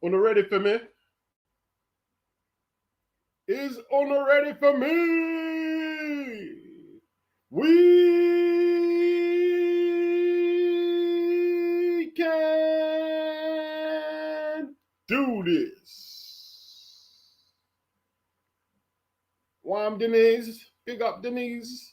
Una ready for me? Is Una ready for me? We can do this. Wham Denise. Big up Denise.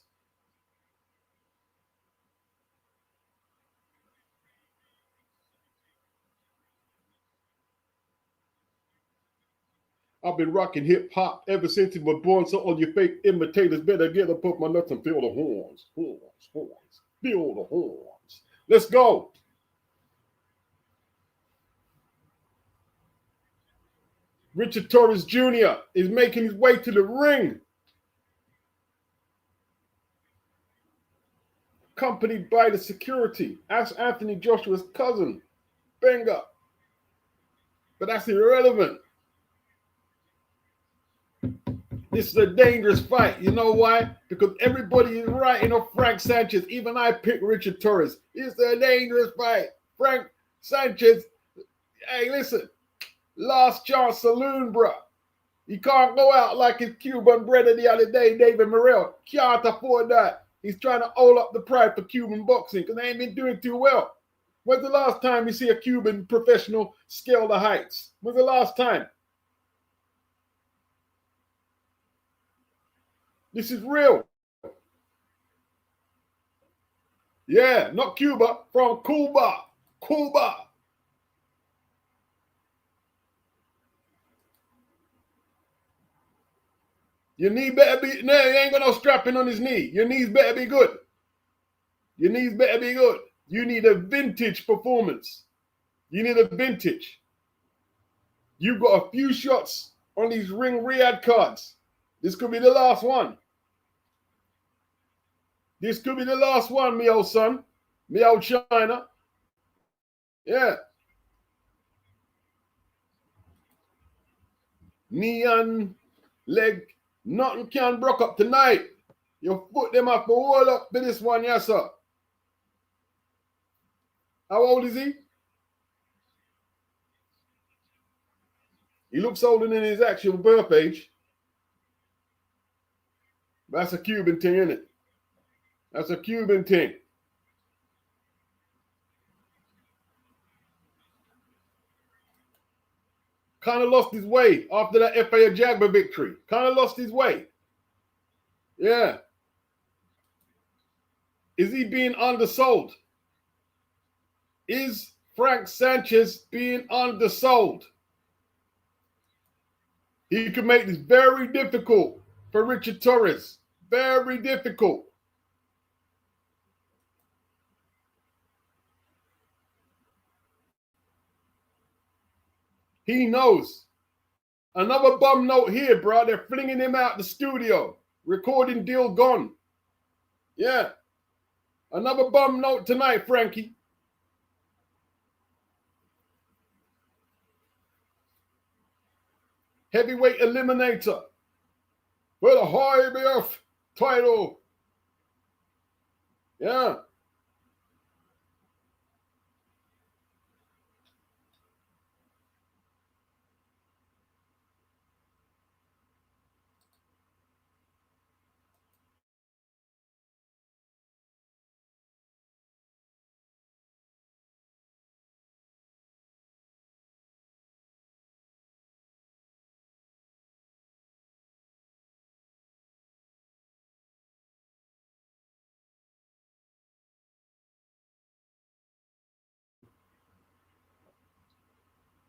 I've been rocking hip hop ever since he was born, so all you fake imitators better get up off my nuts and feel the horns. Horns, horns. Feel the horns. Let's go. Richard Torres Jr. is making his way to the ring, accompanied by the security. Ask Anthony Joshua's cousin, Benga. But that's irrelevant. This is a dangerous fight. You know why? Because everybody is writing off Frank Sanchez. Even I picked Richard Torres. It's a dangerous fight. Frank Sanchez, hey, listen, last chance saloon, bro. He can't go out like his Cuban brother the other day, David Morrell. Can't afford that. He's trying to hold up the pride for Cuban boxing because they ain't been doing too well. When's the last time you see a Cuban professional scale the heights? When's the last time? This is real. Yeah, not Cuba, from Cuba. Cuba. Your knee better be, no, he ain't got no strapping on his knee. Your knees better be good. Your knees better be good. You need a vintage performance. You need a vintage. You've got a few shots on these Ring Riyadh cards. This could be the last one. This could be the last one, me old son. Me old China. Yeah. Neon leg. Nothing can broke up tonight. You put them up all up to this one, yes, sir. How old is he? He looks older than his actual birth age. That's a Cuban thing, isn't it? That's a Cuban thing. Kind of lost his way after that FA Jagba victory. Kind of lost his way. Yeah. Is he being undersold? Is Frank Sanchez being undersold? He could make this very difficult for Richard Torres. Very difficult. He knows. Another bum note here, bro. They're flinging him out the studio. Recording deal gone. Yeah. Another bum note tonight, Frankie. Heavyweight eliminator for the IBF title. Yeah.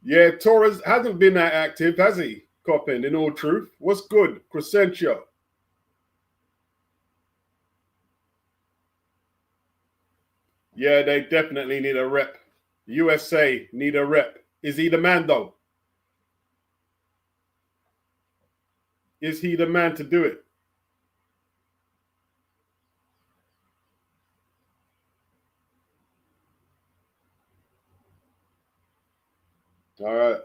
Yeah, Torres hasn't been that active, has he? Coppin, in all truth. What's good? Crescencio. Yeah, they definitely need a rep. USA need a rep. Is he the man, though? Is he the man to do it? All right.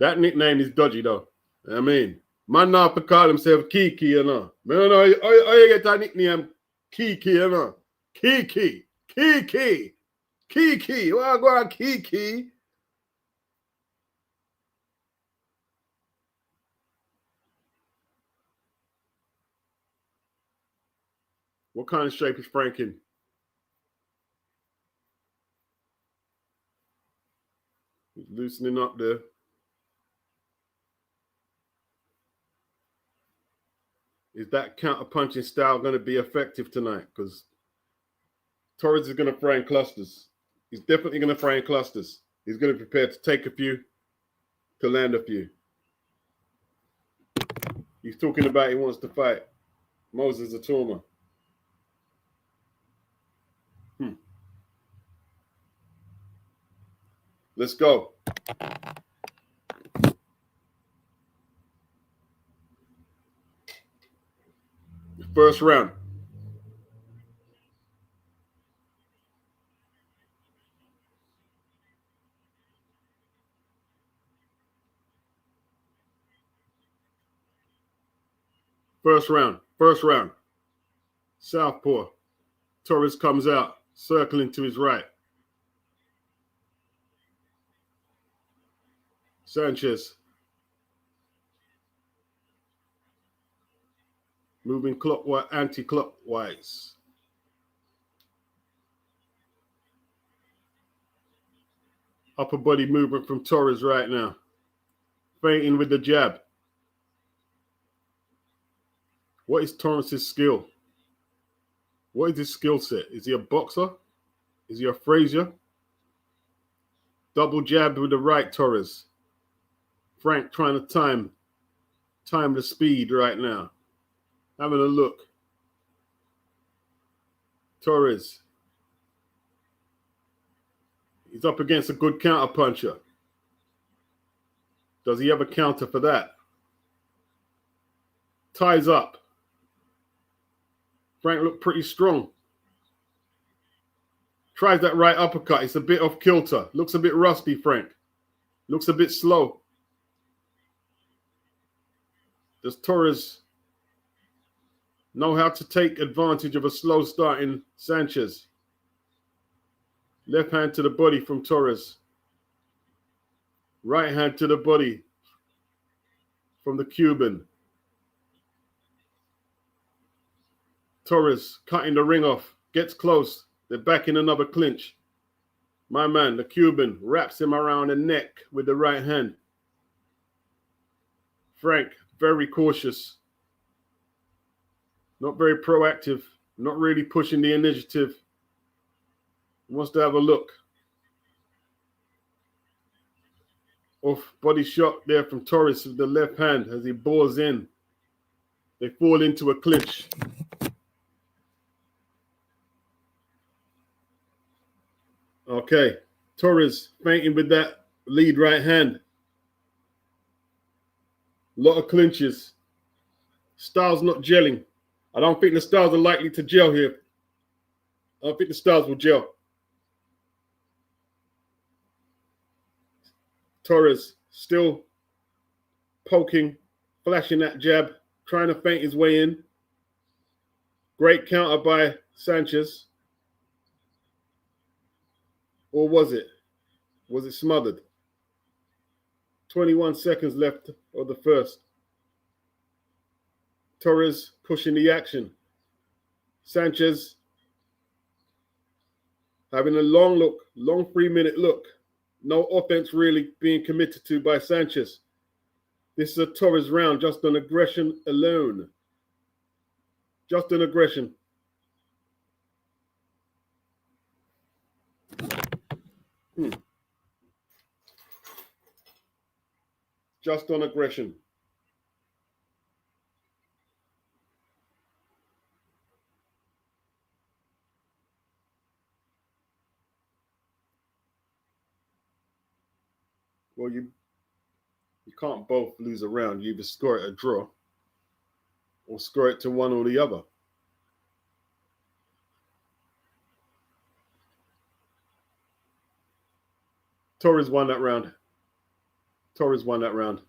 That nickname is dodgy, though. I mean, man now to call himself Kiki, you know. I don't know how you get that nickname Kiki, you know. Kiki. Well, go on, Kiki. What kind of shape is Frank in? He's loosening up there. Is that counter-punching style going to be effective tonight? Because Torres is going to fry in clusters. He's definitely going to fry in clusters. He's going to be prepared to take a few, to land a few. He's talking about he wants to fight Moses Atoma. Let's go. First round. First round. Southpaw. Torres comes out, circling to his right. Sanchez. Moving clockwise, anti-clockwise. Upper body movement from Torres right now. Feinting with the jab. What is Torres' skill? What is his skill set? Is he a boxer? Is he a Frazier? Double jab with the right, Torres. Frank trying to time the speed right now. Having a look. Torres. He's up against a good counter puncher. Does he have a counter for that? Ties up. Frank looked pretty strong. Tries that right uppercut. It's a bit off kilter. Looks a bit rusty, Frank. Looks a bit slow. Does Torres know how to take advantage of a slow starting Sanchez? Left hand to the body from Torres. Right hand to the body from the Cuban. Torres cutting the ring off. Gets close. They're back in another clinch. My man, the Cuban, wraps him around the neck with the right hand. Frank, very cautious. Not very proactive. Not really pushing the initiative. Wants to have a look. Off body shot there from Torres with the left hand as he bores in. They fall into a clinch. Okay, Torres feinting with that lead right hand. A lot of clinches. Styles not gelling. I don't think the styles are likely to gel here. I don't think the styles will gel. Torres still poking, flashing that jab, trying to feint his way in. Great counter by Sanchez. Or was it? Was it smothered? 21 seconds left of the first. Torres pushing the action. Sanchez having a long look, long 3-minute look. No offense really being committed to by Sanchez. This is a Torres round just on aggression alone. Just on aggression. Just on aggression. Well, you can't both lose a round. You either score it a draw or score it to one or the other. Torres won that round. Torres won that round.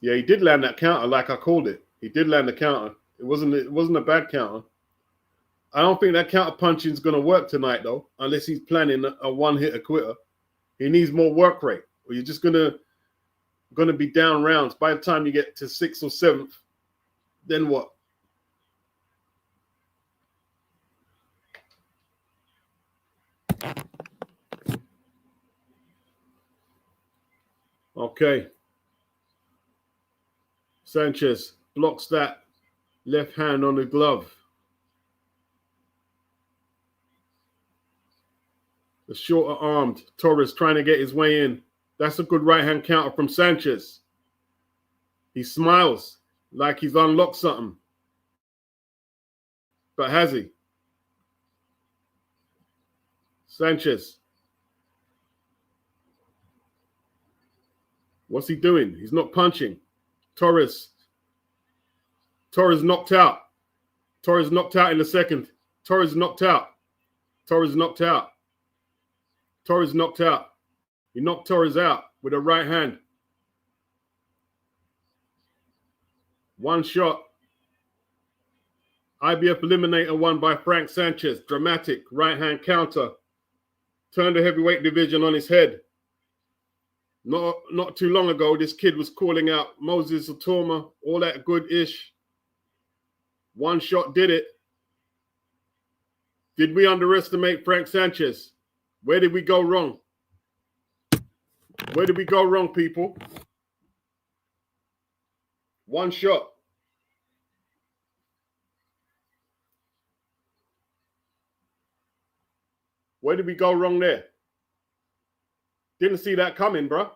Yeah, he did land that counter like I called it. He did land the counter. It wasn't a bad counter. I don't think that counter punching is going to work tonight, though, unless he's planning a one-hitter quitter. He needs more work rate, or you're just going to be down rounds. By the time you get to 6th or 7th, then what? Okay. Sanchez blocks that left hand on the glove. The shorter armed Torres trying to get his way in. That's a good right hand counter from Sanchez. He smiles like he's unlocked something. But has he? Sanchez. What's he doing? He's not punching. Torres knocked out. Torres knocked out in the second. Torres knocked out. Torres knocked out. Torres knocked out. He knocked Torres out with a right hand. One shot. IBF Eliminator won by Frank Sanchez. Dramatic right hand counter. Turned the heavyweight division on his head. Not too long ago, this kid was calling out Moses Otoma, all that good-ish. One shot did it. Did we underestimate Frank Sanchez? Where did we go wrong? Where did we go wrong, people? One shot. Where did we go wrong there? Didn't see that coming, bro.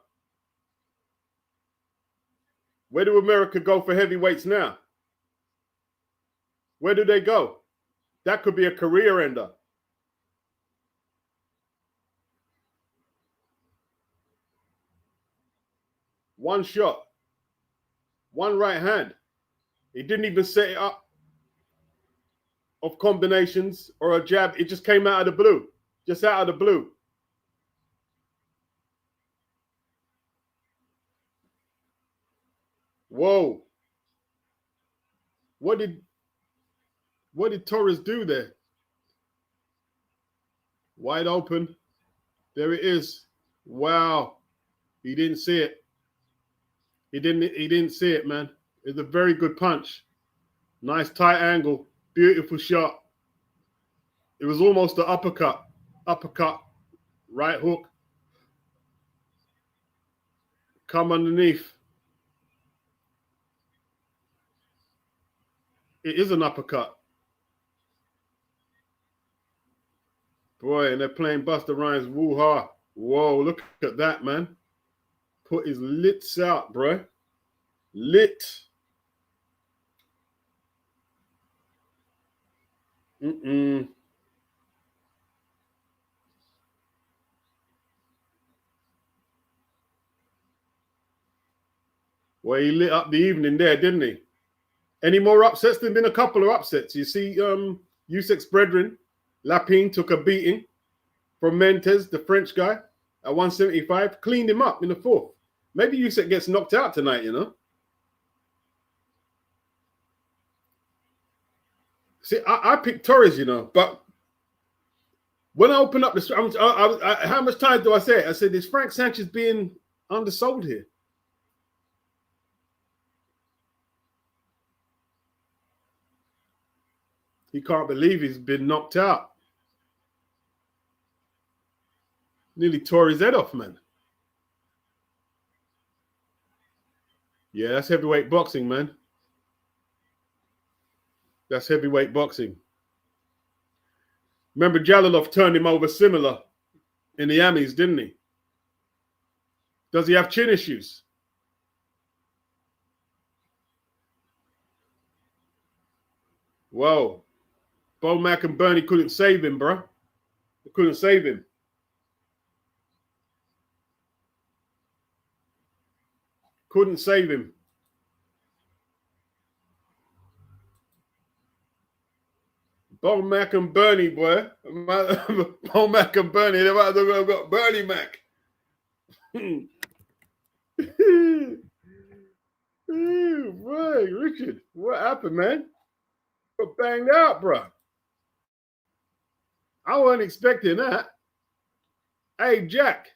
Where do America go for heavyweights now? Where do they go? That could be a career ender. One shot. One right hand. He didn't even set it up of combinations or a jab. It just came out of the blue. Just out of the blue. Whoa. What did Torres do there? Wide open. There it is. Wow. He didn't see it. He didn't see it, man. It's a very good punch. Nice tight angle. Beautiful shot. It was almost an uppercut. Uppercut. Right hook. Come underneath. It is an uppercut. Boy, and they're playing Busta Rhymes woo-ha. Whoa, look at that, man. Put his lits out, bro. Lit. Well, he lit up the evening there, didn't he? Any more upsets? There've been a couple of upsets. You see, Usyk's brethren, Lapine, took a beating from Mentes, the French guy, at 175. Cleaned him up in the fourth. Maybe Usyk gets knocked out tonight, you know? See, I picked Torres, you know, but when I open up the how much time do I say it? I said, is Frank Sanchez being undersold here? He can't believe he's been knocked out. Nearly tore his head off, man. Yeah, that's heavyweight boxing, man. That's heavyweight boxing. Remember, Jalilov turned him over similar in the Amis, didn't he? Does he have chin issues? Whoa. Bo Mack and Bernie couldn't save him, bro. They couldn't save him. Couldn't save him. Bo Mack and Bernie, boy. Bo Mack and Bernie. They might have got Bernie Mac. Boy, Richard, what happened, man? Got banged out, bro. I wasn't expecting that. Hey, Jack.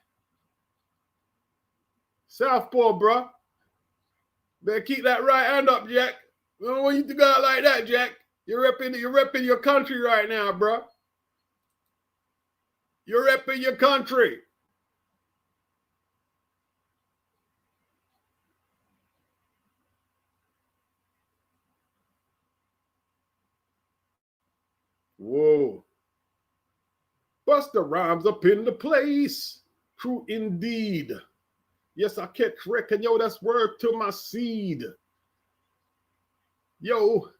Southpaw, bro. Better keep that right hand up, Jack. I don't want you to go out like that, Jack. You're repping your country right now, bro. You're repping your country. Whoa. Buster Rhymes up in the place. True indeed. Yes, I catch reckon, yo, that's word to my seed. Yo,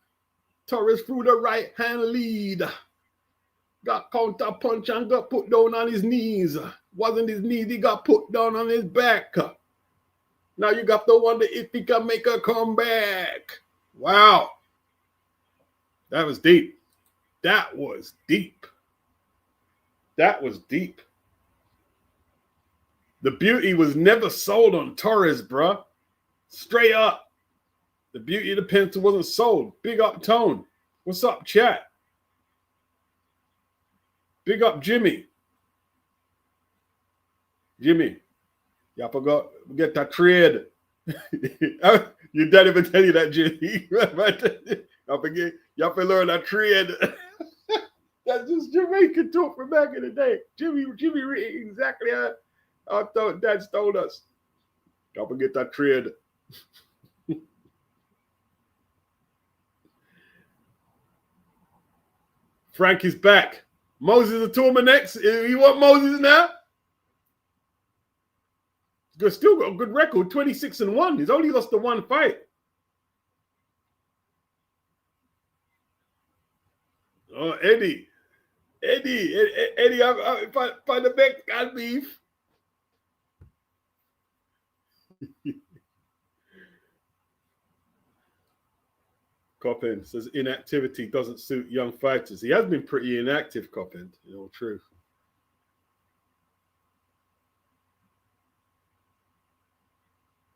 Torres through the right hand lead. Got counter punch and got put down on his knees. Wasn't his knees, he got put down on his back. Now you got to wonder if he can make a comeback. Wow. That was deep. That was deep. That was deep. The beauty was never sold on Torres, bro. Straight up. The beauty of the pencil wasn't sold. Big up, Tone. What's up, chat? Big up, Jimmy. Jimmy, y'all forgot to get that trade. Your daddy will tell you that, Jimmy. Y'all forget. Y'all have to learn that trade. That's just Jamaican talk from back in the day. Jimmy exactly how I thought Dad's told us. Don't forget that trade. Frankie's back. Moses a tournament next. You want Moses now? He's still got a good record, 26-1. He's only lost the one fight. Oh, Eddie, I find the Mexican beef. Coppin says inactivity doesn't suit young fighters. He has been pretty inactive, Coppin, in all truth.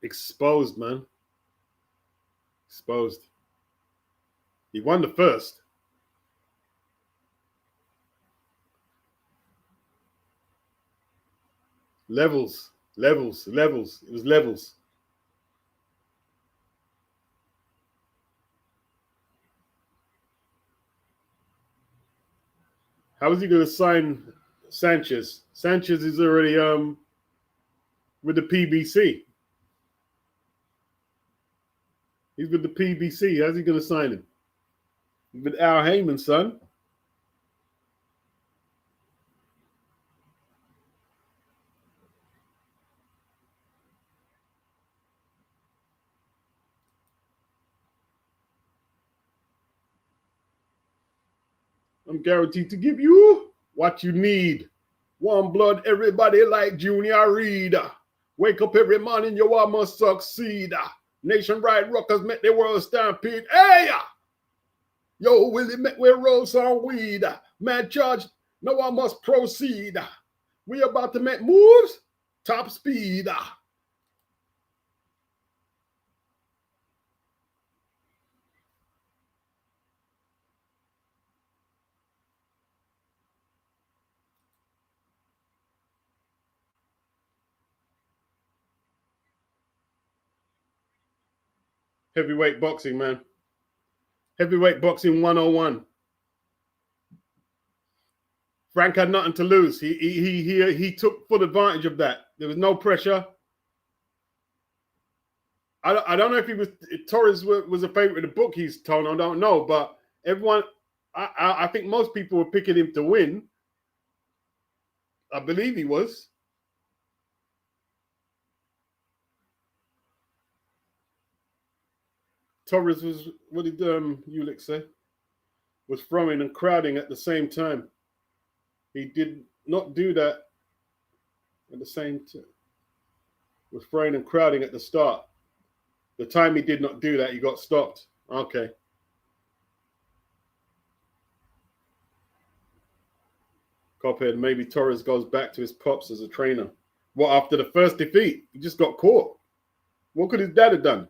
Exposed, man. Exposed. He won the first. Levels. It was levels. How is he going to sign Sanchez? Sanchez is already with the PBC. He's with the PBC. How's he going to sign him? He's with Al Heyman, son. I'm guaranteed to give you what you need. Warm blood, everybody like Junior Reed. Wake up every morning, you all must succeed. Nationwide rockers make the world stampede. Hey! Yo, Willie make we roll some weed. Man charge, no one must proceed. We about to make moves, top speed. Heavyweight boxing, man. Heavyweight boxing 101. Frank had nothing to lose. He took full advantage of that. There was no pressure. I don't know if Torres was a favorite of the book he's told. I don't know, but everyone, I think most people were picking him to win. I believe he was. Torres was, what did Usyk say? Was throwing and crowding at the same time. He did not do that at the same time. Was throwing and crowding at the start. The time he did not do that, he got stopped. Okay. Cophead, maybe Torres goes back to his pops as a trainer. What, after the first defeat? He just got caught. What could his dad have done?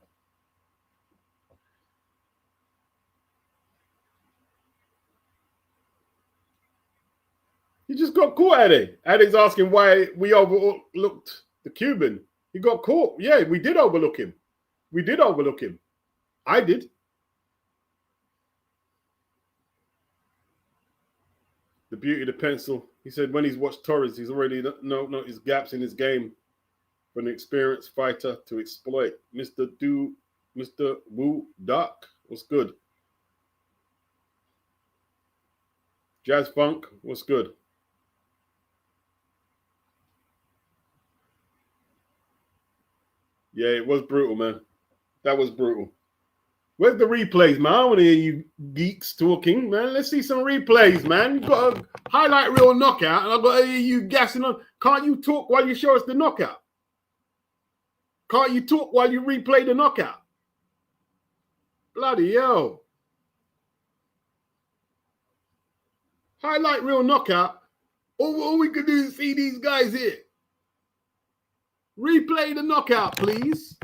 He just got caught, Eddie. Eddie's asking why we overlooked the Cuban. He got caught. Yeah, we did overlook him. We did overlook him. I did. The beauty of the pencil. He said when he's watched Torres, he's already noticed gaps in his game for an experienced fighter to exploit. Mr. Wu Duck, what's good? Jazz Funk, what's good? Yeah, it was brutal, man. That was brutal. Where's the replays, man? I want to hear you geeks talking, man. Let's see some replays, man. You've got a highlight reel knockout, and I've got to hear you gassing on. Can't you talk while you show us the knockout? Can't you talk while you replay the knockout? Bloody hell. Highlight reel knockout. All we can do is see these guys here. Replay the knockout, please.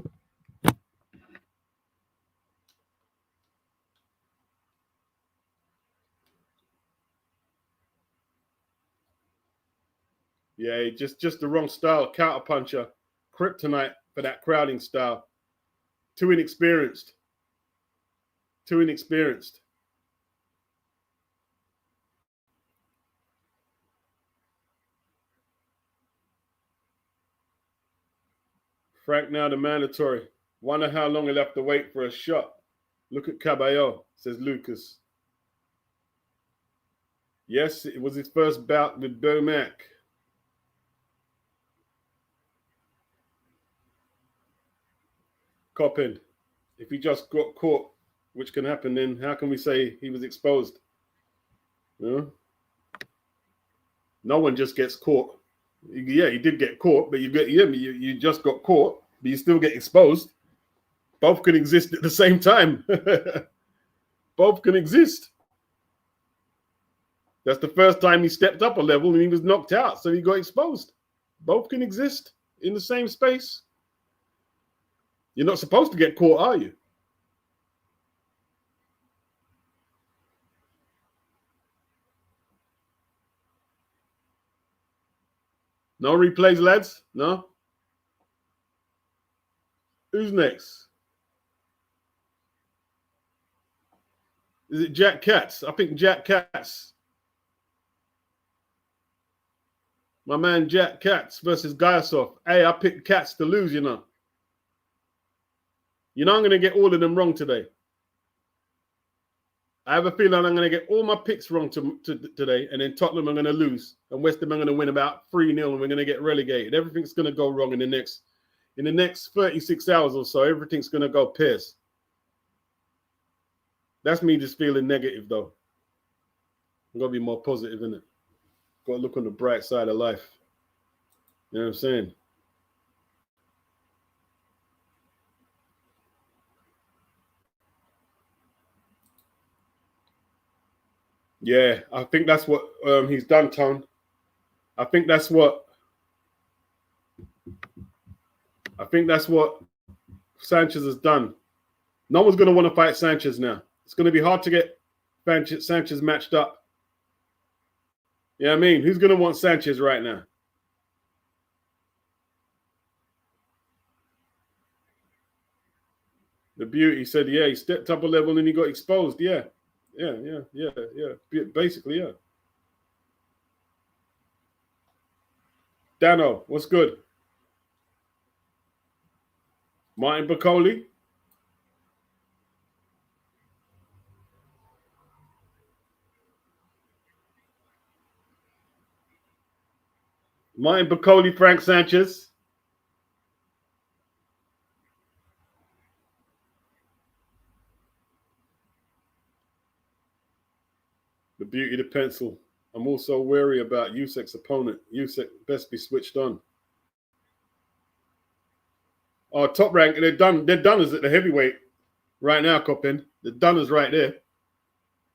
Yeah, just the wrong style. Counter puncher. Kryptonite for that crowding style. Too inexperienced. Too inexperienced. Frank now the mandatory. Wonder how long he'll have to wait for a shot. Look at Caballero, says Lucas. Yes, it was his first bout with Bedic. Coppin, if he just got caught, which can happen, then how can we say he was exposed? You know? No one just gets caught. Yeah, he did get caught, but you just got caught, but you still get exposed. Both can exist at the same time. Both can exist. That's the first time he stepped up a level and he was knocked out, so he got exposed. Both can exist in the same space. You're not supposed to get caught, are you? No replays, lads? No? Who's next? Is it Jack Katz? I think Jack Katz. My man Jack Katz versus Giyasov. Hey, I picked Katz to lose, you know. You know I'm going to get all of them wrong today. I have a feeling I'm going to get all my picks wrong today, and then Tottenham are going to lose, and West Ham are going to win about 3-0, and we're going to get relegated. Everything's going to go wrong in the next 36 hours or so. Everything's going to go piss. That's me just feeling negative, though. I'm going to be more positive, innit? Got to look on the bright side of life. You know what I'm saying? Yeah, I think that's what he's done, Tone. I think that's what Sanchez has done. No one's going to want to fight Sanchez now. It's going to be hard to get Sanchez matched up. You know what I mean? Who's going to want Sanchez right now? The beauty said, yeah, he stepped up a level and he got exposed. Yeah. Basically, yeah. Dano, what's good? Martin Bacoli. Martin Bacoli, Frank Sanchez. The beauty of the pencil. I'm also wary about Usyk's opponent. Usyk best be switched on. Oh, top rank. They're done as at the heavyweight right now, Coppin. The Dunners right there.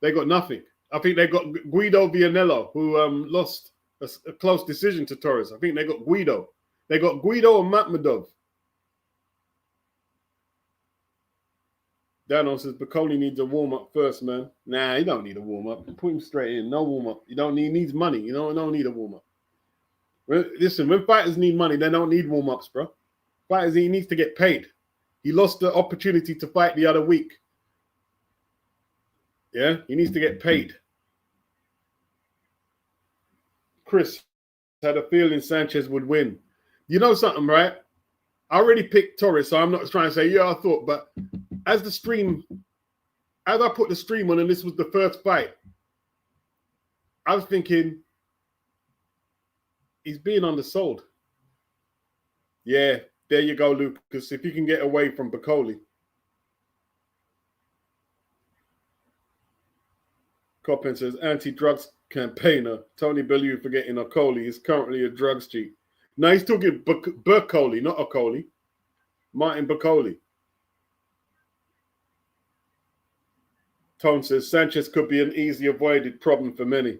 They got nothing. I think they got Guido Vianello, who lost a close decision to Torres. I think they got Guido. They got Guido and Matmadov. Dano says Bacoli needs a warm-up first, man. Nah, he don't need a warm-up. Put him straight in. No warm-up. He needs money. You know, don't need a warm-up. Listen, when fighters need money, they don't need warm-ups, bro. Fighters, he needs to get paid. He lost the opportunity to fight the other week. Yeah, he needs to get paid. Chris had a feeling Sanchez would win. You know something, right? I already picked Torres, so I'm not trying to say, yeah, I thought, but as I put the stream on and this was the first fight, I was thinking he's being undersold. Yeah, there you go, Lucas. If you can get away from Bacoli. Coppin says, anti-drugs campaigner Tony Bellew forgetting Okoli is currently a drugs cheat. No, he's talking Bacoli, not Okoli. Martin Bacoli. Tone says, Sanchez could be an easy avoided problem for many.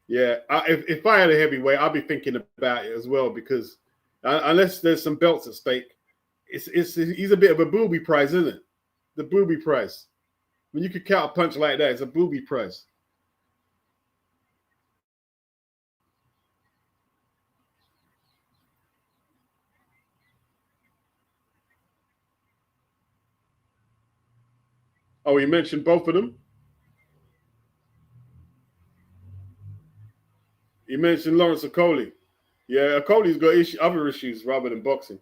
Yeah, if I had a heavyweight, I'd be thinking about it as well because unless there's some belts at stake, he's a bit of a booby prize, isn't it? The booby prize. When you could count a punch like that, it's a booby prize. Oh, you mentioned both of them? You mentioned Lawrence Okoli. Yeah, Okoli's got other issues rather than boxing.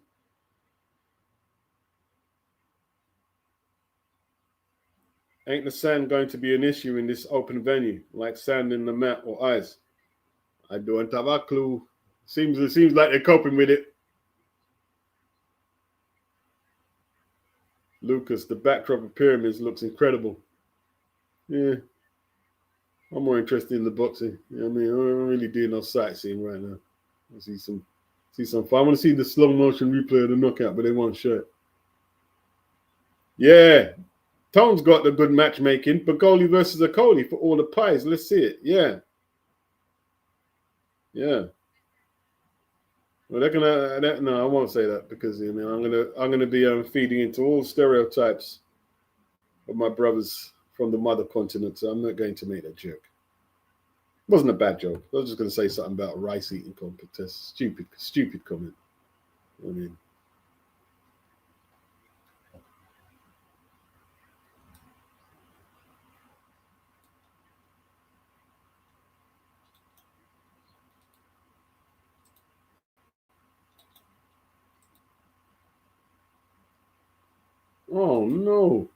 Ain't the sand going to be an issue in this open venue, like sand in the mat or ice? I don't have a clue. It seems like they're coping with it. Lucas, the backdrop of pyramids looks incredible. Yeah. I'm more interested in the boxing. You know what I mean? I'm really doing no sightseeing right now. I see some fun. I want to see the slow motion replay of the knockout, but they won't show it. Yeah. Tone's got the good matchmaking. Bacoli versus Okoli for all the pies. Let's see it. Yeah. Yeah. Well, they're gonna. No, I won't say that because I'm gonna be feeding into all stereotypes of my brothers from the mother continent. So I'm not going to make that joke. It wasn't a bad joke. I was just going to say something about a rice eating contest. Stupid comment. I mean. Oh, no.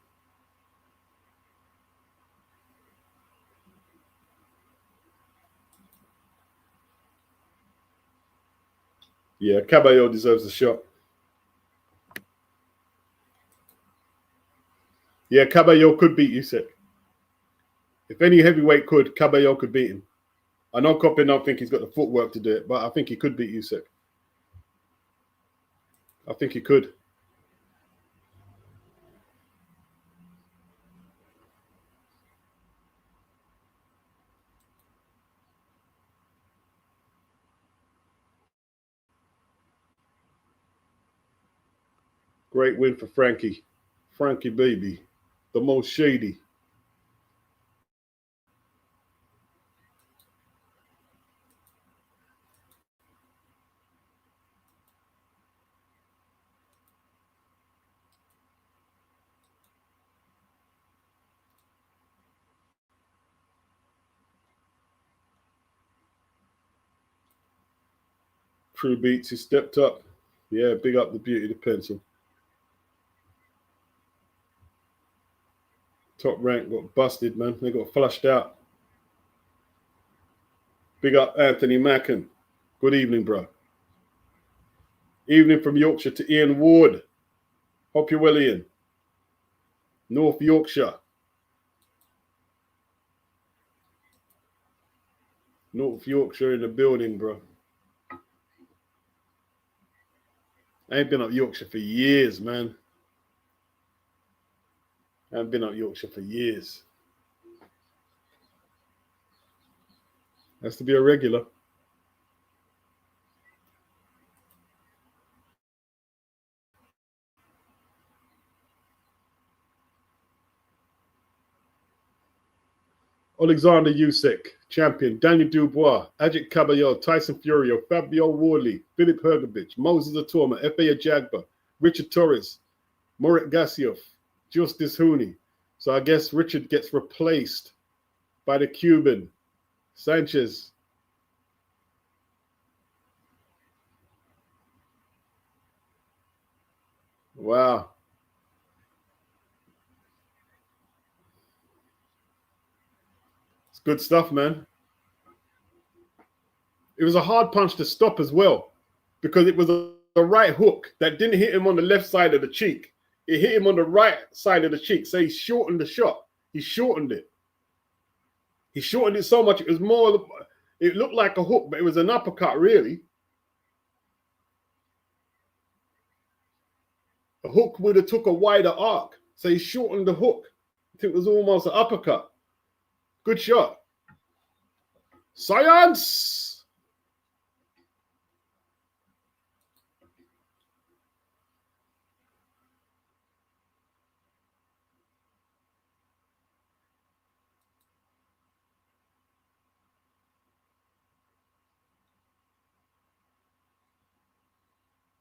Yeah, Caballero deserves a shot. Yeah, Caballero could beat Usyk. If any heavyweight could, Caballero could beat him. I know Coppin don't think he's got the footwork to do it, but I think he could beat Usyk. I think he could. Great win for Frankie. Frankie, baby. The most shady. True Beats, he stepped up. Yeah, big up the beauty of the pencil. Top rank got busted, man. They got flushed out. Big up Anthony Macken. Good evening, bro. Evening from Yorkshire to Ian Ward. Hope you're well, Ian. North Yorkshire. North Yorkshire in the building, bro. I ain't been up Yorkshire for years, man. I haven't been up Yorkshire for years. Has to be a regular. Oleksandr Usyk, champion. Daniel Dubois, Ajit Caballero, Tyson Fury, Fabio Wardley, Filip Hrgovic, Moses Atoma, F.A. Ajagba, Richard Torres, Murat Giyasov, Justice Hooney. So I guess Richard gets replaced by the Cuban, Sanchez. Wow. It's good stuff, man. It was a hard punch to stop as well because it was a right hook that didn't hit him on the left side of the cheek. It hit him on the right side of the cheek. So he shortened the shot. He shortened it. He shortened it so much. It was more, it looked like a hook, but it was an uppercut, really. A hook would have took a wider arc. So he shortened the hook. It was almost an uppercut. Good shot. Science!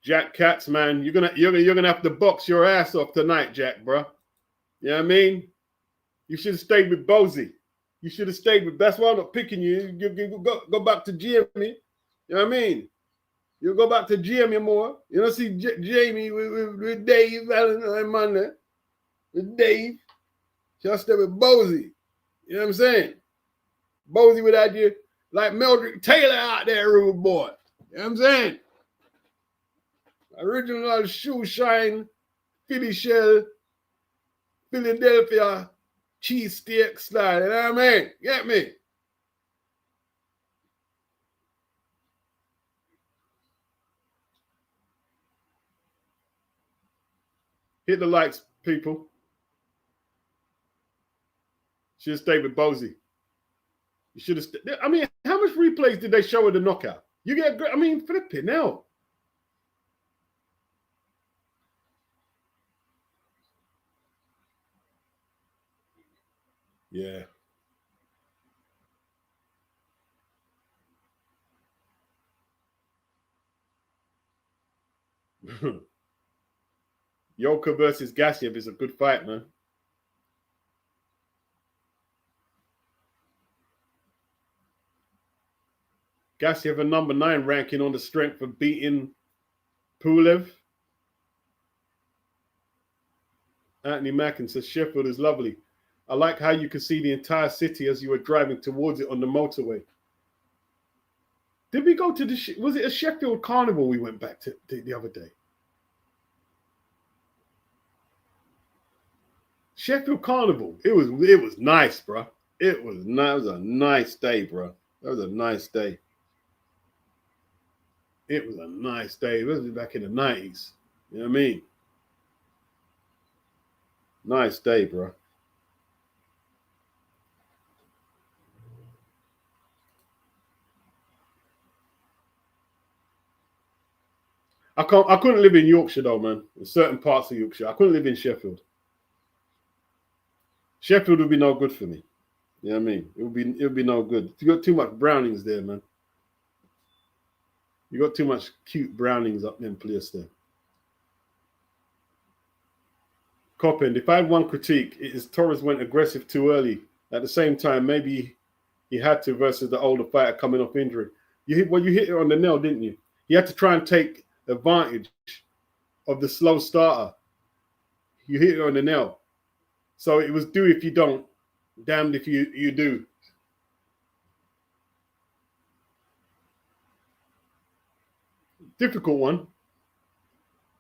Jack Katz, man, you're gonna have to box your ass off tonight, Jack, bro. You know what I mean? You should have stayed with Bozy. You should have stayed with. That's why I'm not picking you. You go back to Jimmy. You know what I mean? You go back to Jimmy more. You don't see Jamie with Dave Valentine Monday. With Dave. Just stay with Bozy. You know what I'm saying? Bozy without you, like Meldrick Taylor out there, rude boy. You know what I'm saying? Original shoe shine, Philly shell, Philadelphia cheesesteak style. You know what I mean? Get me? Hit the likes, people. Should have stayed with Bozy. You should have. I mean, how much replays did they show of the knockout? You get. I mean, flip it now. Yeah. Yoka versus Giyasov is a good fight, man. Giyasov a number 9 ranking on the strength of beating Pulev. Anthony Mackin says Sheffield is lovely. I like how you could see the entire city as you were driving towards it on the motorway. Did we go to the? Was it a Sheffield Carnival we went back to the other day? Sheffield Carnival. It was nice, bro. It was a nice day, bro. That was a nice day. It was a nice day. It was back in the 90s. You know what I mean? Nice day, bro. I couldn't live in Yorkshire though, man. In certain parts of Yorkshire, I couldn't live in Sheffield. Sheffield would be no good for me. You know what I mean? It would be no good. You got too much Brownings there, man. You got too much cute Brownings up in place there. Coppend, if I had one critique, it is Torres went aggressive too early. At the same time, maybe he had to versus the older fighter coming off injury. You hit it on the nail, didn't you? He had to try and take advantage of the slow starter. You hit it on the nail. So it was do if you don't, damned if you do. Difficult one.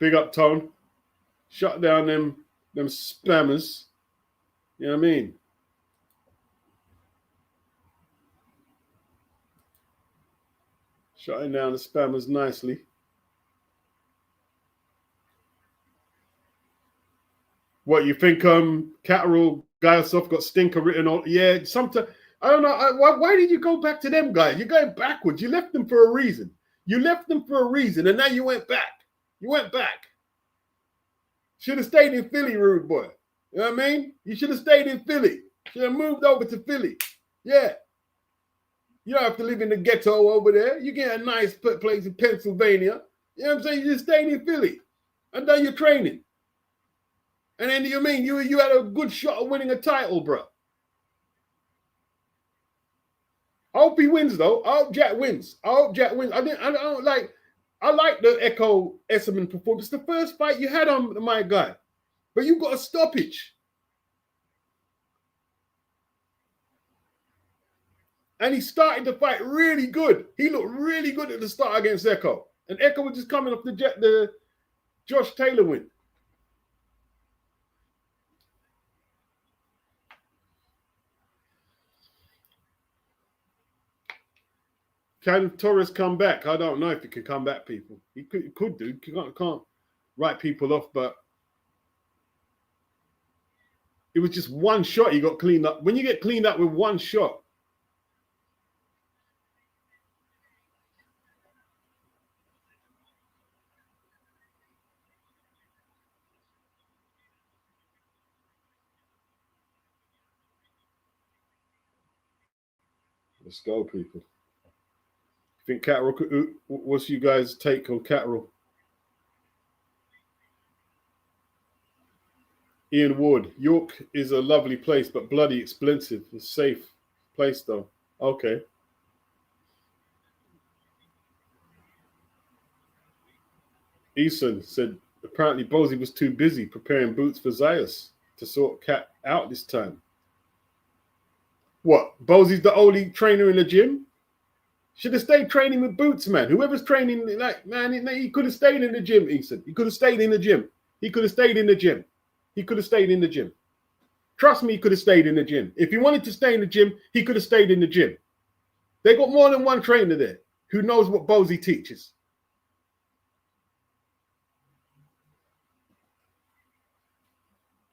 Big up Tone. Shut down them spammers. You know what I mean? Shutting down the spammers nicely. What you think? Catterall, Giyasov got stinker written on. Yeah, sometimes I don't know. Why did you go back to them guys? You're going backwards. You left them for a reason. You left them for a reason, and now you went back. You went back. Should have stayed in Philly, rude boy. You know what I mean? You should have stayed in Philly. Should have moved over to Philly. Yeah. You don't have to live in the ghetto over there. You get a nice place in Pennsylvania. You know what I'm saying? You just stay in Philly and done your training. And then you mean you had a good shot of winning a title, bro. I hope he wins, though. I hope Jack wins. I like the Echo Esserman performance. It's the first fight you had on my guy. But you got a stoppage. And he started the fight really good. He looked really good at the start against Echo. And Echo was just coming off the Josh Taylor win. Can Torres come back? I don't know if he can come back, people. He could do. He can't write people off, but it was just one shot he got cleaned up. When you get cleaned up with one shot, let's go, people. Think Catterall could, what's you guys' take on Catterall? Ian Ward, York is a lovely place, but bloody expensive. It's a safe place, though. Okay. Eason said apparently Bozy was too busy preparing boots for Zayas to sort Cat out this time. What? Bozy's the only trainer in the gym? Should have stayed training with Boots, man. Whoever's training, he could have stayed in the gym, Eason. He could have stayed in the gym. He could have stayed in the gym. He could have stayed in the gym. Trust me, he could have stayed in the gym. If he wanted to stay in the gym, he could have stayed in the gym. They got more than one trainer there who knows what Bozy teaches.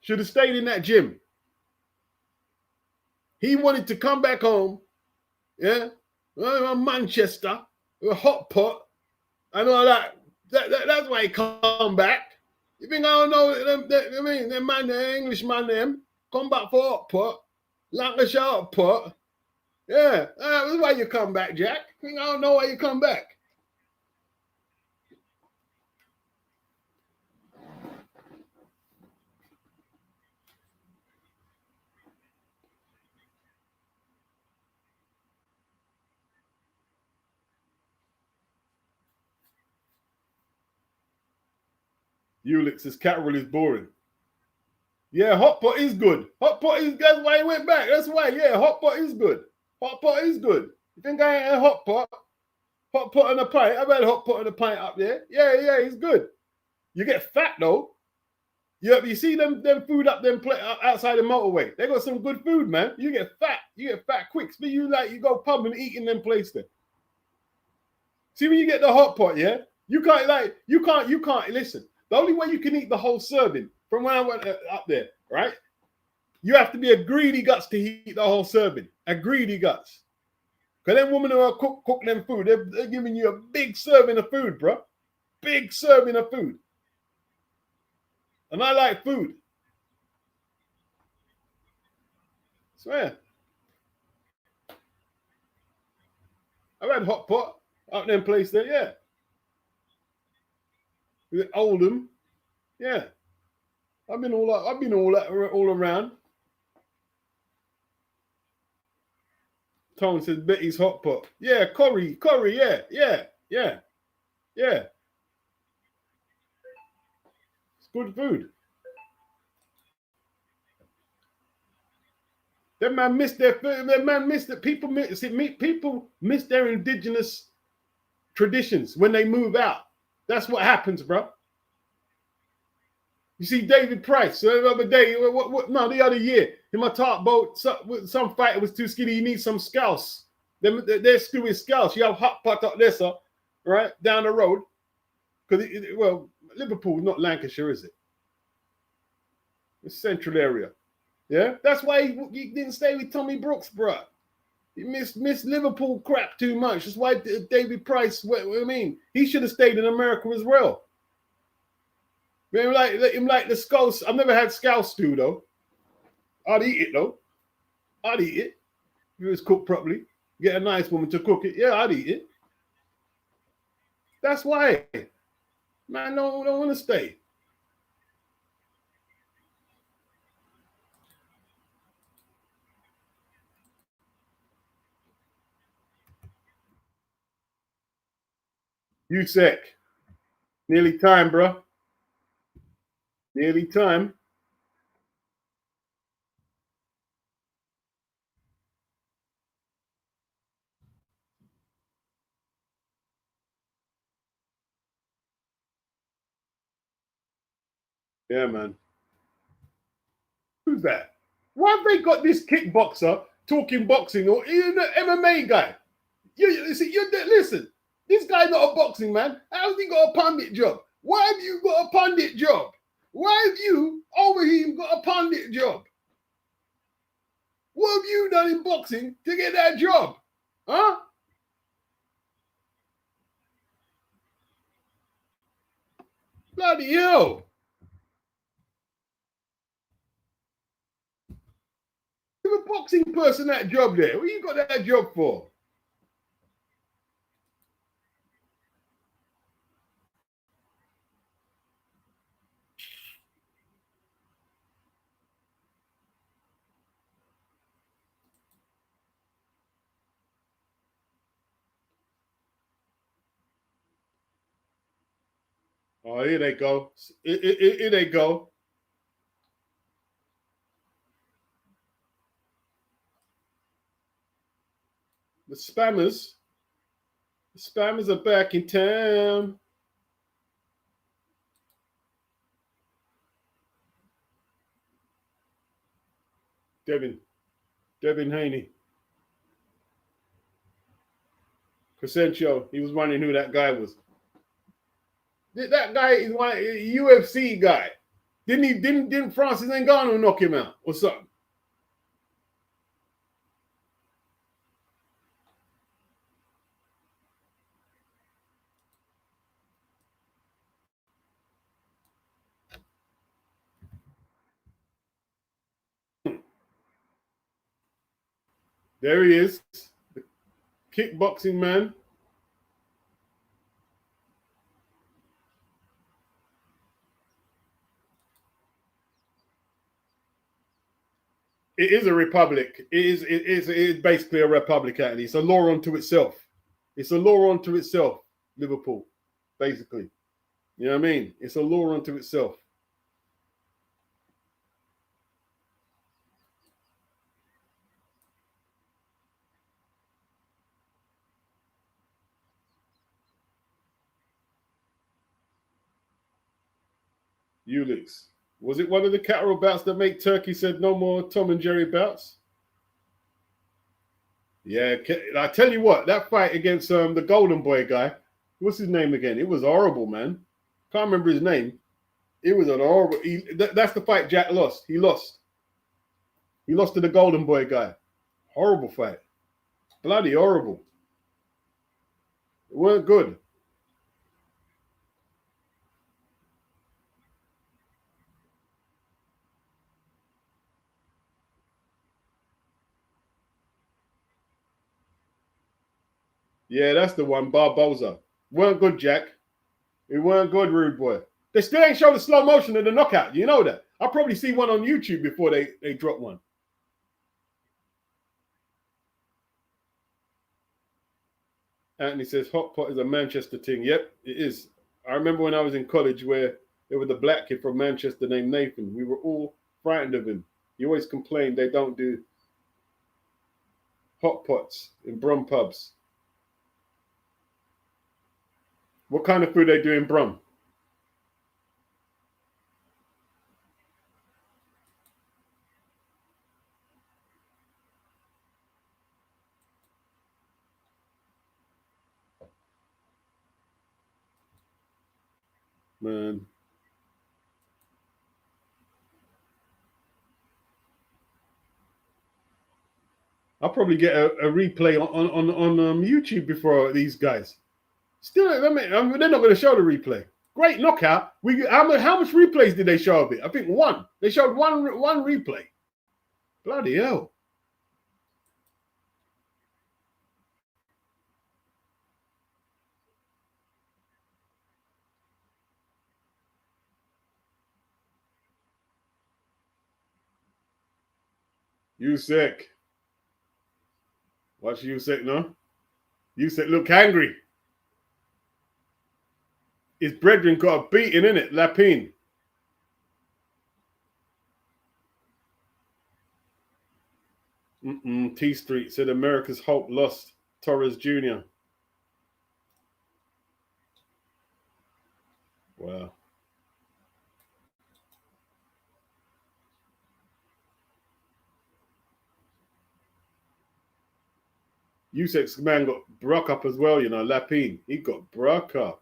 Should have stayed in that gym. He wanted to come back home, yeah, Manchester, a hot pot, and all that. That's why he come back. You think I don't know? The man, the Englishman, them come back for hot pot, Lancashire hot pot. Yeah, that's why you come back, Jack. You think I don't know why you come back? Ulick says Catterall is boring. Yeah, hot pot is good. Hot pot is, that's why he went back. That's why, yeah, hot pot is good. Hot pot is good. You think I ain't a hot pot? Hot pot and a pint. I've had a hot pot and a pint up there. Yeah, he's good. You get fat though. Yeah, you see them food up them outside the motorway. They got some good food, man. You get fat. You get fat quick. But you go pub and eat in them place there. See when you get the hot pot, yeah, you can't listen. The only way you can eat the whole serving from when I went up there, right? You have to be a greedy guts to eat the whole serving. A greedy guts. Because them women who are cook them food, they're giving you a big serving of food, bro. Big serving of food. And I like food. I swear. I've had hot pot out them place there, yeah. With Oldham, yeah. I've been all around. Tone says Betty's hot pot. Yeah, curry, yeah. It's good food. That man missed their food. That man missed it. People miss their indigenous traditions when they move out. That's what happens, bro. You see David Price the other day, the other year, in my talk boat, some fighter was too skinny. He needs some scouse. They're stewing scouse. You have hot pot up there, sir, right down the road. Because Liverpool, not Lancashire, is it? It's central area. Yeah, that's why he didn't stay with Tommy Brooks, bro. He missed Liverpool crap too much. That's why David Price. What I mean, he should have stayed in America as well. Man, like the scouse. I've never had scouse stew though. I'd eat it though. I'd eat it. If it was cooked properly, get a nice woman to cook it. Yeah, I'd eat it. That's why. Man, don't want to stay. Usyk. Nearly time, bro. Nearly time. Yeah, man. Who's that? Why have they got this kickboxer talking boxing or even an MMA guy? Listen, this guy's not a boxing man. How's he got a pundit job? Why have you got a pundit job? Why have you over here got a pundit job? What have you done in boxing to get that job? Huh? Bloody hell. Give a boxing person that job there. What you got that job for? Oh, here they go. Here they go. The spammers. The spammers are back in town. Devin Haney. Crescencio, he was wondering who that guy was. That guy is one UFC guy. Didn't Francis Ngannou knock him out or something? There he is, the kickboxing man. It is a republic. It is basically a republic, actually. It's a law unto itself. It's a law unto itself, Liverpool, basically. You know what I mean? It's a law unto itself. Usyk. Was it one of the Catterall bouts that make Turkey said no more Tom and Jerry bouts? Yeah, I tell you what, that fight against the Golden Boy guy, what's his name again? It was horrible, man. Can't remember his name. It was an horrible. That's the fight Jack lost. He lost. He lost to the Golden Boy guy. Horrible fight. Bloody horrible. It weren't good. Yeah, that's the one, Barboza. Weren't good, Jack. It weren't good, rude boy. They still ain't showed the slow motion of the knockout. You know that. I'll probably see one on YouTube before they drop one. Anthony says hot pot is a Manchester thing. Yep, it is. I remember when I was in college where there was a black kid from Manchester named Nathan. We were all frightened of him. He always complained they don't do hot pots in Brum pubs. What kind of food they do in Brum? Man. I'll probably get a replay on YouTube before these guys. Still, I mean, they're not going to show the replay. Great knockout. How much replays did they show of it? I think one. They showed one replay. Bloody hell. Usyk. Watch Usyk, no? Usyk look angry. His brethren got a beating, innit? Lapine. T Street said America's hope lost. Torres Jr. Wow. Usyk's man got broke up as well, you know, Lapine. He got broke up.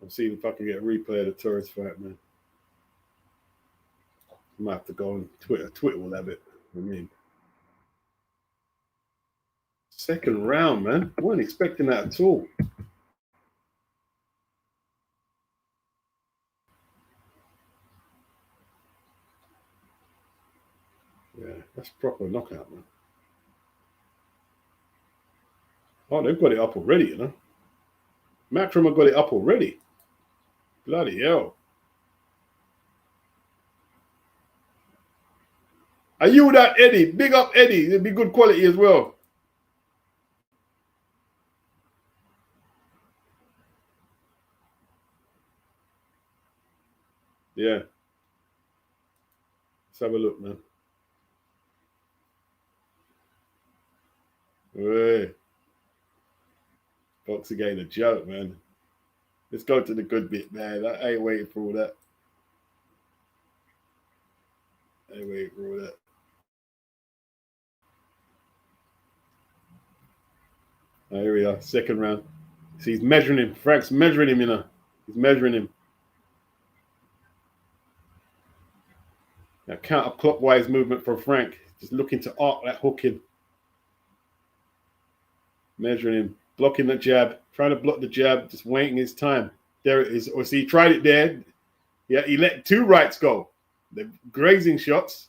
I'm seeing if I can get a replay of the Torres fight, man. I might have to go on Twitter. Twitter will have it. I mean, second round, man. I wasn't expecting that at all. Yeah, that's proper knockout, man. Oh, they've got it up already, you know. Matchroom have got it up already. Bloody hell. Are you that Eddie? Big up Eddie. It'd be good quality as well. Yeah. Let's have a look, man. Hey. Boxing ain't a joke, man. Let's go to the good bit, man. I ain't waiting for all that. I ain't waiting for all that. Oh, here we are. Second round. See, he's measuring him. Frank's measuring him, you know. He's measuring him. Now, counterclockwise movement from Frank. Just looking to arc that hook in. Measuring him. Blocking the jab. Trying to block the jab. Just waiting his time. There it is. Or see, he tried it there. Yeah, he let two rights go. The grazing shots.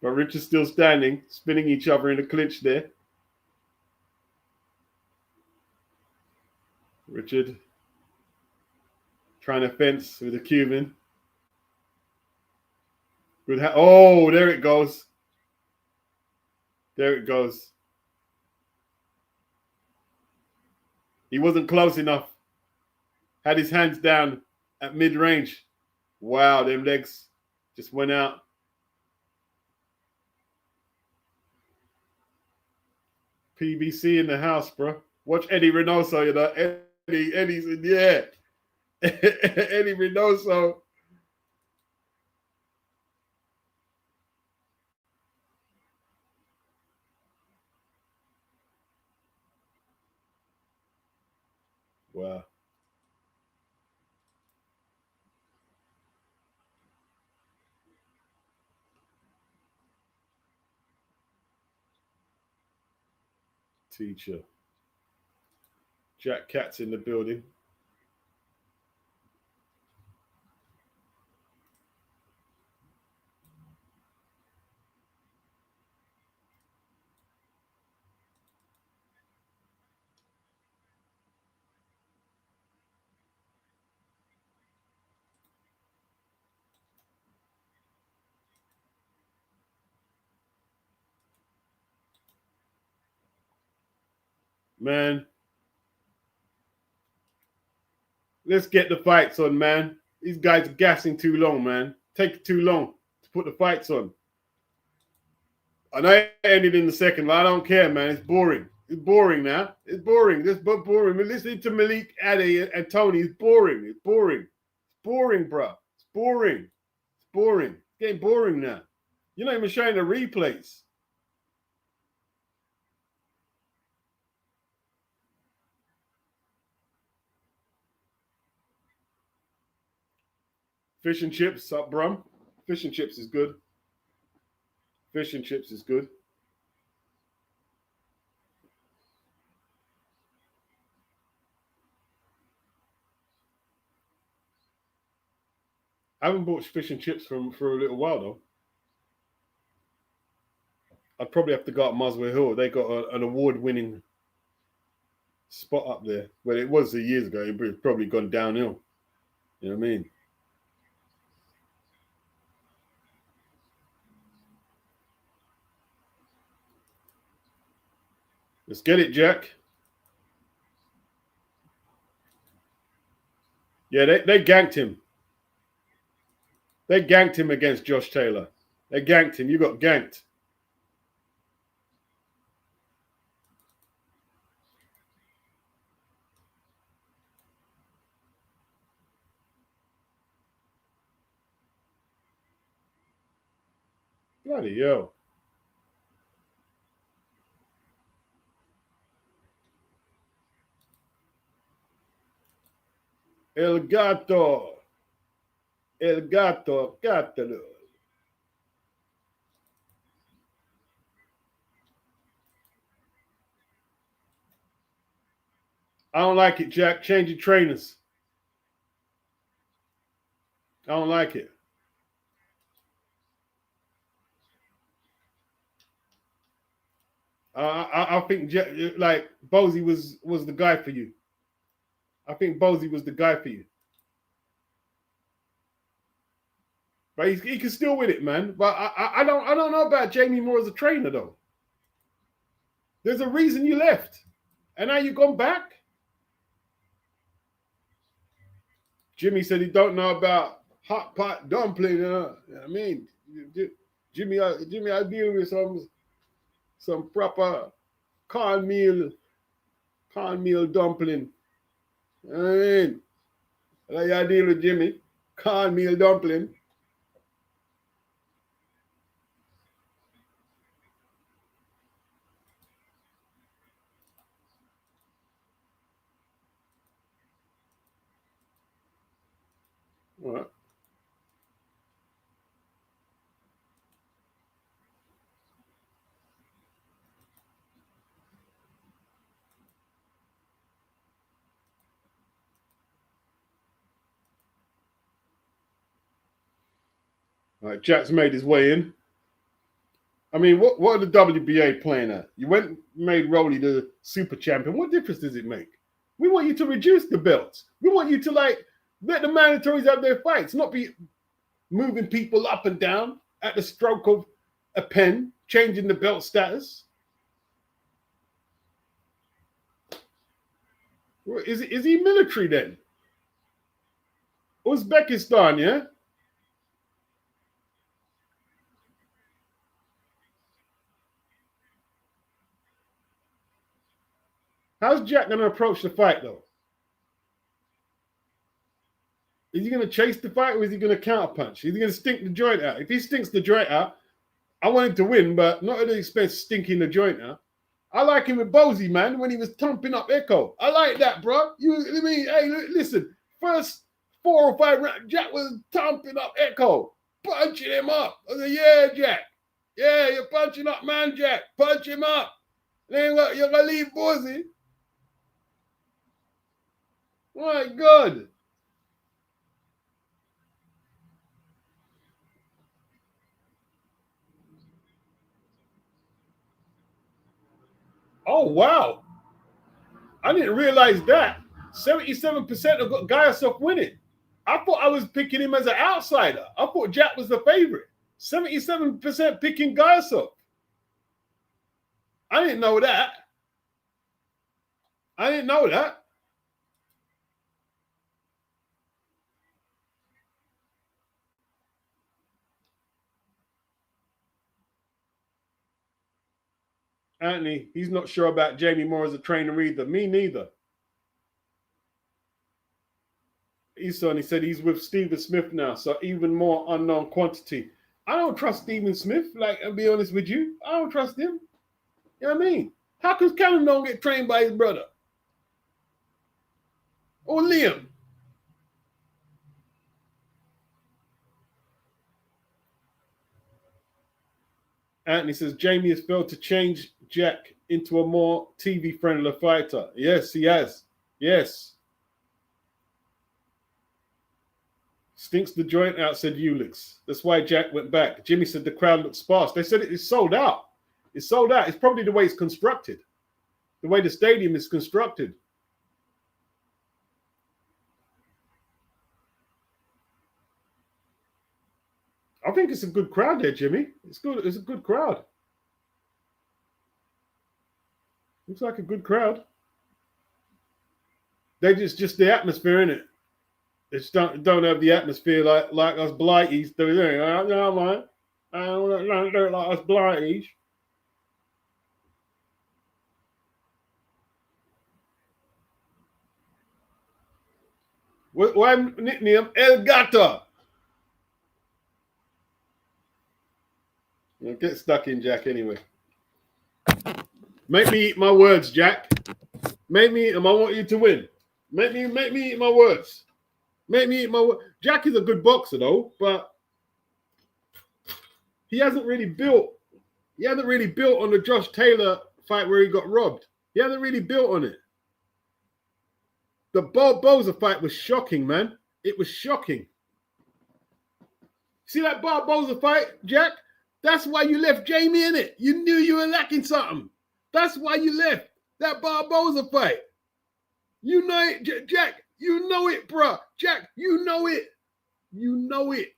But Richard's still standing, spinning each other in a clinch there. Richard trying to fence with the Cuban. Good. Oh, there it goes. There it goes. He wasn't close enough. Had his hands down at mid-range. Wow, them legs just went out. PBC in the house, bro. Watch Eddie Reynoso, you know. Eddie's in the air. Eddie Reynoso. Wow. Teacher. Jack Cat's in the building. Man, let's get the fights on, man. These guys are gassing too long, man. Take too long to put the fights on. I know it ended in the second, but I don't care, man. It's boring. It's boring now. It's boring. This but boring. Listening to Malik, Addy, and Tony is boring. It's boring. It's boring, bro. It's boring. It's boring. It's getting boring now. You're not even showing the replays. Fish and chips up, brum. Fish and chips is good. Fish and chips is good. I haven't bought fish and chips for a little while though. I'd probably have to go up Muswell Hill. They got an award-winning spot up there. Well, it was years ago. It's probably gone downhill. You know what I mean? Let's get it, Jack. Yeah, they ganked him. They ganked him against Josh Taylor. They ganked him. You got ganked. Bloody hell. El Gato. El Gato. Catterall. I don't like it, Jack. Change your trainers. I don't like it. I think like Bozy was the guy for you. I think Bozy was the guy for you. But he can still win it, man. But I don't know about Jamie Moore as a trainer though. There's a reason you left, and now you've gone back. Jimmy said he don't know about hot pot dumpling. I mean, Jimmy, I deal with some proper cornmeal dumpling. I mean, like I deal with Jimmy, cornmeal dumpling. What? All right, Jack's made his way in. I mean, what are the WBA playing at? You went made Rolly the super champion. What difference does it make? We want you to reduce the belts. We want you to let the mandatories have their fights, not be moving people up and down at the stroke of a pen, changing the belt status. Is he military then? Uzbekistan, yeah? How's Jack going to approach the fight, though? Is he going to chase the fight or is he going to counterpunch? Is he going to stink the joint out? If he stinks the joint out, I want him to win, but not at the expense of stinking the joint out. I like him with Bozy, man, when he was thumping up Echo. I like that, bro. I mean, hey, listen, first 4 or 5 rounds, Jack was thumping up Echo, punching him up. I said, yeah, Jack. Yeah, you're punching up, man, Jack. Punch him up. Then you're going to leave Bozy. My God. Oh, wow. I didn't realize that. 77% of Giyasov winning. I thought I was picking him as an outsider. I thought Jack was the favorite. 77% picking Giyasov. I didn't know that. I didn't know that. Anthony, he's not sure about Jamie Moore as a trainer either. Me neither. He said he's with Stephen Smith now, so even more unknown quantity. I don't trust Stephen Smith, like, I'll be honest with you. I don't trust him. You know what I mean? How come Callum don't get trained by his brother? Or Liam? Anthony says Jamie has failed to change Jack into a more TV-friendly fighter. Yes, he has. Yes. Stinks the joint out, said Usyk. That's why Jack went back. Jimmy said the crowd looked sparse. They said it is sold out. It's sold out. It's probably the way it's constructed, the way the stadium is constructed. I think it's a good crowd there, Jimmy. It's good. It's a good crowd. Looks like a good crowd. They just the atmosphere in it. They just don't have the atmosphere like us blighties do. No, man. I don't do it like us blighties. Why nickname El Gato? I'll get stuck in, Jack, anyway. Make me eat my words, Jack. Make me eat them. I want you to win. Make me eat my words. Make me eat my words. Jack is a good boxer, though, but he hasn't really built on the Josh Taylor fight where he got robbed. He hasn't really built on it. The Barboza fight was shocking, man. It was shocking. See that Barboza fight, Jack? That's why you left Jamie in it. You knew you were lacking something. That's why you left that Barboza fight. You know it, Jack. You know it, bro. Jack, you know it. You know it.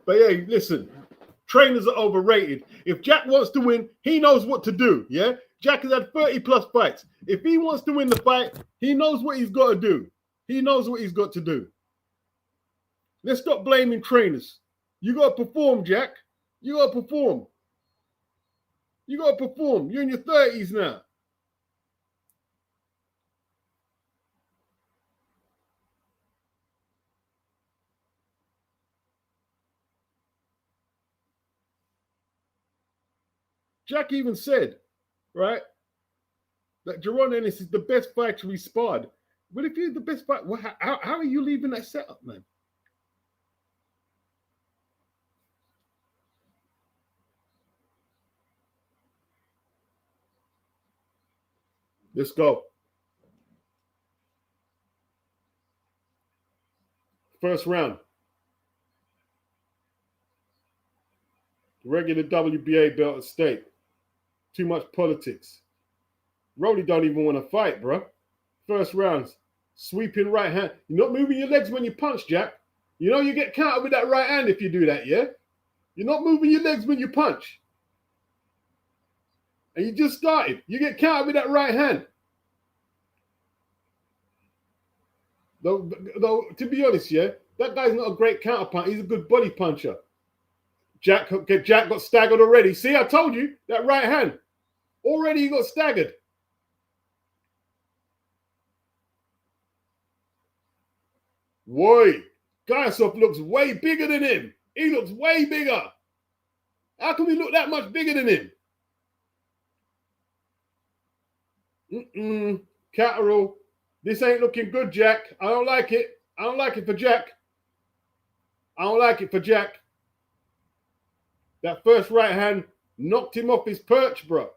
But yeah, listen, trainers are overrated. If Jack wants to win, he knows what to do, yeah? Jack has had 30 plus fights. If he wants to win the fight, he knows what he's got to do. He knows what he's got to do. Let's stop blaming trainers. You got to perform, Jack. You got to perform. You got to perform. You're in your 30s now. Jack even said, right, that Jerron Ennis is the best fighter he sparred. But if you're the best fighter, well, how are you leaving that setup, man? Let's go. First round. Regular WBA belt at stake. Too much politics. Rolly don't even want to fight, bro. First rounds. Sweeping right hand. You're not moving your legs when you punch, Jack. You know you get countered with that right hand if you do that, yeah? You're not moving your legs when you punch. And you just started. You get countered with that right hand. Though, to be honest, yeah, that guy's not a great counter puncher. He's a good body puncher. Jack got staggered already. See, I told you, that right hand. Already he got staggered. Boy, Giyasov looks way bigger than him. He looks way bigger. How can we look that much bigger than him? Catterall, this ain't looking good, Jack. I don't like it. I don't like it for Jack. I don't like it for Jack. That first right hand knocked him off his perch, bro.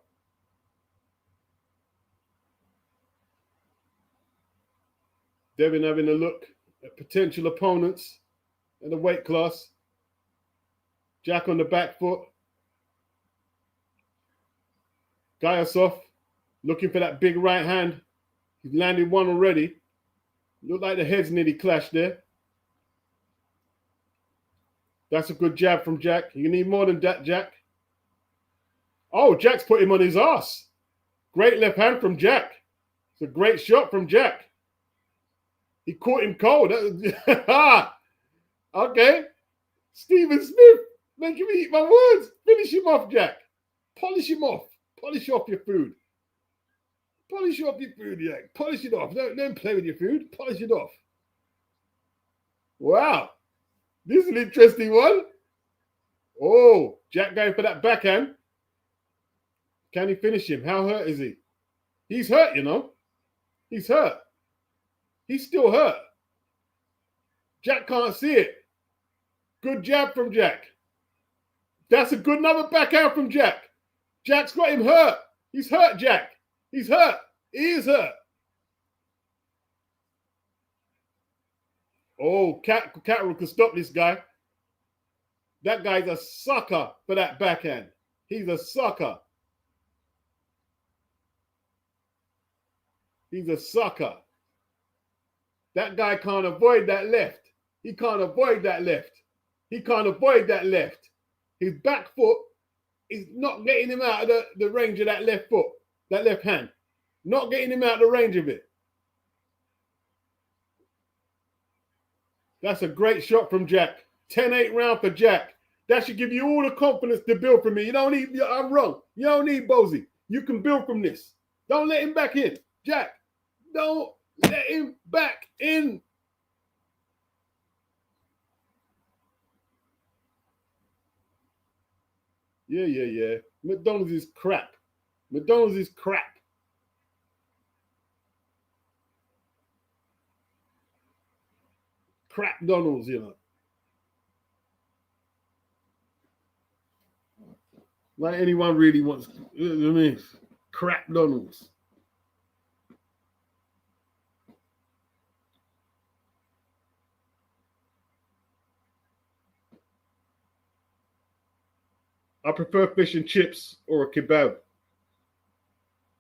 Devin having a look at potential opponents in the weight class. Jack on the back foot. Giyasov looking for that big right hand. He's landed one already. Looked like the heads nearly clashed there. That's a good jab from Jack. You need more than that, Jack. Oh, Jack's put him on his ass. Great left hand from Jack. It's a great shot from Jack. He caught him cold. Okay. Stephen Smith, making me eat my words. Finish him off, Jack. Polish him off. Polish off your food. Polish off your food, Jack. Polish it off. Don't play with your food. Polish it off. Wow. This is an interesting one. Oh, Jack going for that backhand. Can he finish him? How hurt is he? He's hurt, you know. He's hurt. He's still hurt. Jack can't see it. Good jab from Jack. That's a good another backhand from Jack. Jack's got him hurt. He's hurt, Jack. He's hurt. He is hurt. Oh, Catterall could stop this guy. That guy's a sucker for that backhand. He's a sucker. He's a sucker. That guy can't avoid that left. He can't avoid that left. He can't avoid that left. His back foot is not getting him out of the range of that left foot, that left hand. Not getting him out of the range of it. That's a great shot from Jack. 10-8 round for Jack. That should give you all the confidence to build from me. You don't need, I'm wrong. You don't need Bozy. You can build from this. Don't let him back in. Jack, don't let him back in. Yeah. McDonald's is crap. McDonald's is crap. Crap Donald's, you know. Like anyone really wants, you know what I mean? Crap Donald's. I prefer fish and chips or a kebab.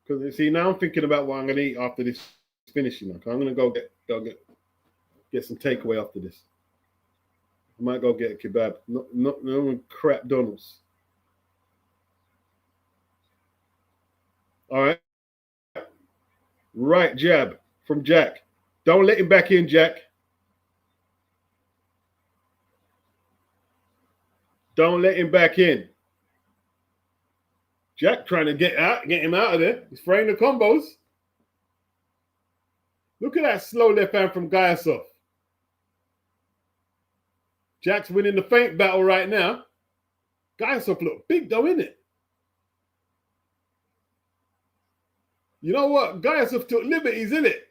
Because see, now I'm thinking about what I'm going to eat after this finishing. I'm going to go get some takeaway after this. I might go get a kebab. No crap Donald's. All right. Right jab from Jack. Don't let him back in, Jack. Don't let him back in. Jack trying to get him out of there. He's throwing the combos. Look at that slow left hand from Giyasov. Jack's winning the feint battle right now. Giyasov look big though, isn't it? You know what? Giyasov took liberties, isn't it?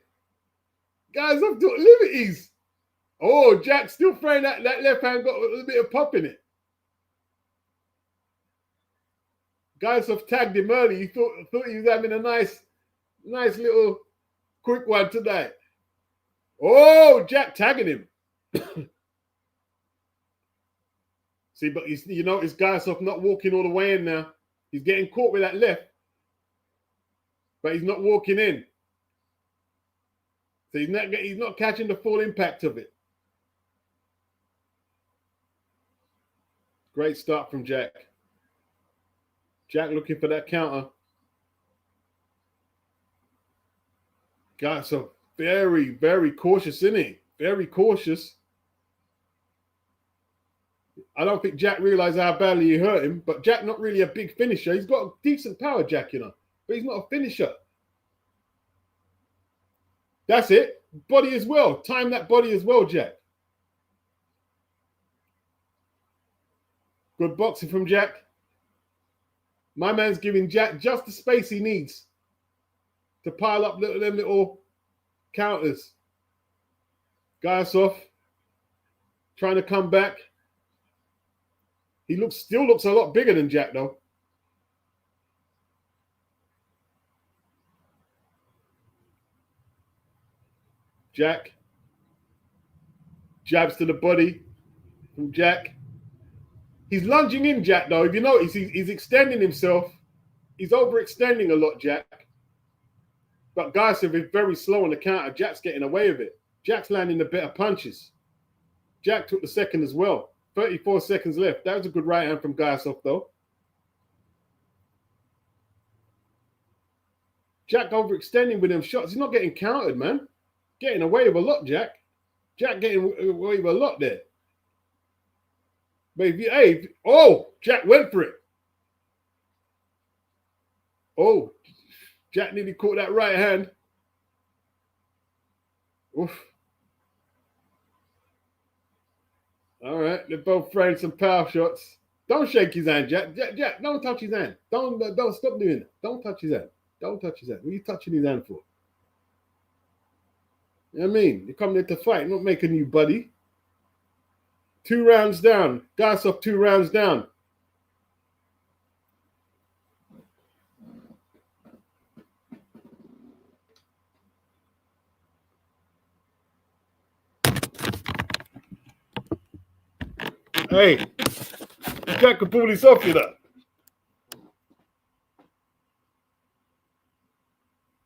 Giyasov took liberties. Oh, Jack still throwing that left hand, got a little bit of pop in it. Giyasov tagged him early. He thought he was having a nice little quick one tonight. Oh, Jack tagging him. See, but you notice Giyasov not walking all the way in now. He's getting caught with that left, but he's not walking in. So he's not catching the full impact of it. Great start from Jack. Jack looking for that counter. Giyasov very, very cautious, isn't he? Very cautious. I don't think Jack realized how badly he hurt him, but Jack not really a big finisher. He's got a decent power, Jack, you know, but he's not a finisher. That's it. Body as well. Time that body as well, Jack. Good boxing from Jack. My man's giving Jack just the space he needs to pile up them little counters. Giyasov trying to come back. He still looks a lot bigger than Jack, though. Jack. Jabs to the body from Jack. He's lunging in, Jack, though. If you notice, he's extending himself. He's overextending a lot, Jack. But Giyasov is very slow on the counter. Jack's getting away with it. Jack's landing the better punches. Jack took the second as well. 34 seconds left. That was a good right hand from Giyasov, though. Jack overextending with them shots. He's not getting countered, man. Getting away with a lot, Jack. Jack getting away with a lot there. But Jack went for it. Oh, Jack nearly caught that right hand. Oof. All right, they're both throwing some power shots. Don't shake his hand, Jack. Jack, don't touch his hand. Don't stop doing it. Don't touch his hand. Don't touch his hand. What are you touching his hand for? You know what I mean? You're coming there to fight, not make a new buddy. 2 rounds down. Giyasov 2 rounds down. Hey, Jack could pull this off, you know.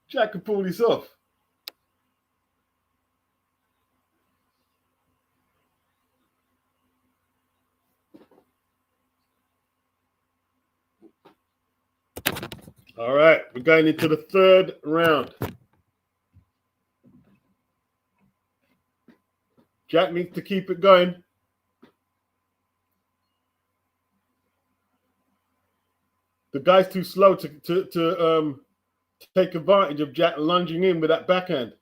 Jack could pull this off. All right, we're going into the third round. Jack needs to keep it going. The guy's too slow to take advantage of Jack lunging in with that backhand.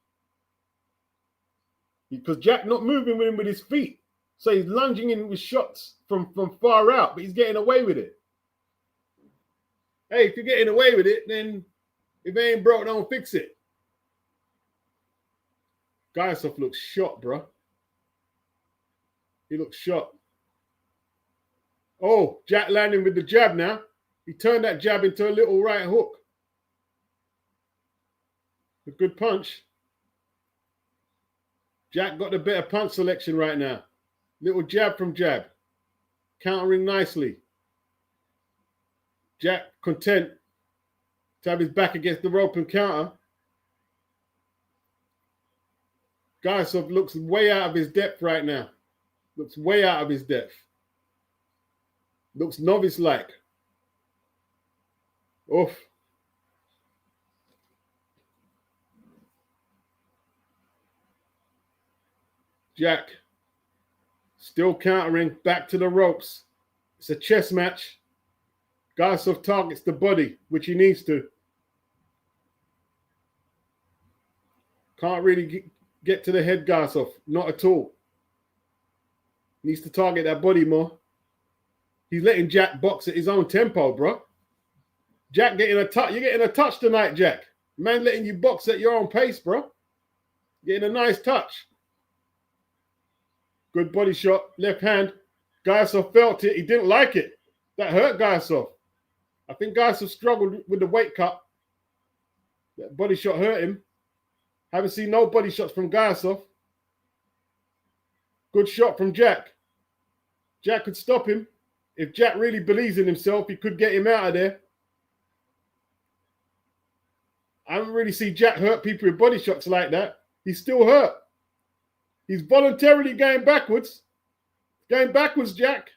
Because Jack not moving with him with his feet. So he's lunging in with shots from far out, but he's getting away with it. Hey, if you're getting away with it, then if it ain't broke, don't fix it. Giyasov looks shot, bro. He looks shot. Oh, Jack landing with the jab now. He turned that jab into a little right hook. A good punch. Jack got the better punch selection right now. Little jab from jab. Countering nicely. Jack content to have his back against the rope and counter. Giyasov looks way out of his depth right now. Looks way out of his depth. Looks novice-like. Oof. Jack still countering, back to the ropes. It's a chess match. Giyasov targets the body, which he needs to. Can't really get to the head, Giyasov. Not at all. Needs to target that body more. He's letting Jack box at his own tempo, bro. Jack getting a touch. You're getting a touch tonight, Jack. Man letting you box at your own pace, bro. Getting a nice touch. Good body shot. Left hand. Giyasov felt it. He didn't like it. That hurt Giyasov. I think Giyasov struggled with the weight cut. That body shot hurt him. Haven't seen no body shots from Giyasov. Good shot from Jack. Jack could stop him. If Jack really believes in himself, he could get him out of there. I haven't really seen Jack hurt people with body shots like that. He's still hurt. He's voluntarily going backwards. Going backwards, Jack.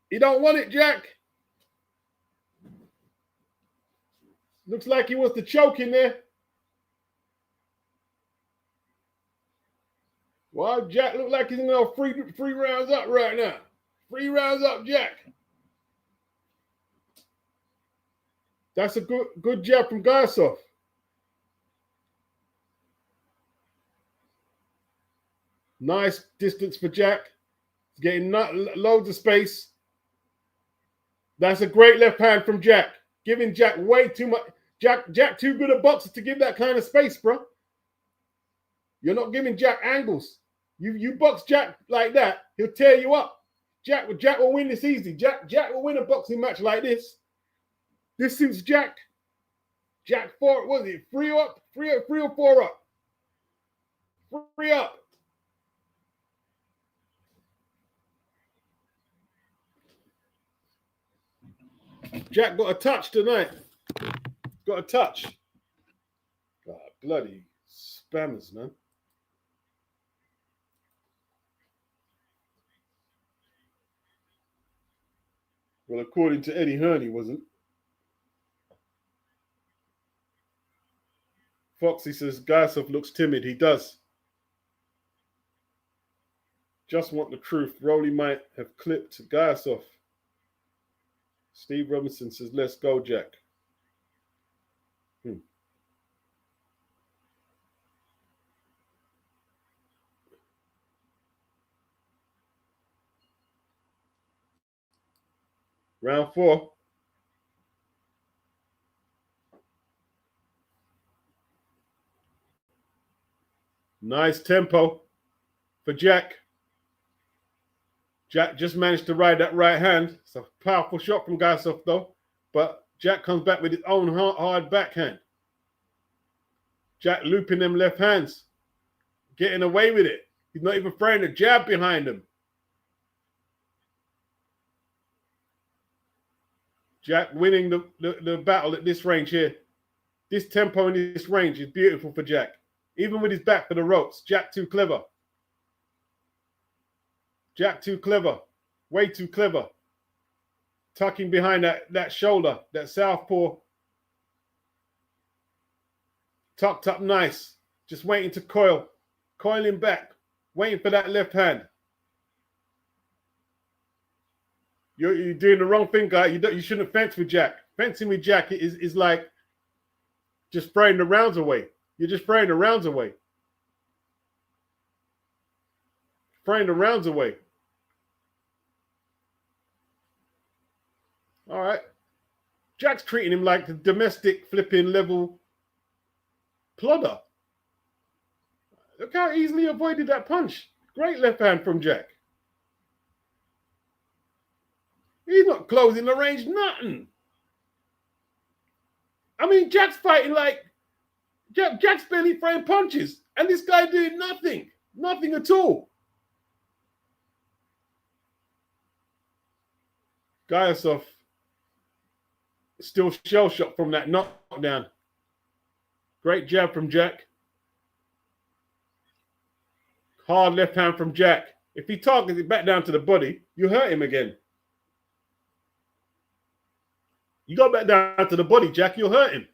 He don't want it, Jack. Looks like he wants to choke in there. Well, Jack look like he's in there three rounds up right now. 3 rounds up, Jack. That's a good jab from Giyasov. Nice distance for Jack. He's getting loads of space. That's a great left hand from Jack. Giving Jack way too much. Jack too good a boxer to give that kind of space, bro. You're not giving Jack angles. You box Jack like that, he'll tear you up. Jack will win this easy. Jack will win a boxing match like this. This suits Jack. Jack 4, what is it? 3 up? 3 or 4 up? 3 up. Jack got a touch tonight. Got a touch. God, bloody spammers, man. Well, according to Eddie Hearn, he wasn't. Foxy says Giyasov looks timid. He does. Just want the truth. Rolly might have clipped Giyasov. Steve Robinson says, let's go, Jack. Round 4. Nice tempo for Jack. Jack just managed to ride that right hand. It's a powerful shot from Giyasov, though. But Jack comes back with his own hard backhand. Jack looping them left hands. Getting away with it. He's not even throwing a jab behind him. Jack winning the battle at this range here. This tempo and this range is beautiful for Jack. Even with his back for the ropes. Jack too clever. Jack too clever. Way too clever. Tucking behind that shoulder, that southpaw. Tucked up nice. Just waiting to coil. Coiling back. Waiting for that left hand. You're doing the wrong thing, guy. You shouldn't fence with Jack. Fencing with Jack is like just throwing the rounds away. You're just throwing the rounds away. Throwing the rounds away. All right. Jack's treating him like the domestic flipping level plodder. Look how easily avoided that punch. Great left hand from Jack. He's not closing the range, nothing. I mean, Jack's fighting like Jack's barely throwing punches, and this guy doing nothing. Nothing at all. Giyasov still shell-shocked from that knockdown. Great jab from Jack. Hard left hand from Jack. If he targets it back down to the body, you hurt him again. You go back down to the body, Jack, you'll hurt him.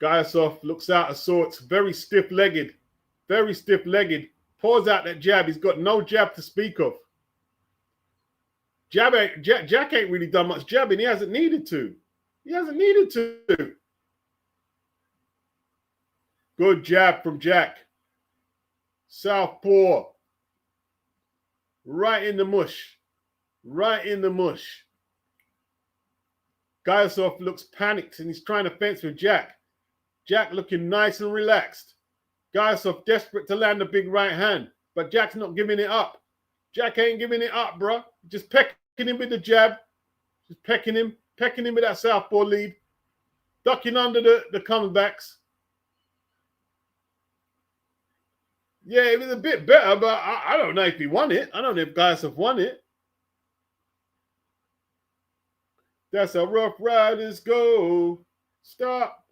Giyasov looks out of sorts, very stiff-legged. Very stiff-legged. Pours out that jab. He's got no jab to speak of. Jack ain't really done much jabbing. He hasn't needed to. He hasn't needed to. Good jab from Jack. Southpaw. Right in the mush. Right in the mush. Giyasov looks panicked and he's trying to fence with Jack. Jack looking nice and relaxed. Giyasov desperate to land a big right hand, but Jack's not giving it up. Jack ain't giving it up, bro. Just pecking him with the jab. Just pecking him with that southpaw lead. Ducking under the comebacks. Yeah, it was a bit better, but I don't know if he won it. I don't know if Giyasov won it. That's how Rough Riders go. Stop.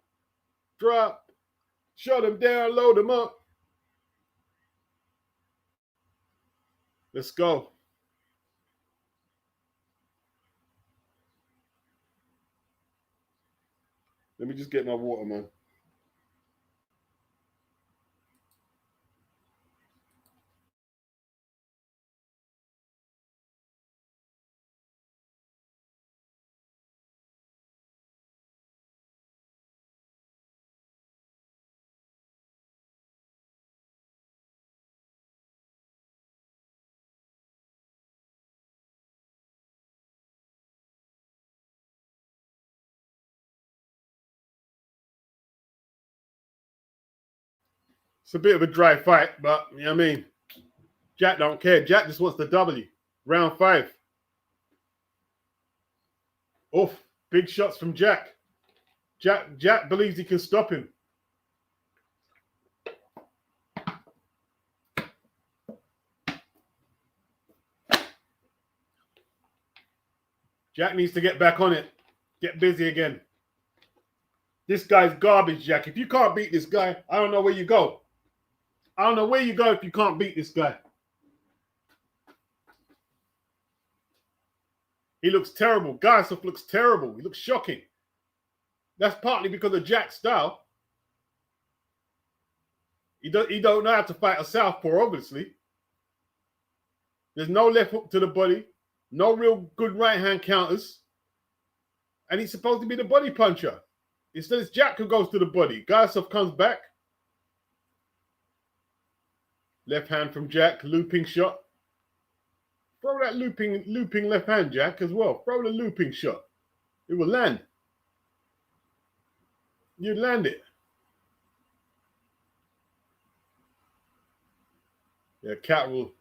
Drop. Shut them down, load them up. Let's go. Let me just get my water, man. It's a bit of a dry fight, but you know what I mean? Jack don't care. Jack just wants the W. Round 5. Oof. Big shots from Jack. Jack believes he can stop him. Jack needs to get back on it. Get busy again. This guy's garbage, Jack. If you can't beat this guy, I don't know where you go. I don't know where you go if you can't beat this guy. He looks terrible. Giyasov looks terrible. He looks shocking. That's partly because of Jack's style. He don't know how to fight a southpaw, obviously. There's no left hook to the body. No real good right hand counters. And he's supposed to be the body puncher. Instead, it's Jack who goes to the body. Giyasov comes back. Left hand from Jack, looping shot. Throw that looping left hand, Jack, as well. Throw the looping shot. It will land. You'd land it. Yeah, Catterall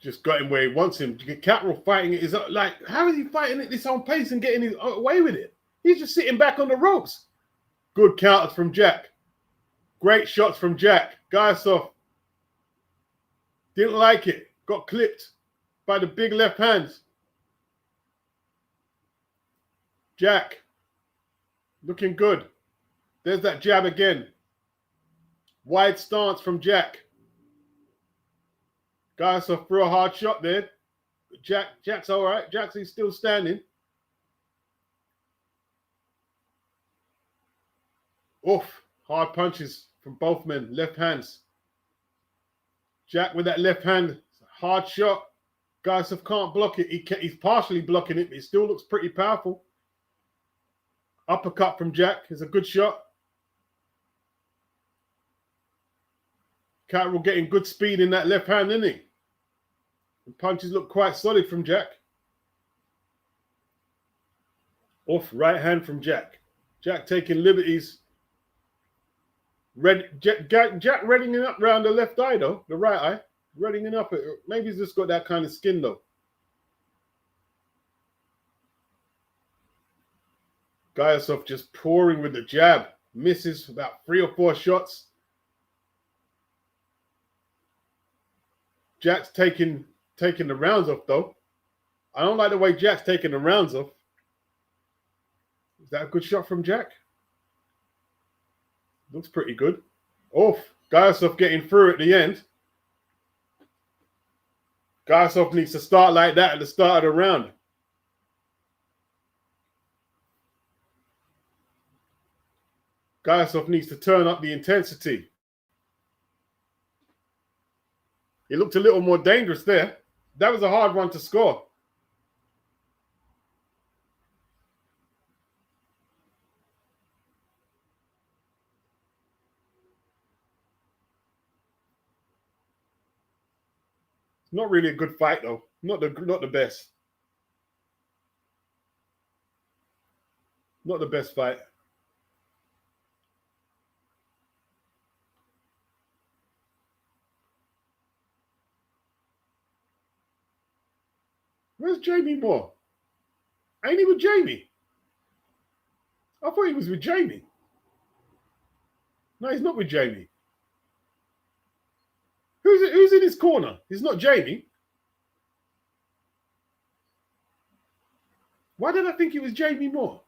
just got him where he wants him. Catterall fighting it is like, how is he fighting at his own pace and getting away with it? He's just sitting back on the ropes. Good counters from Jack. Great shots from Jack. Giyasov Didn't like it. Got clipped by the big left hands. Jack, looking good. There's that jab again. Wide stance from Jack. Giyasov threw a hard shot there. Jack's all right. Jack's still standing. Oof. Hard punches from both men. Left hands. Jack with that left hand. Hard shot. Giyasov can't block it. He's partially blocking it, but it still looks pretty powerful. Uppercut from Jack is a good shot. Catterall getting good speed in that left hand, isn't he? The punches look quite solid from Jack. Off right hand from Jack. Jack taking liberties. Jack readying it up round the left eye though, the right eye. Readying it up. Maybe he's just got that kind of skin though. Giyasov just pouring with the jab. Misses about 3 or 4 shots. Jack's taking the rounds off though. I don't like the way Jack's taking the rounds off. Is that a good shot from Jack? Looks pretty good. Oof. Giyasov getting through at the end. Giyasov needs to start like that at the start of the round. Giyasov needs to turn up the intensity. It looked a little more dangerous there. That was a hard one to score. Not really a good fight though. Not the best. Not the best fight. Where's Jamie Moore? Ain't he with Jamie? I thought he was with Jamie. No, he's not with Jamie. Who's in his corner? He's not Jamie. Why did I think it was Jamie Moore?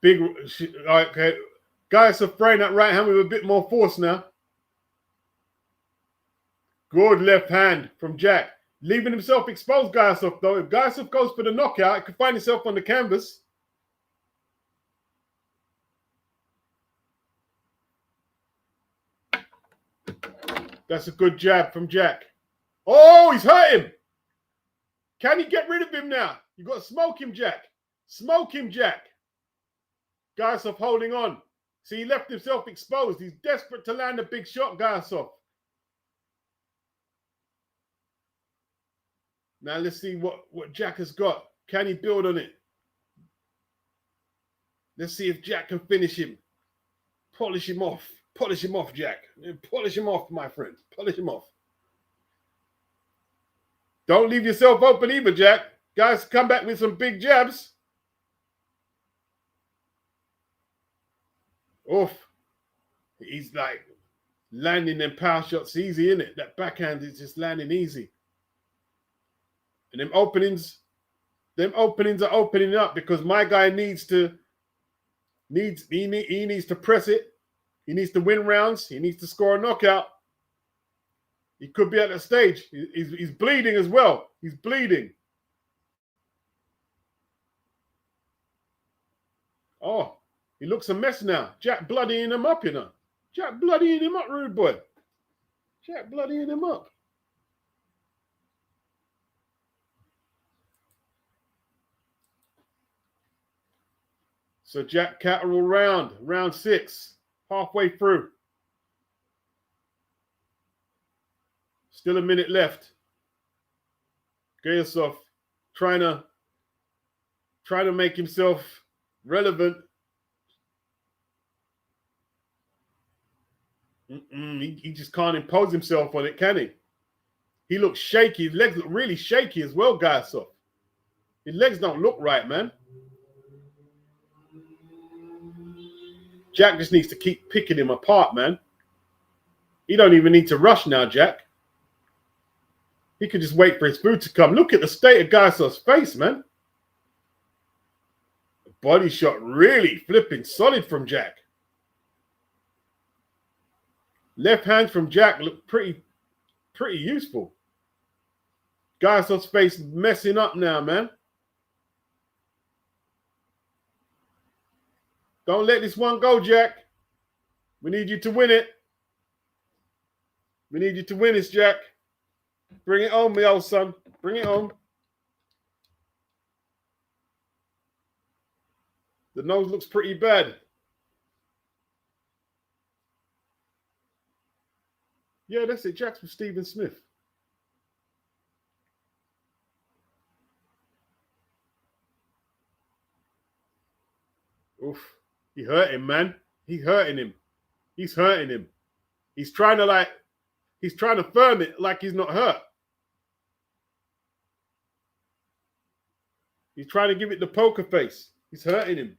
Big, okay. Giyasov throwing that right hand with a bit more force now. Good left hand from Jack. Leaving himself exposed, Giyasov, though. If Giyasov goes for the knockout, he could find himself on the canvas. That's a good jab from Jack. Oh, he's hurt him. Can he get rid of him now? You got to smoke him, Jack. Smoke him, Jack. Giyasov holding on. See, he left himself exposed. He's desperate to land a big shot, Giyasov. Now let's see what Jack has got. Can he build on it? Let's see if Jack can finish him. Polish him off. Polish him off, Jack. Polish him off, my friend. Polish him off. Don't leave yourself open either, Jack. Guys, come back with some big jabs. Oof. He's like landing them power shots easy, isn't it? That backhand is just landing easy. And them openings are opening up because my guy needs to press it. He needs to win rounds. He needs to score a knockout. He could be at that stage. He's bleeding as well. He's bleeding. Oh, he looks a mess now. Jack bloodying him up, you know. Jack bloodying him up, rude boy. Jack bloodying him up. So Jack Catterall round 6, halfway through. Still a minute left. Giyasov trying to make himself relevant. He just can't impose himself on it, can he? He looks shaky. His legs look really shaky as well, Giyasov. His legs don't look right, man. Jack just needs to keep picking him apart, man. He don't even need to rush now, Jack. He could just wait for his food to come. Look at the state of Giyasov's face, man. The body shot really flipping solid from Jack. Left hand from Jack looked pretty useful. Giyasov's face messing up now, man. Don't let this one go, Jack. We need you to win it. We need you to win this, Jack. Bring it home, my old son. Bring it home. The nose looks pretty bad. Yeah, that's it. Jack's with Stephen Smith. Oof. He hurt him, man. He's hurting him. He's hurting him. He's trying to firm it like he's not hurt. He's trying to give it the poker face. He's hurting him.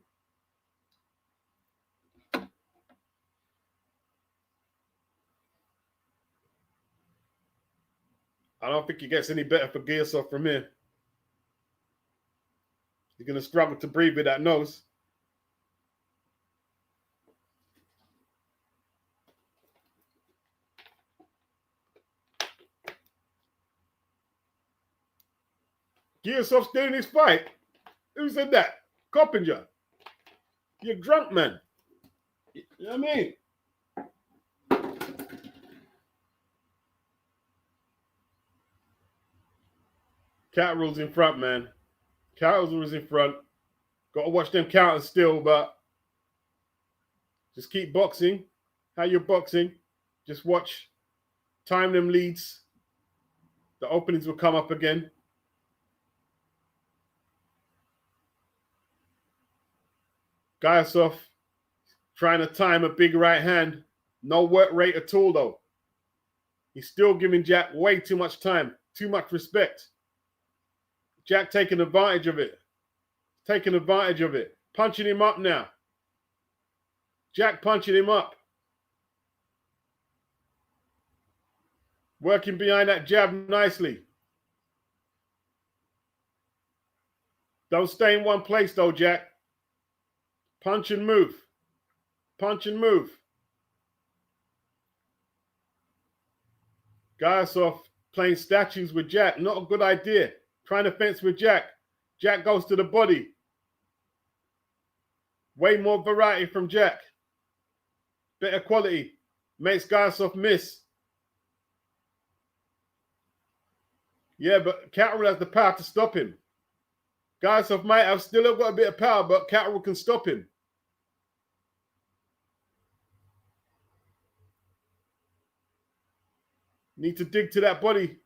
I don't think it gets any better for Giyasov from here. He's going to struggle to breathe with that nose. Giyasov's still in his fight. Who said that? Coppinger. You're drunk, man. You know what I mean? Catterall's in front, man. Catterall's in front. Got to watch them counters still, but just keep boxing. How you're boxing. Just watch. Time them leads. The openings will come up again. Giyasov trying to time a big right hand. No work rate at all, though. He's still giving Jack way too much time. Too much respect. Jack taking advantage of it. Taking advantage of it. Punching him up now. Jack punching him up. Working behind that jab nicely. Don't stay in one place, though, Jack. Punch and move. Punch and move. Giyasov playing statues with Jack. Not a good idea. Trying to fence with Jack. Jack goes to the body. Way more variety from Jack. Better quality. Makes Giyasov miss. Yeah, but Catterall has the power to stop him. Giyasov might have still got a bit of power, but Catterall can stop him. Need to dig to that body.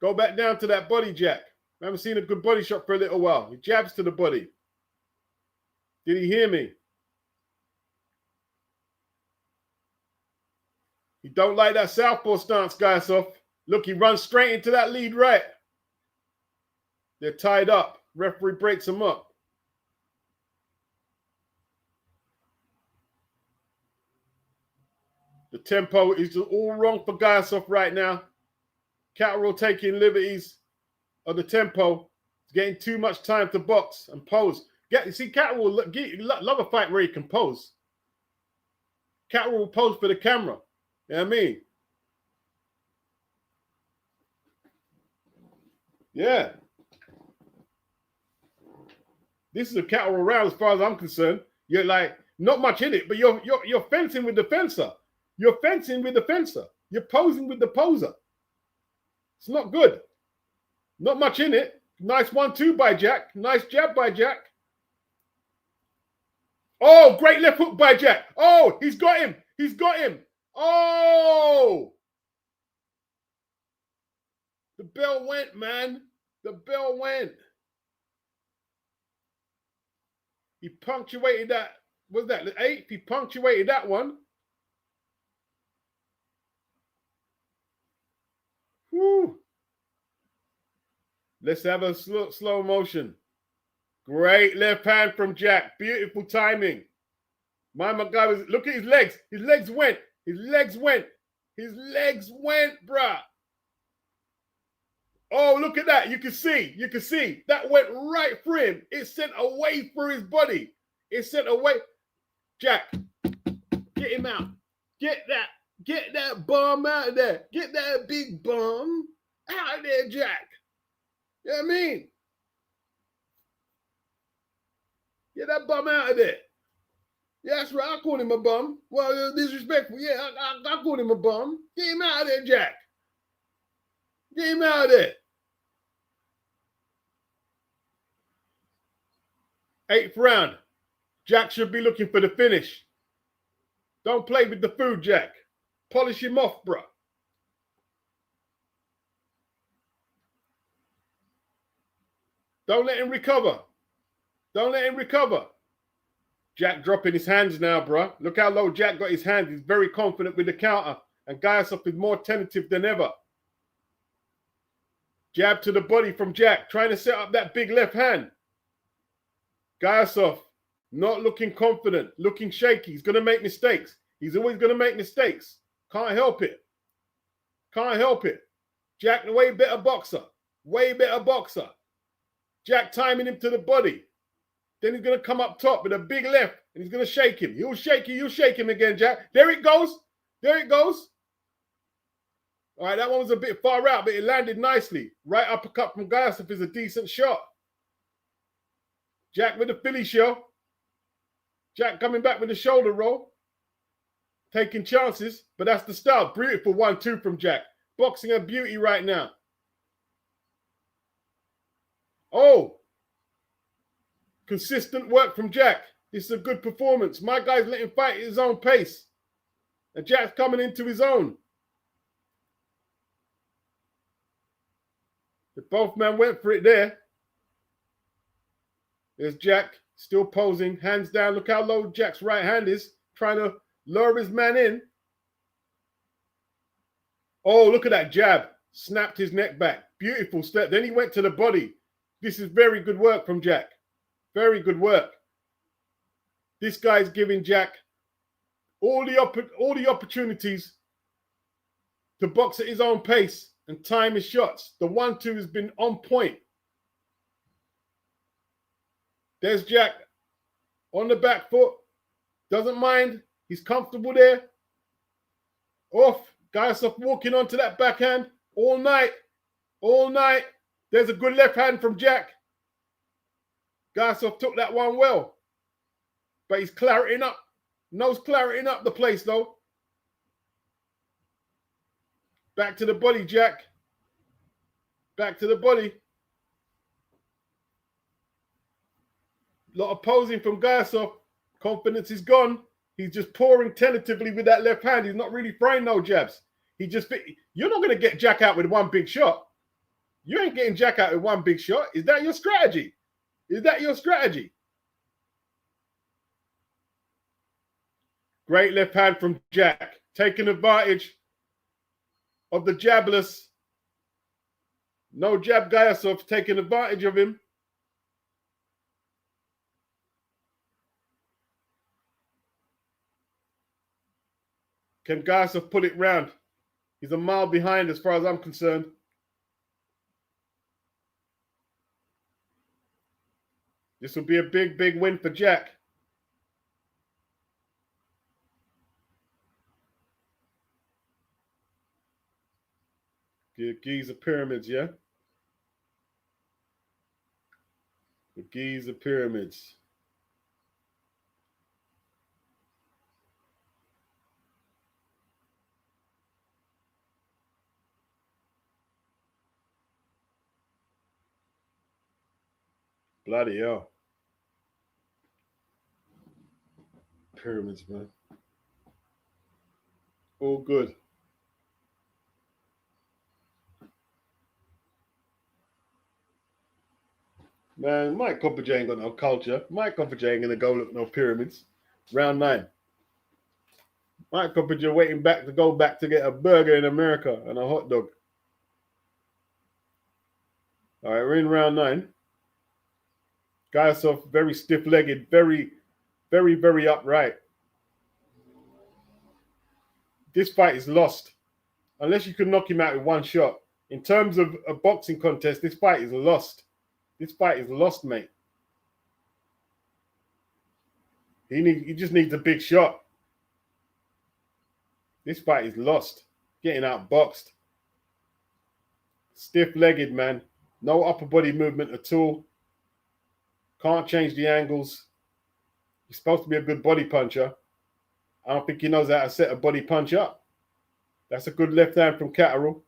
Go back down to that body, Jack. I haven't seen a good body shot for a little while. He jabs to the body. Did he hear me? He don't like that southpaw stance, Giyasov. Look, he runs straight into that lead right. They're tied up. Referee breaks them up. The tempo is all wrong for Giyasov right now. Catterall taking liberties of the tempo. It's getting too much time to box and pose. See, Catterall love a fight where he can pose. Catterall will pose for the camera. You know what I mean? Yeah. This is a Catterall round as far as I'm concerned. You're like, not much in it, but you're fencing with the fencer. You're fencing with the fencer. You're posing with the poser. It's not good. Not much in it. Nice 1-2 by Jack. Nice jab by Jack. Oh, great left hook by Jack. Oh, he's got him. He's got him. Oh! The bell went, man. The bell went. He punctuated that. Was that the 8th? He punctuated that one. Whew. Let's have a slow motion. Great left hand from Jack. Beautiful timing. My guy was, look at his legs. His legs went. His legs went. His legs went, bruh. Oh, look at that. You can see. You can see. That went right through him. It sent away through his body. It sent away. Jack, get him out. Get that bum out of there. Get that big bum out of there, Jack. You know what I mean? Get that bum out of there. Yeah, that's right. I called him a bum. Well, disrespectful. Yeah, I called him a bum. Get him out of there, Jack. Get him out of there. 8th round. Jack should be looking for the finish. Don't play with the food, Jack. Polish him off, bro. Don't let him recover. Don't let him recover. Jack dropping his hands now, bro. Look how low Jack got his hands. He's very confident with the counter. And Giyasov is more tentative than ever. Jab to the body from Jack. Trying to set up that big left hand. Giyasov not looking confident. Looking shaky. He's going to make mistakes. He's always going to make mistakes. Can't help it. Can't help it. Jack, the way better boxer. Way better boxer. Jack timing him to the body. Then he's going to come up top with a big left. And he's going to shake him. You'll shake him again, Jack. There it goes. There it goes. All right, that one was a bit far out, but it landed nicely. Right uppercut from Giyasov is a decent shot. Jack with the Philly shell. Jack coming back with the shoulder roll. Taking chances, but that's the style. Beautiful 1-2 from Jack. Boxing a beauty right now. Oh. Consistent work from Jack. This is a good performance. My guy's letting him fight at his own pace. And Jack's coming into his own. The both men went for it there. There's Jack still posing, hands down. Look how low Jack's right hand is, trying to lure his man in. Oh, look at that jab. Snapped his neck back. Beautiful step. Then he went to the body. This is very good work from Jack. Very good work. This guy's giving Jack all the opportunities to box at his own pace and time his shots. The 1-2 has been on point. There's Jack on the back foot. Doesn't mind. He's comfortable there. Off. Giyasov walking onto that backhand all night. All night. There's a good left hand from Jack. Giyasov took that one well. But he's clarity up. Nose clarity up the place, though. Back to the body, Jack. Back to the body. A lot of posing from Giyasov. Confidence is gone. He's just pouring tentatively with that left hand. He's not really throwing no jabs. You're not going to get Jack out with one big shot. You ain't getting Jack out with one big shot. Is that your strategy? Is that your strategy? Great left hand from Jack. Taking advantage of the jabless. No jab Giyasov taking advantage of him. Can Giyasov pull it round? He's a mile behind as far as I'm concerned. This will be a big, big win for Jack. The Giza pyramids, yeah? The Giza pyramids. Bloody hell. Pyramids, man. All good. Man, Mike Copperjay ain't got no culture. Mike Copperjay ain't gonna go look no pyramids. Round 9. Mike Copperjay waiting back to go back to get a burger in America and a hot dog. All right, we're in round 9. Giyasov very stiff-legged, very, very, very upright. This fight is lost. Unless you can knock him out with one shot. In terms of a boxing contest, this fight is lost. This fight is lost, mate. He just needs a big shot. This fight is lost. Getting outboxed. Stiff-legged, man. No upper body movement at all. Can't change the angles. He's supposed to be a good body puncher. I don't think he knows how to set a body punch up. That's a good left hand from Catterall.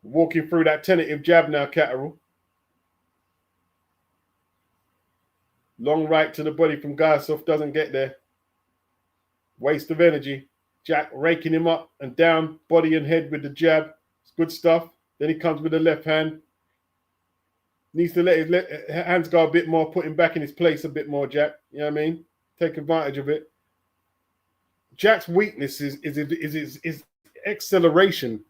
Walking through that tentative jab now, Catterall. Long right to the body from Giyasov, doesn't get there. Waste of energy. Jack raking him up and down, body and head with the jab. It's good stuff. Then he comes with the left hand. Needs to let his hands go a bit more, put him back in his place a bit more, Jack. You know what I mean? Take advantage of it. Jack's weakness is acceleration.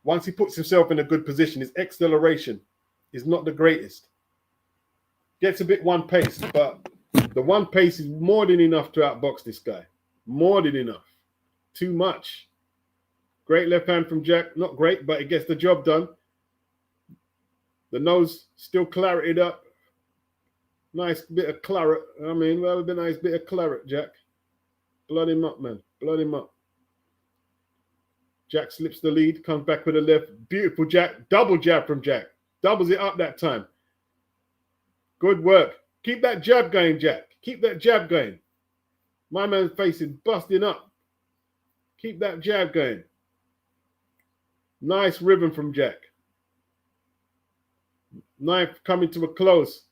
Once he puts himself in a good position, his acceleration is not the greatest. Gets a bit one pace, but the one pace is more than enough to outbox this guy. More than enough. Too much. Great left hand from Jack. Not great, but it gets the job done. The nose still clarited up. Nice bit of claret. I mean, well, a nice bit of claret, Jack. Blood him up, man. Blood him up. Jack slips the lead, comes back with a left. Beautiful Jack. Double jab from Jack. Doubles it up that time. Good work. Keep that jab going, Jack. Keep that jab going. My man's face is busting up. Keep that jab going. Nice rhythm from Jack. Knife coming to a close.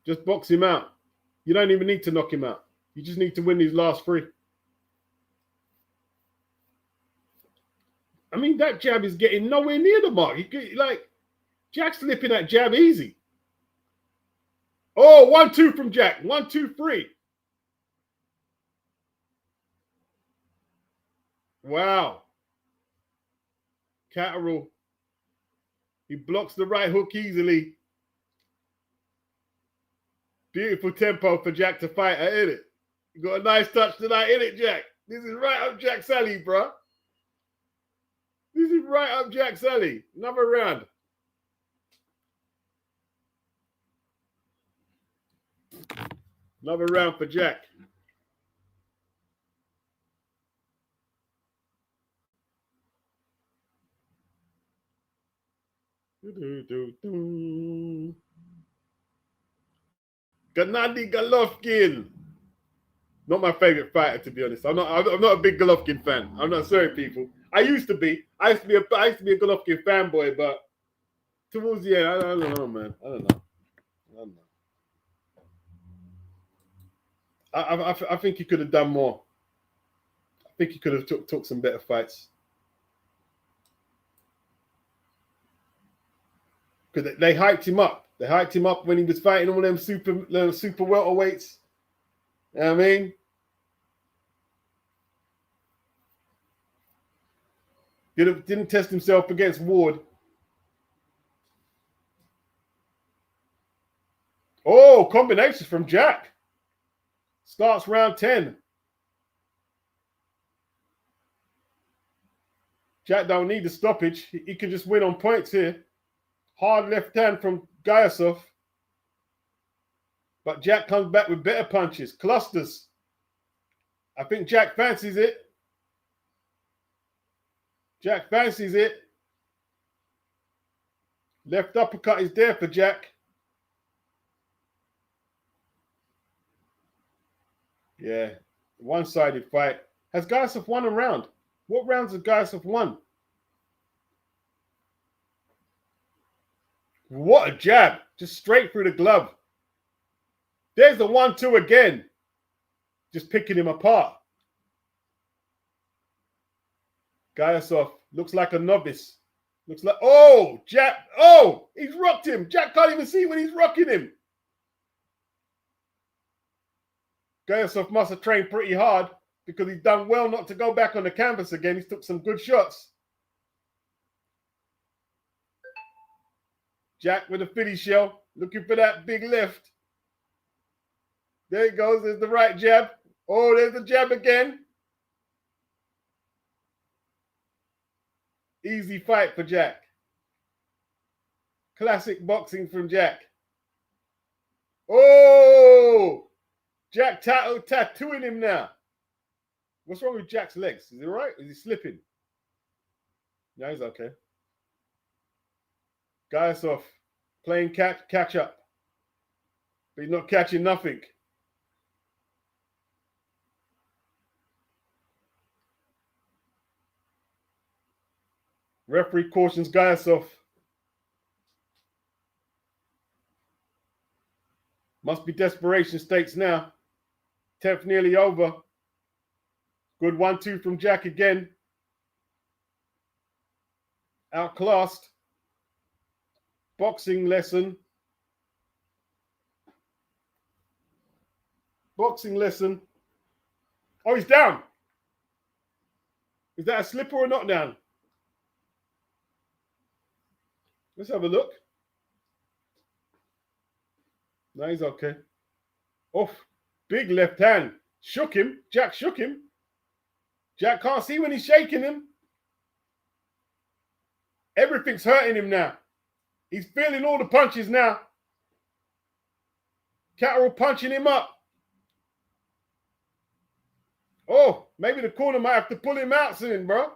Just box him out. You don't even need to knock him out. You just need to win these last three. I mean, that jab is getting nowhere near the mark. Jack's slipping that jab easy. Oh, 1-2 from Jack. 1-2-3. Wow. Catterall. He blocks the right hook easily. Beautiful tempo for Jack to fight. I hit it. You got a nice touch tonight, hit it, Jack. This is right up Jack's alley, bro. This is right up Jack's alley. Another round. Another round for Jack. Gennady Golovkin. Not my favorite fighter, to be honest. I'm not a big Golovkin fan. I'm not sorry, people. I used to be. I used to be a Golovkin fanboy, but towards the end, I don't know, man. I don't know. I think he could have done more. I think he could have took some better fights. Because they hyped him up. They hyped him up when he was fighting all them super welterweights. You know what I mean? Didn't test himself against Ward. Oh, combination from Jack. Starts round 10. Jack don't need the stoppage. He can just win on points here. Hard left hand from Giyasov. But Jack comes back with better punches. Clusters. I think Jack fancies it. Jack fancies it. Left uppercut is there for Jack. Yeah. One-sided fight. Has Giyasov won a round? What rounds has Giyasov won? What a jab. Just straight through the glove. There's the 1-2 again. Just picking him apart. Giyasov looks like a novice. Looks like, oh, Jack. Oh, he's rocked him. Jack can't even see when he's rocking him. Giyasov must have trained pretty hard because he's done well not to go back on the canvas again. He's took some good shots. Jack with a Philly shell, looking for that big left. There he goes. There's the right jab. Oh, there's the jab again. Easy fight for Jack. Classic boxing from Jack. Oh, Jack tattooing him now. What's wrong with Jack's legs? Is he right? Is he slipping? No, he's okay. Giyasov playing catch up. But he's not catching nothing. Referee cautions Giyasov. Must be desperation stakes now. 10th nearly over. Good 1-2 from Jack again. Outclassed. Boxing lesson. Boxing lesson. Oh, he's down. Is that a slipper or not down? Let's have a look. No, he's okay. Off. Big left hand. Shook him. Jack shook him. Jack can't see when he's shaking him. Everything's hurting him now. He's feeling all the punches now. Catterall punching him up. Oh, maybe the corner might have to pull him out soon, bro.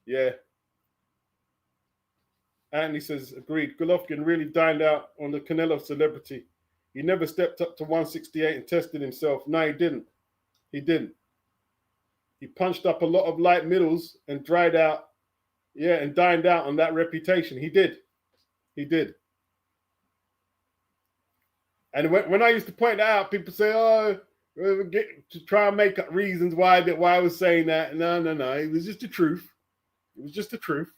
Yeah. Anthony says, agreed. Golovkin really dined out on the Canelo celebrity. He never stepped up to 168 and tested himself. No, he didn't. He didn't. He punched up a lot of light middles and dried out, and dined out on that reputation. He did. He did. And when I used to point that out, people say, oh, to try and make up reasons why I was saying that. No. It was just the truth. It was just the truth.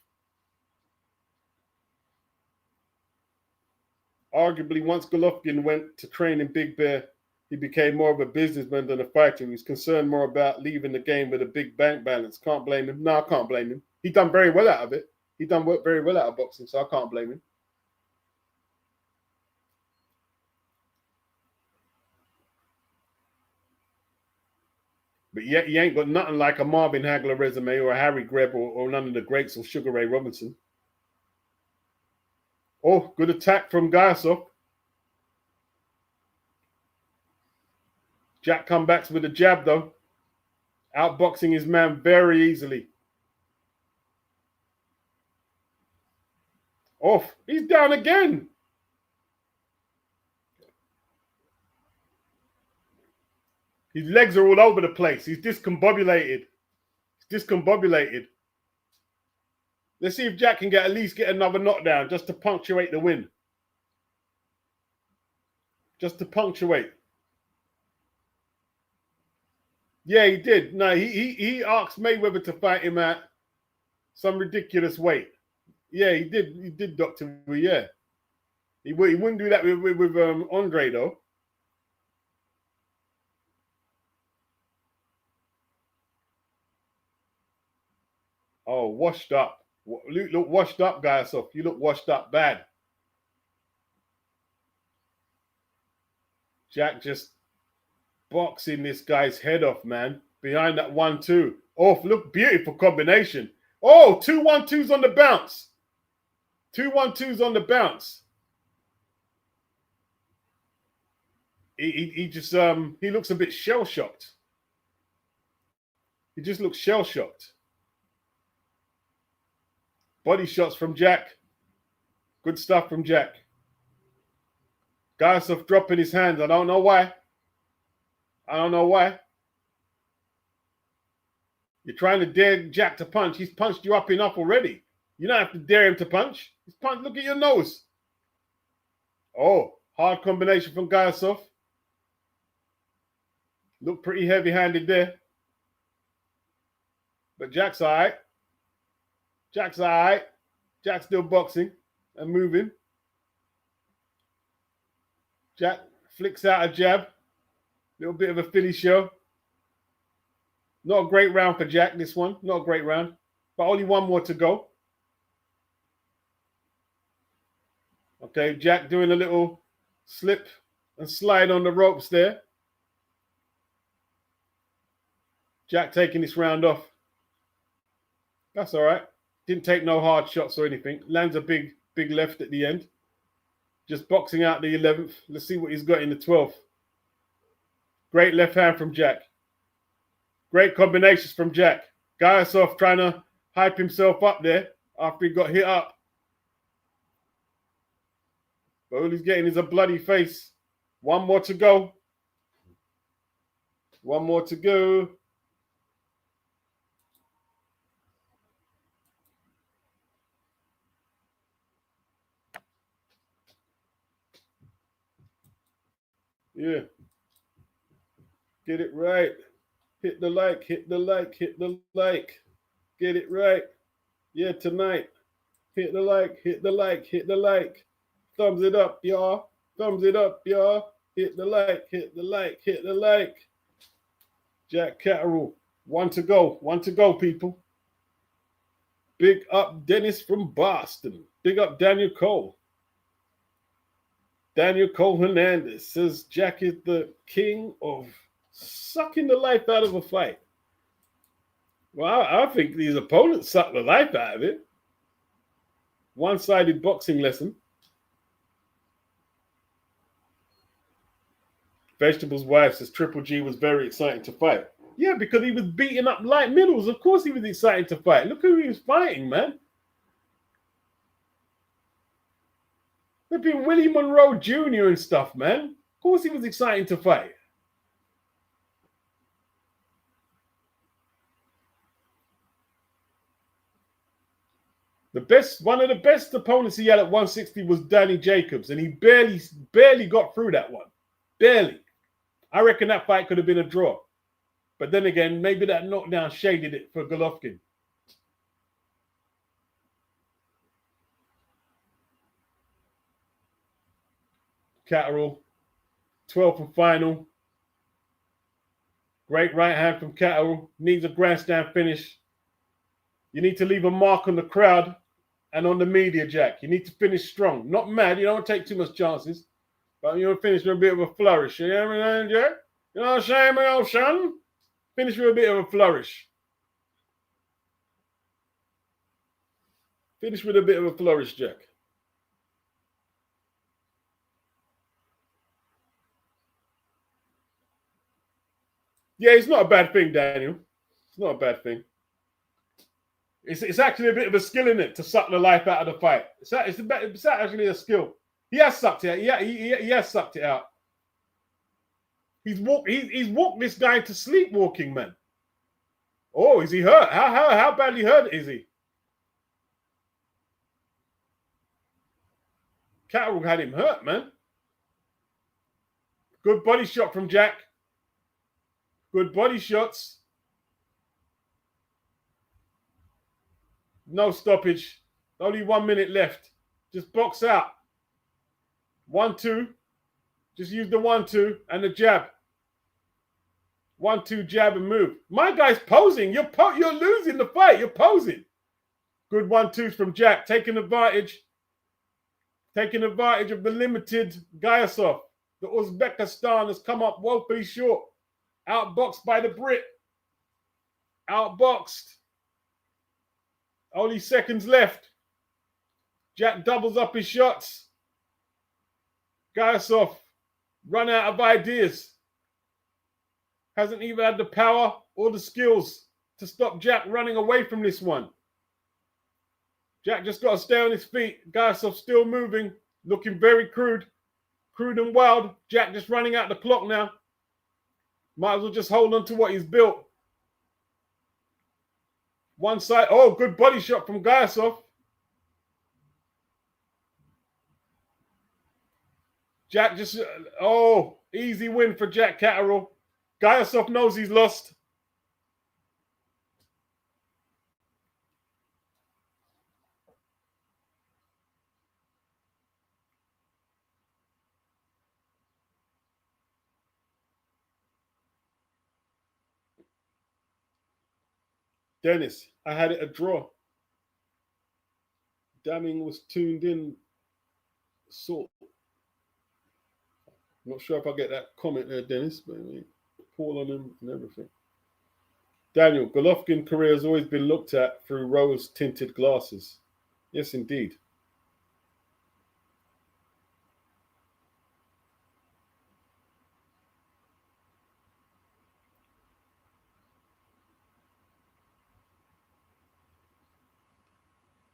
Arguably, once Golovkin went to train in Big Bear, he became more of a businessman than a fighter. He was concerned more about leaving the game with a big bank balance. Can't blame him. No, I can't blame him. He done very well out of it. He done very well out of boxing, so I can't blame him. But yet he ain't got nothing like a Marvin Hagler resume or a Harry Greb or none of the greats or Sugar Ray Robinson. Oh, good attack from Giyasov. Jack comebacks with a jab, though. Outboxing his man very easily. Off. He's down again. His legs are all over the place. He's discombobulated. Let's see if Jack can at least get another knockdown just to punctuate the win. Just to punctuate. Yeah, he did. No, he asked Mayweather to fight him at some ridiculous weight. Yeah, he did. He did, Dr. Yeah. He wouldn't do that with Andre, though. Oh, washed up. Look washed up, Giyasov. You look washed up bad. Jack just boxing this guy's head off, man. Behind that 1-2. Oh, look, beautiful combination. Oh, 2 1-2s on the bounce. 2 1-2s on the bounce. He just he looks a bit shell-shocked. He just looks shell-shocked. Body shots from Jack. Good stuff from Jack. Giyasov dropping his hands. I don't know why. You're trying to dare Jack to punch. He's punched you up enough already. You don't have to dare him to punch. He's punched. Look at your nose. Oh, hard combination from Giyasov. Look pretty heavy-handed there. But Jack's all right. Jack's all right. Jack's still boxing and moving. Jack flicks out a jab. Little bit of a Philly show. Not a great round for Jack, this one. Not a great round. But only one more to go. Okay, Jack doing a little slip and slide on the ropes there. Jack taking this round off. That's all right. Didn't take no hard shots or anything. Lands a big left at the end. Just boxing out the 11th. Let's see what he's got in the 12th. Great left hand from Jack. Great combinations from Jack. Giyasov trying to hype himself up there after he got hit up. But all he's getting is a bloody face. One more to go. One more to go. Yeah. Get it right. Hit the like, hit the like, hit the like. Get it right. Yeah, tonight. Hit the like, hit the like, hit the like. Thumbs it up, y'all. Thumbs it up, y'all. Hit the like, hit the like, hit the like. Jack Catterall. One to go, people. Big up Dennis from Boston. Big up Daniel Cole. Daniel Cole Hernandez says Jack is the king of sucking the life out of a fight. Well, I think these opponents suck the life out of it. One-sided boxing lesson. Vegetables wife says Triple G was very exciting to fight. Yeah, because he was beating up light middles. Of course he was exciting to fight. Look who he was fighting, man. They've been Willie Monroe Jr. and stuff, man. Of course he was exciting to fight. One of the best opponents he had at 160 was Danny Jacobs, and he barely got through that one. Barely. I reckon that fight could have been a draw. But then again, maybe that knockdown shaded it for Golovkin. Catterall, 12th and final. Great right hand from Catterall. Needs a grandstand finish. You need to leave a mark on the crowd and on the media, Jack. You need to finish strong. Not mad. You don't take too much chances. But you want to finish with a bit of a flourish. You know what I mean, Jack? You know what I'm saying, my old son? Finish with a bit of a flourish. Finish with a bit of a flourish, Jack. Yeah, it's not a bad thing, Daniel. It's not a bad thing. It's actually a bit of a skill in it to suck the life out of the fight. It's actually a skill. He has sucked it out. Yeah, he has sucked it out. He's walked this guy to sleepwalking, man. Oh, is he hurt? How badly hurt is he? Catterall had him hurt, man. Good body shot from Jack. Good body shots. No stoppage. Only 1 minute left. Just box out. 1-2. Just use the 1-2 and the jab. 1-2 jab and move. My guy's posing. You're losing the fight. You're posing. Good 1-2s from Jack. Taking advantage of the limited Giyasov. The Uzbekistan has come up woefully short. Outboxed by the Brit. Outboxed. Only seconds left. Jack doubles up his shots. Giyasov run out of ideas. Hasn't even had the power or the skills to stop Jack running away from this one. Jack just got to stay on his feet. Giyasov still moving, looking very crude and wild. Jack just running out the clock now. Might as well just hold on to what he's built. One side. Oh, good body shot from Giyasov. Jack just, easy win for Jack Catterall. Giyasov knows he's lost. Dennis, I had it a draw. Damming was tuned in salt. Not sure if I get that comment there, Dennis, but Paul on him and everything. Daniel, Golovkin's career has always been looked at through rose-tinted glasses. Yes, indeed.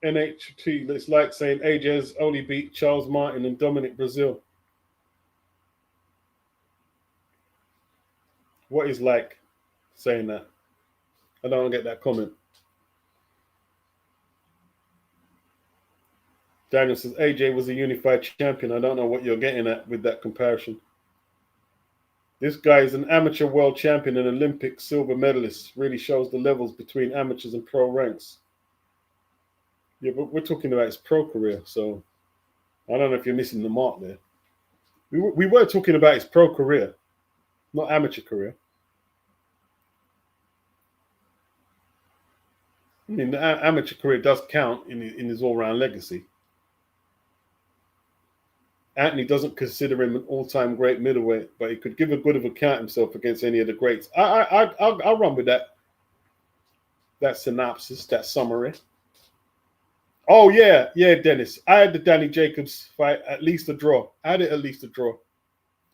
NHT, it's like saying AJ has only beat Charles Martin and Dominic Brazil. What is like saying that? I don't get that comment. Daniel says AJ was a unified champion. I don't know what you're getting at with that comparison. This guy is an amateur world champion and Olympic silver medalist. Really shows the levels between amateurs and pro ranks. Yeah, but we're talking about his pro career, so I don't know if you're missing the mark there. We were talking about his pro career, not amateur career. I mean, the amateur career does count in his all-round legacy. Anthony doesn't consider him an all-time great middleweight, but he could give a good of account himself against any of the greats. I'll run with that synopsis, that summary. Oh, yeah, Dennis. I had the Danny Jacobs fight at least a draw. I had it at least a draw.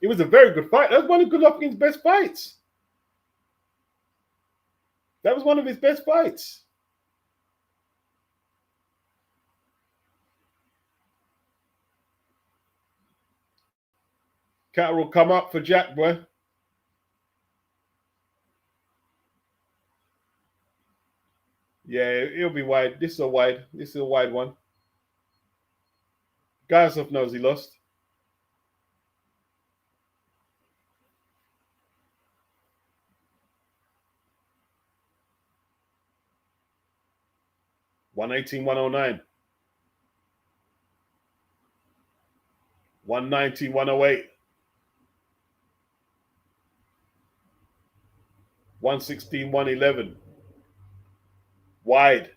It was a very good fight. That was one of Golovkin's best fights. That was one of his best fights. Catterall come up for Jack, boy. Yeah, it'll be wide. This is a wide one. Giyasov knows he lost. $118, $109. $190, $108. $116, $111. Wide.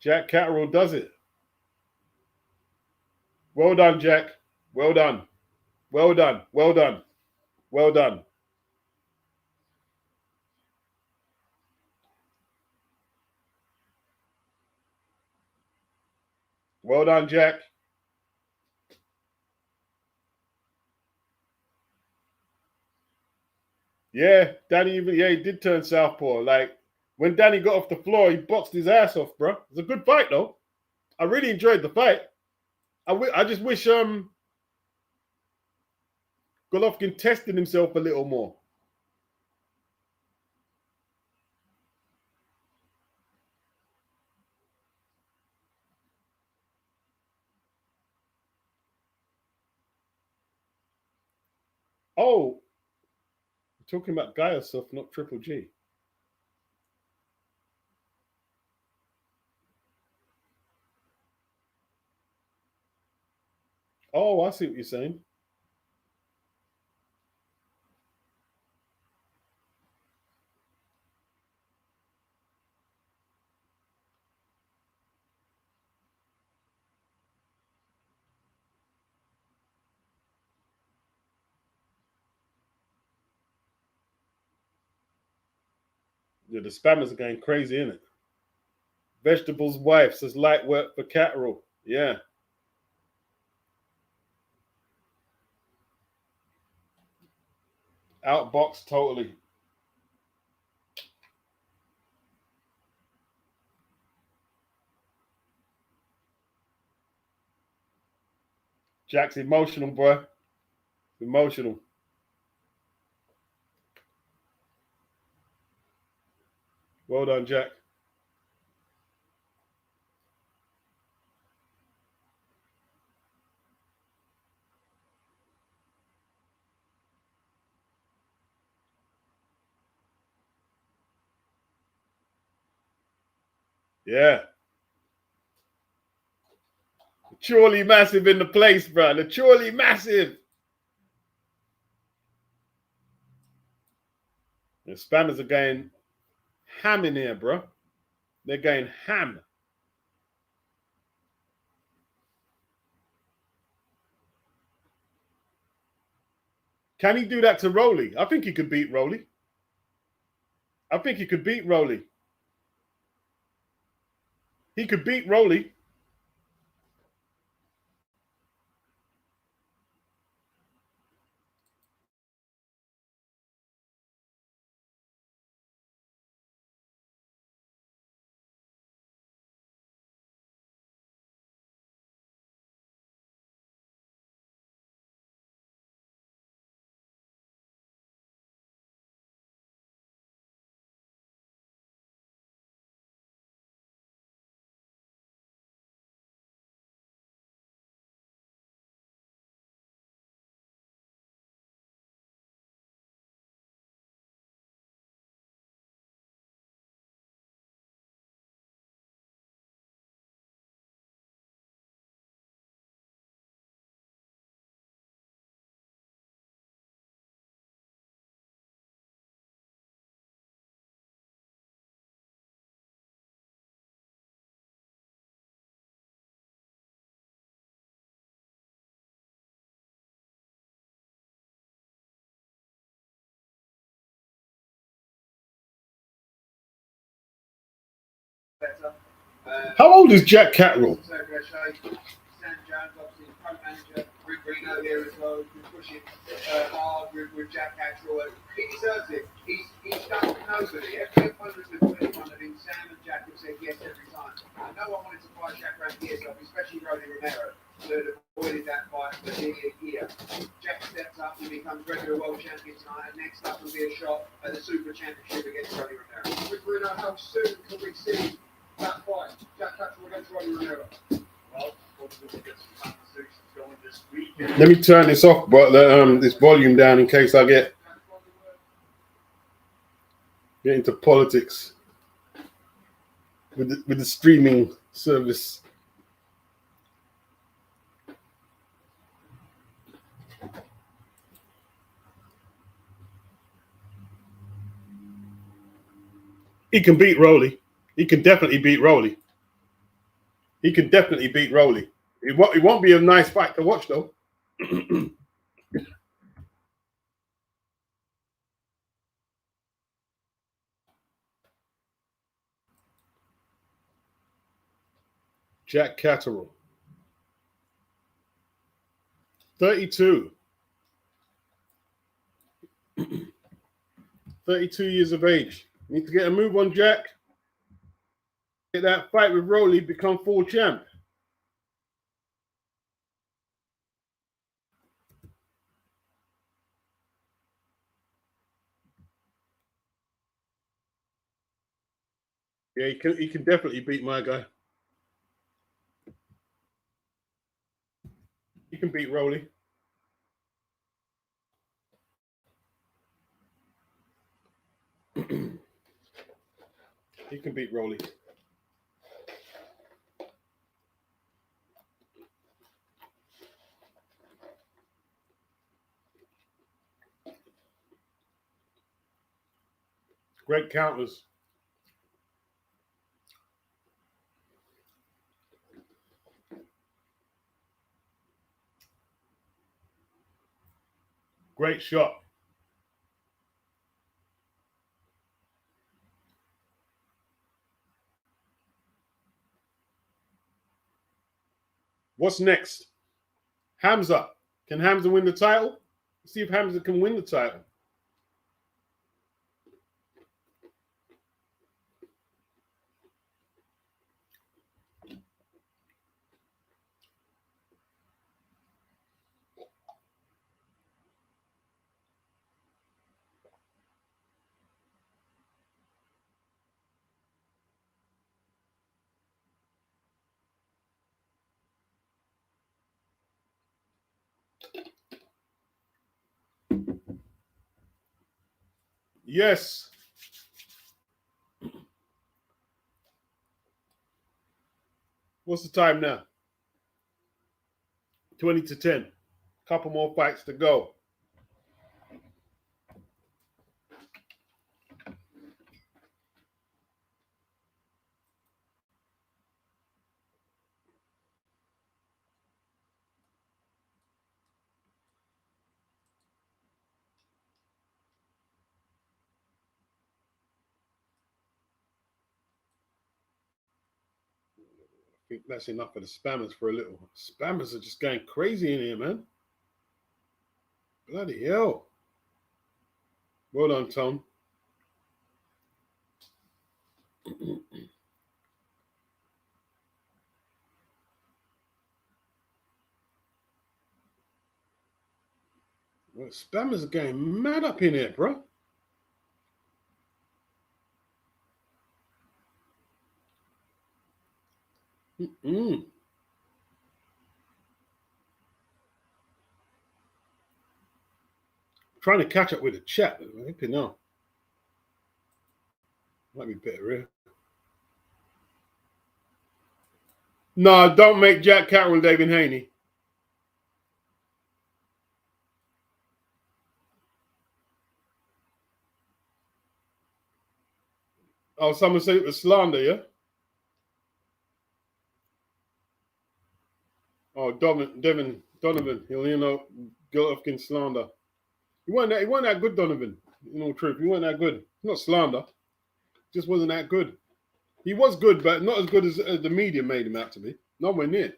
Jack Catterall does it. Well done, Jack. Well done. Well done. Well done. Well done. Well done, Jack. Yeah, Danny he did turn southpaw. Like, when Danny got off the floor, he boxed his ass off, bro. It was a good fight, though. I really enjoyed the fight. I just wish Golovkin tested himself a little more. Oh, we're talking about Giyasov, not Triple G. Oh, I see what you're saying. Yeah, the spammers are going crazy, isn't it? Vegetables wife says light work for Catterall. Yeah. Outbox totally. Jack's emotional, boy. Emotional. Well done, Jack. Yeah. Truly massive in the place, bro. The truly massive. The spammers are going ham in here, bro. They're going ham. Can he do that to Rolly? I think he could beat Rolly. I think he could beat Rolly. He could beat Rolly. How old is Jack Catterall? Rico here as well, who's pushing hard with Jack Catterall. He deserves it. He's done nobody. Every opponent that's put in front of him, Sam and Jack have said yes every time. And no one wanted to fight Jack around Giyasov, especially Roddy Romero, who had avoided that fight for nearly a year. Jack steps up and becomes regular world champion tonight, and next up will be a shot at the Super Championship against Roddy Romero. With Bruno, how soon can we see that fight? Jack Catterall against Roddy Romero? Well, hopefully we'll get some conversations going this weekend. Let me turn this off, but this volume down in case I get into politics with the streaming service. He can beat Rolly. He can definitely beat Rolly. He can definitely beat Rolly. It won't be a nice fight to watch, though. Jack Catterall. 32. 32 years of age. Need to get a move on, Jack. Get that fight with Rolly, become full champ. Yeah, he can definitely beat my guy. He can beat Rolly. He can beat Rolly. Great counters. Great shot. What's next? Hamza. Can Hamza win the title? Let's see if Hamza can win the title. Yes. What's the time now? 20-10. Couple more fights to go. think that's enough of the spammers for a little. Spammers are just going crazy in here, man. Bloody hell. Well done, Tom. Well, spammers are going mad up in here, bro. Trying to catch up with the chat. I think no. Might be better here. No, don't make Jack Catterall and David Haney. Oh, someone said it was slander, yeah? Oh, Donovan, Golovkin slander. He wasn't that good, Donovan. In all truth, he wasn't that good. Not slander. Just wasn't that good. He was good, but not as good as the media made him out to be. Nowhere near.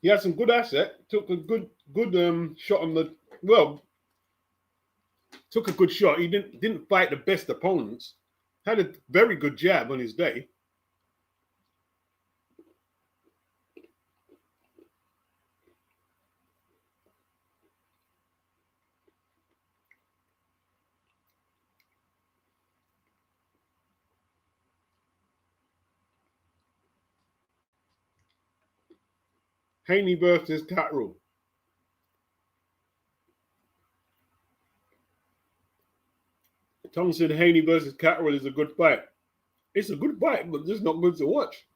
He had some good asset. Took a good shot on the took a good shot. He didn't fight the best opponents. Had a very good jab on his day. Haney versus Catterall. Tom said Haney versus Catterall is a good fight. It's a good fight, but just not good to watch.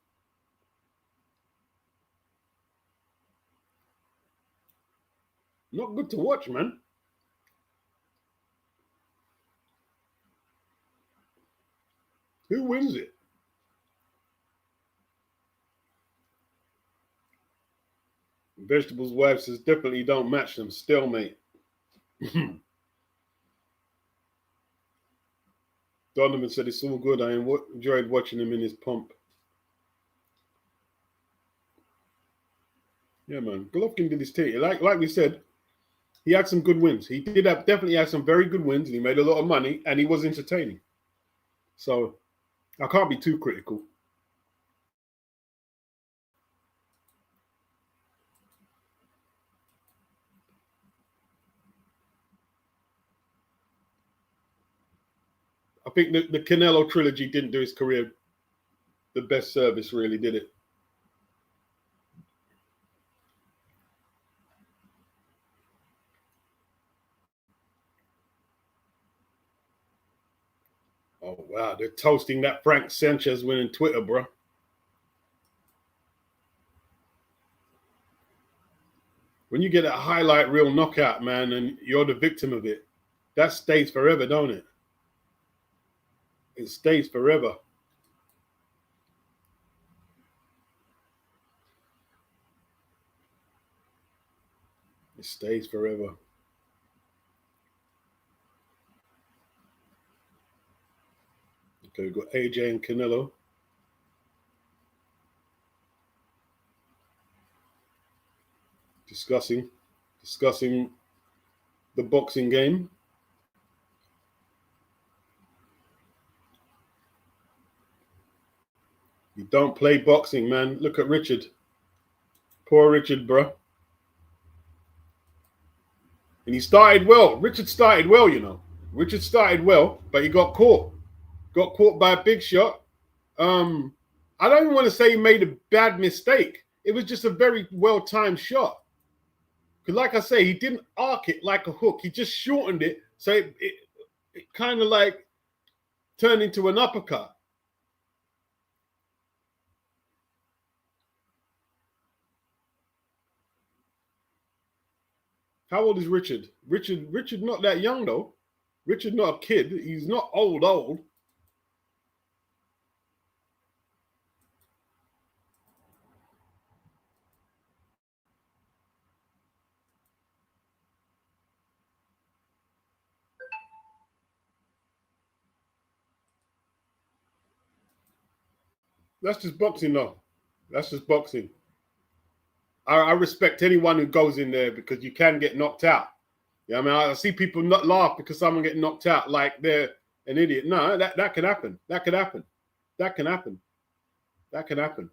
Not good to watch, man. Who wins it? Vegetables wife says definitely don't match them. Stalemate. Donovan said it's all good. I enjoyed watching him in his pump. Yeah, man. Golovkin did his thing. Like we said, he had some good wins. He definitely had some very good wins, and he made a lot of money, and he was entertaining. So I can't be too critical. I think the Canelo trilogy didn't do his career the best service, really, did it? Oh, wow. They're toasting that Frank Sanchez win on Twitter, bro. When you get a highlight reel knockout, man, and you're the victim of it, that stays forever, don't it? It stays forever. It stays forever. Okay, we've got AJ and Canelo. Discussing the boxing game. You don't play boxing, man. Look at Richard. Poor Richard, bro. And he started well. Richard started well, you know. Richard started well, but he got caught. Got caught by a big shot. I don't even want to say he made a bad mistake. It was just a very well-timed shot. Because like I say, he didn't arc it like a hook. He just shortened it. So it kind of like turned into an uppercut. How old is Richard? Richard not that young, though. Richard not a kid. He's not old. That's just boxing, though. That's just boxing. I respect anyone who goes in there because you can get knocked out. Yeah, I mean, I see people not laugh because someone get knocked out like they're an idiot. No, that can happen. That could happen. That can happen. That can happen.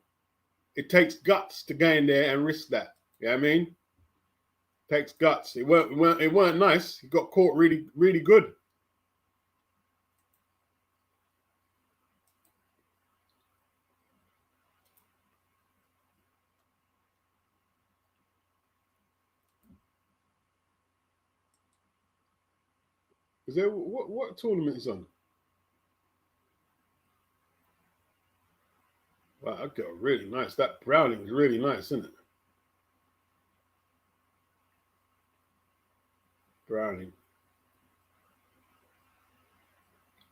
It takes guts to go in there and risk that. You know what I mean? It takes guts. It weren't nice. He got caught really, really good. Is there what tournament is on? Wow, that got really nice. That Browning is really nice, isn't it? Browning.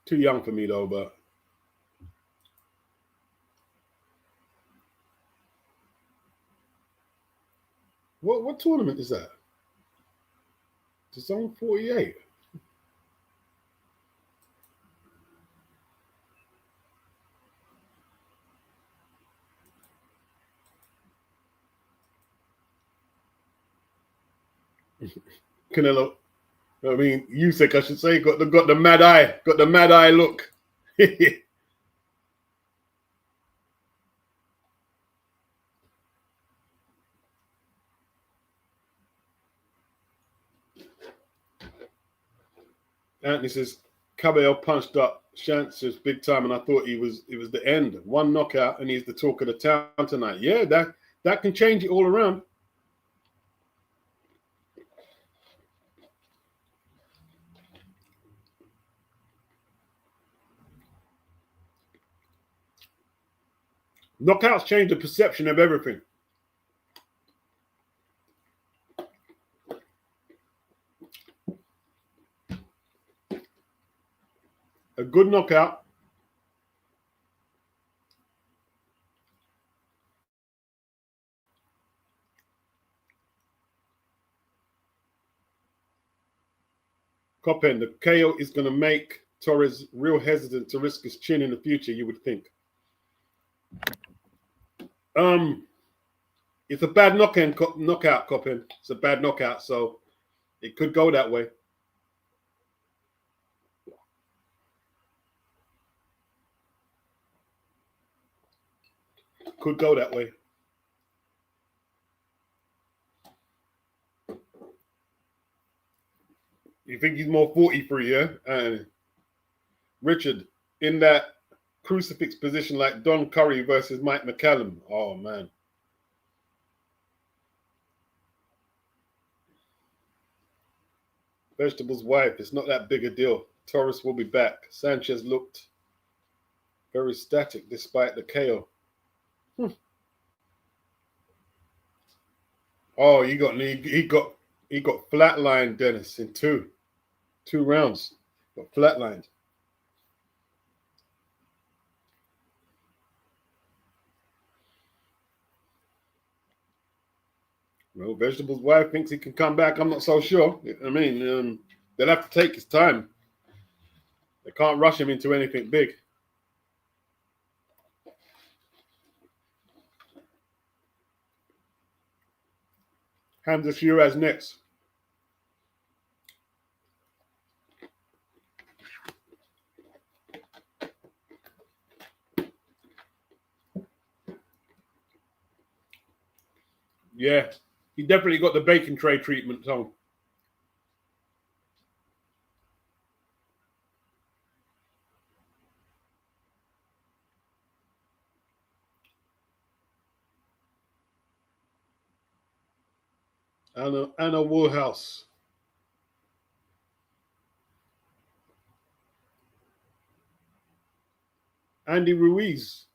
Too young for me though, but what tournament is that? It's on 48. Canelo. I mean, Usyk, I should say, got the mad eye look. Anthony says Cabello punched up Sanchez big time, and I thought it was the end. One knockout, and he's the talk of the town tonight. Yeah, that can change it all around. Knockouts change the perception of everything. A good knockout Copen, the KO is going to make Torres real hesitant to risk his chin in the future, you would think. It's a bad knockout, Copen. It's a bad knockout, so it could go that way. Could go that way. You think he's more 43, yeah? And Richard, in that crucifix position like Don Curry versus Mike McCallum. Oh, man. Vegetable's wife, it's not that big a deal. Torres will be back. Sanchez looked very static despite the KO. Oh, he got flatlined, Dennis, in two rounds. Got flatlined. Well, Vegetable's wife thinks he can come back. I'm not so sure. I mean, they'll have to take his time. They can't rush him into anything big. Hamza Shiraz next. Yeah, he definitely got the bacon tray treatment, Tom. Anna Woolhouse. Andy Ruiz.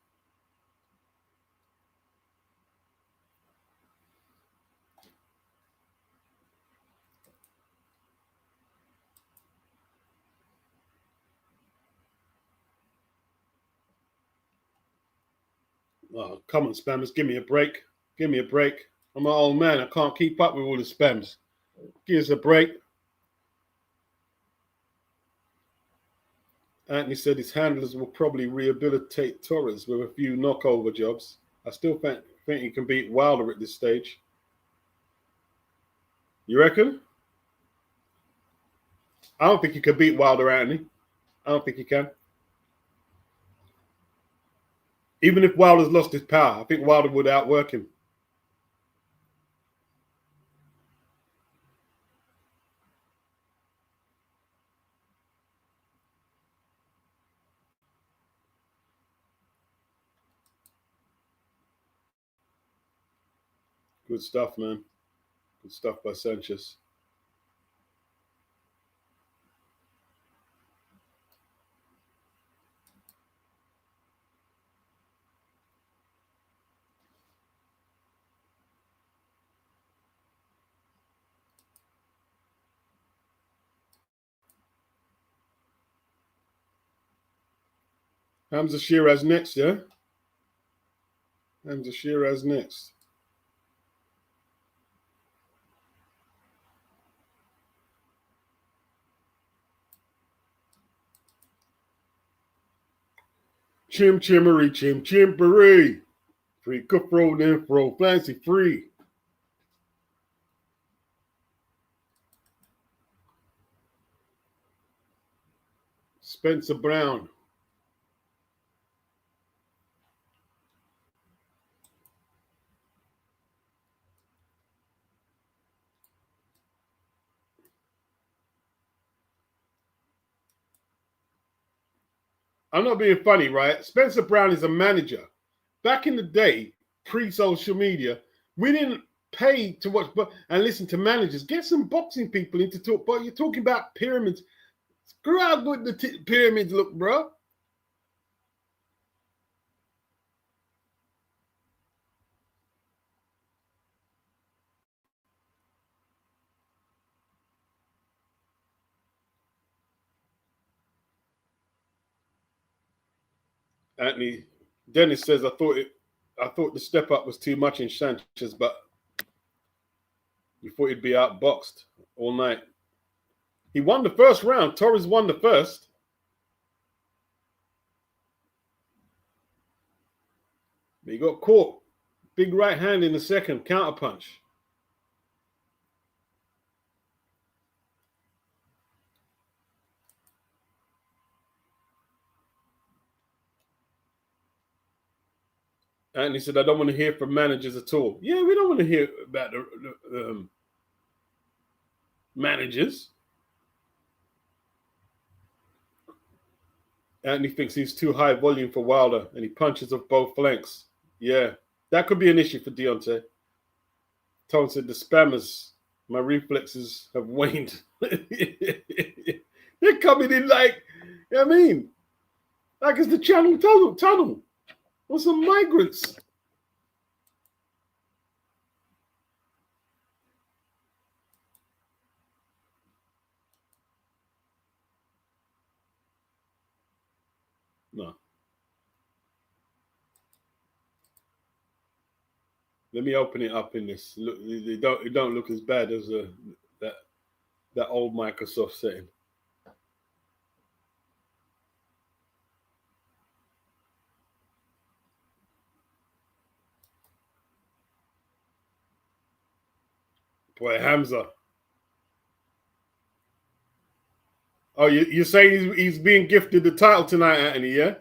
Oh, come on, spammers, give me a break. Give me a break. I'm an old man. I can't keep up with all the spams. Give us a break. Anthony said his handlers will probably rehabilitate Torres with a few knockover jobs. I still think he can beat Wilder at this stage. You reckon? I don't think he can beat Wilder, Anthony. I don't think he can. Even if Wilder's lost his power, I think Wilder would outwork him. Good stuff, man. Good stuff by Sanchez. Hamza Shiraz next, yeah? Hamza Shiraz next. Chim chimmery, chim chimpery. Free cutthroat then fro, fancy free. Spencer Brown. I'm not being funny, right? Spencer Brown is a manager. Back in the day, pre-social media, we didn't pay to watch and listen to managers. Get some boxing people into talk. But you're talking about pyramids. Screw how good the pyramids look, bro. Anthony Dennis says, I thought the step up was too much in Sanchez, but you thought he'd be outboxed all night. He won the first round. Torres won the first. But he got caught. Big right hand in the second, counter punch. Anthony said, I don't want to hear from managers at all. Yeah, we don't want to hear about the managers. Anthony thinks he's too high volume for Wilder, and he punches off both flanks. Yeah, that could be an issue for Deontay. Tone said, the spammers, my reflexes have waned. They're coming in like, you know what I mean? Like it's the Channel Tunnel. Or some migrants. No. Let me open it up in this. Look, it don't look as bad as that old Microsoft setting. Boy, Hamza. Oh, you're saying he's being gifted the title tonight, Anthony, yeah?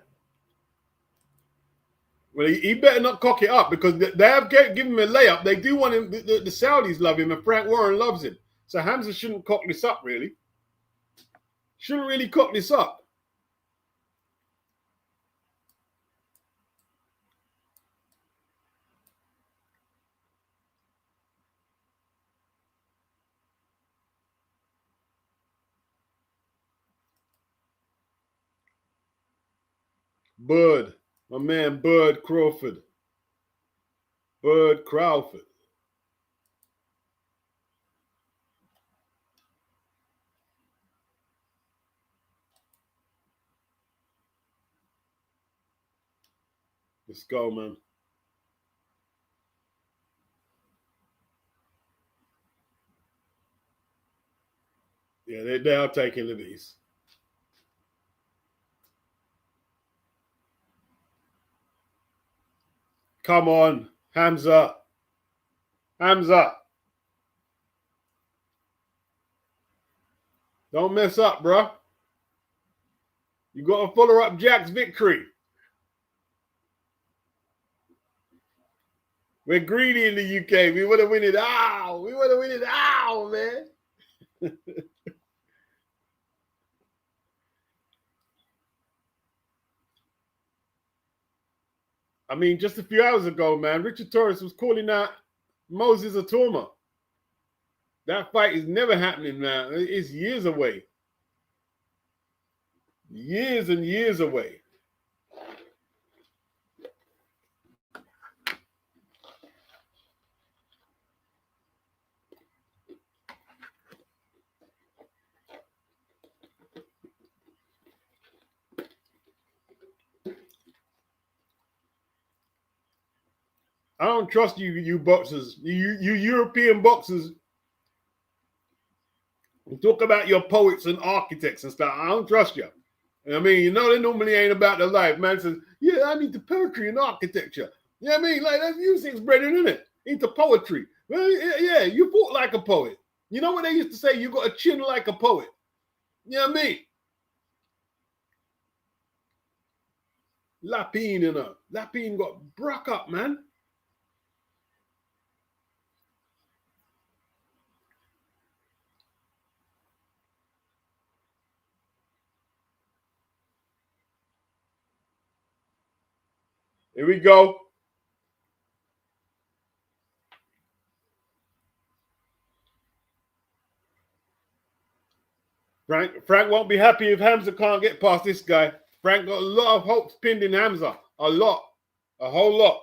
Well, he better not cock it up because they have given him a layup. They do want him. The Saudis love him and Frank Warren loves him. So Hamza shouldn't cock this up, really. Shouldn't really cock this up. Bud, my man Bud Crawford. Bud Crawford. Let's go, man. Yeah, they are taking liberties. Come on, Hamza. Hamza. Don't mess up, bro. You got to follow up Jack's victory. We're greedy in the UK. We want to win it out. We want to win it out, man. I mean, just a few hours ago, man, Richard Torres was calling out Moses Atoma. That fight is never happening now. It's years away. Years and years away. I don't trust you boxers, you European boxers. You talk about your poets and architects and stuff. I don't trust you. I mean, you know, they normally ain't about the life. Man says, yeah, I need the poetry and architecture. You know what I mean? Like, that's Usyk's brethren, isn't it? Into poetry. Well, yeah, you fought like a poet. You know what they used to say? You got a chin like a poet. You know what I mean? Lapine, you know. Lapine got broke up, man. Here we go. Frank won't be happy if Hamza can't get past this guy. Frank got a lot of hopes pinned in Hamza. A lot. A whole lot.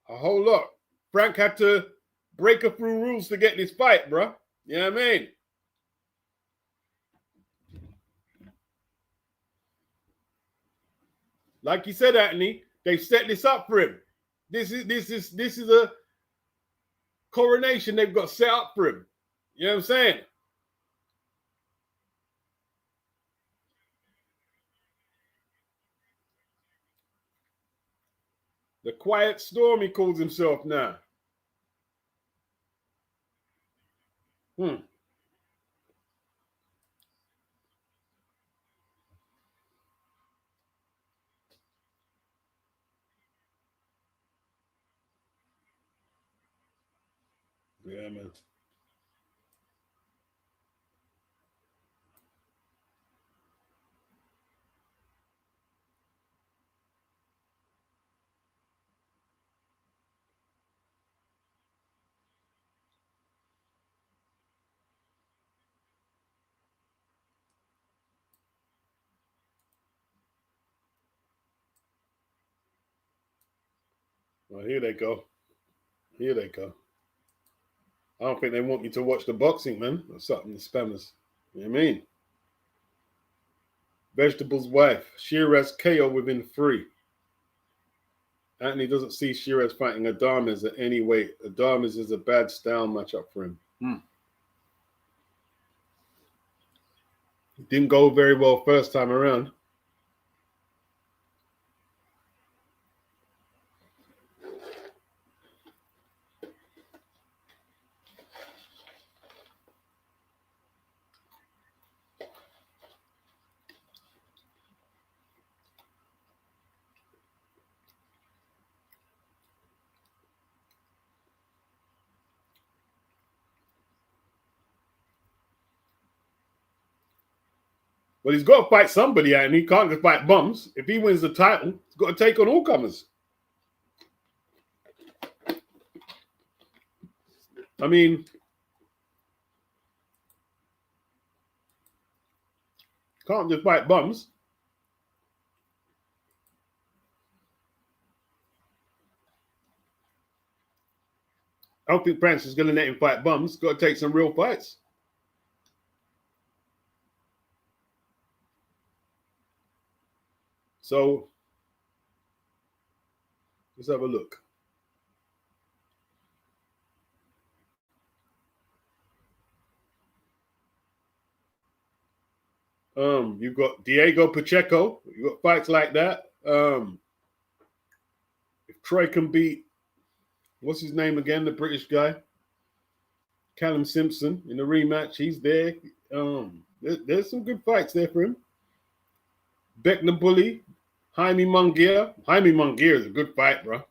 A whole lot. Frank had to break a few rules to get this fight, bro. You know what I mean? Like you said, Anthony, they've set this up for him. This is a coronation they've got set up for him. You know what I'm saying? The Quiet Storm, he calls himself now. Yeah, man. Well, here they go. Here they go. I don't think they want me to watch the boxing, man. Or something, the spammers. You know what I mean? Vegetable's wife. Shiraz KO within 3. Anthony doesn't see Shiraz fighting Adames at any weight. Adames is a bad style matchup for him. It didn't go very well first time around. Well, he's got to fight somebody, and he can't just fight bums. If he wins the title, he's got to take on all comers. I mean, can't just fight bums. I don't think Francis is going to let him fight bums. He's got to take some real fights. So, let's have a look. You've got Diego Pacheco. You've got fights like that. Troy can beat, what's his name again, the British guy? Callum Simpson in the rematch. He's there. There's some good fights there for him. Beckner Bully, Jaime Munguia. Jaime Munguia is a good fight, bro.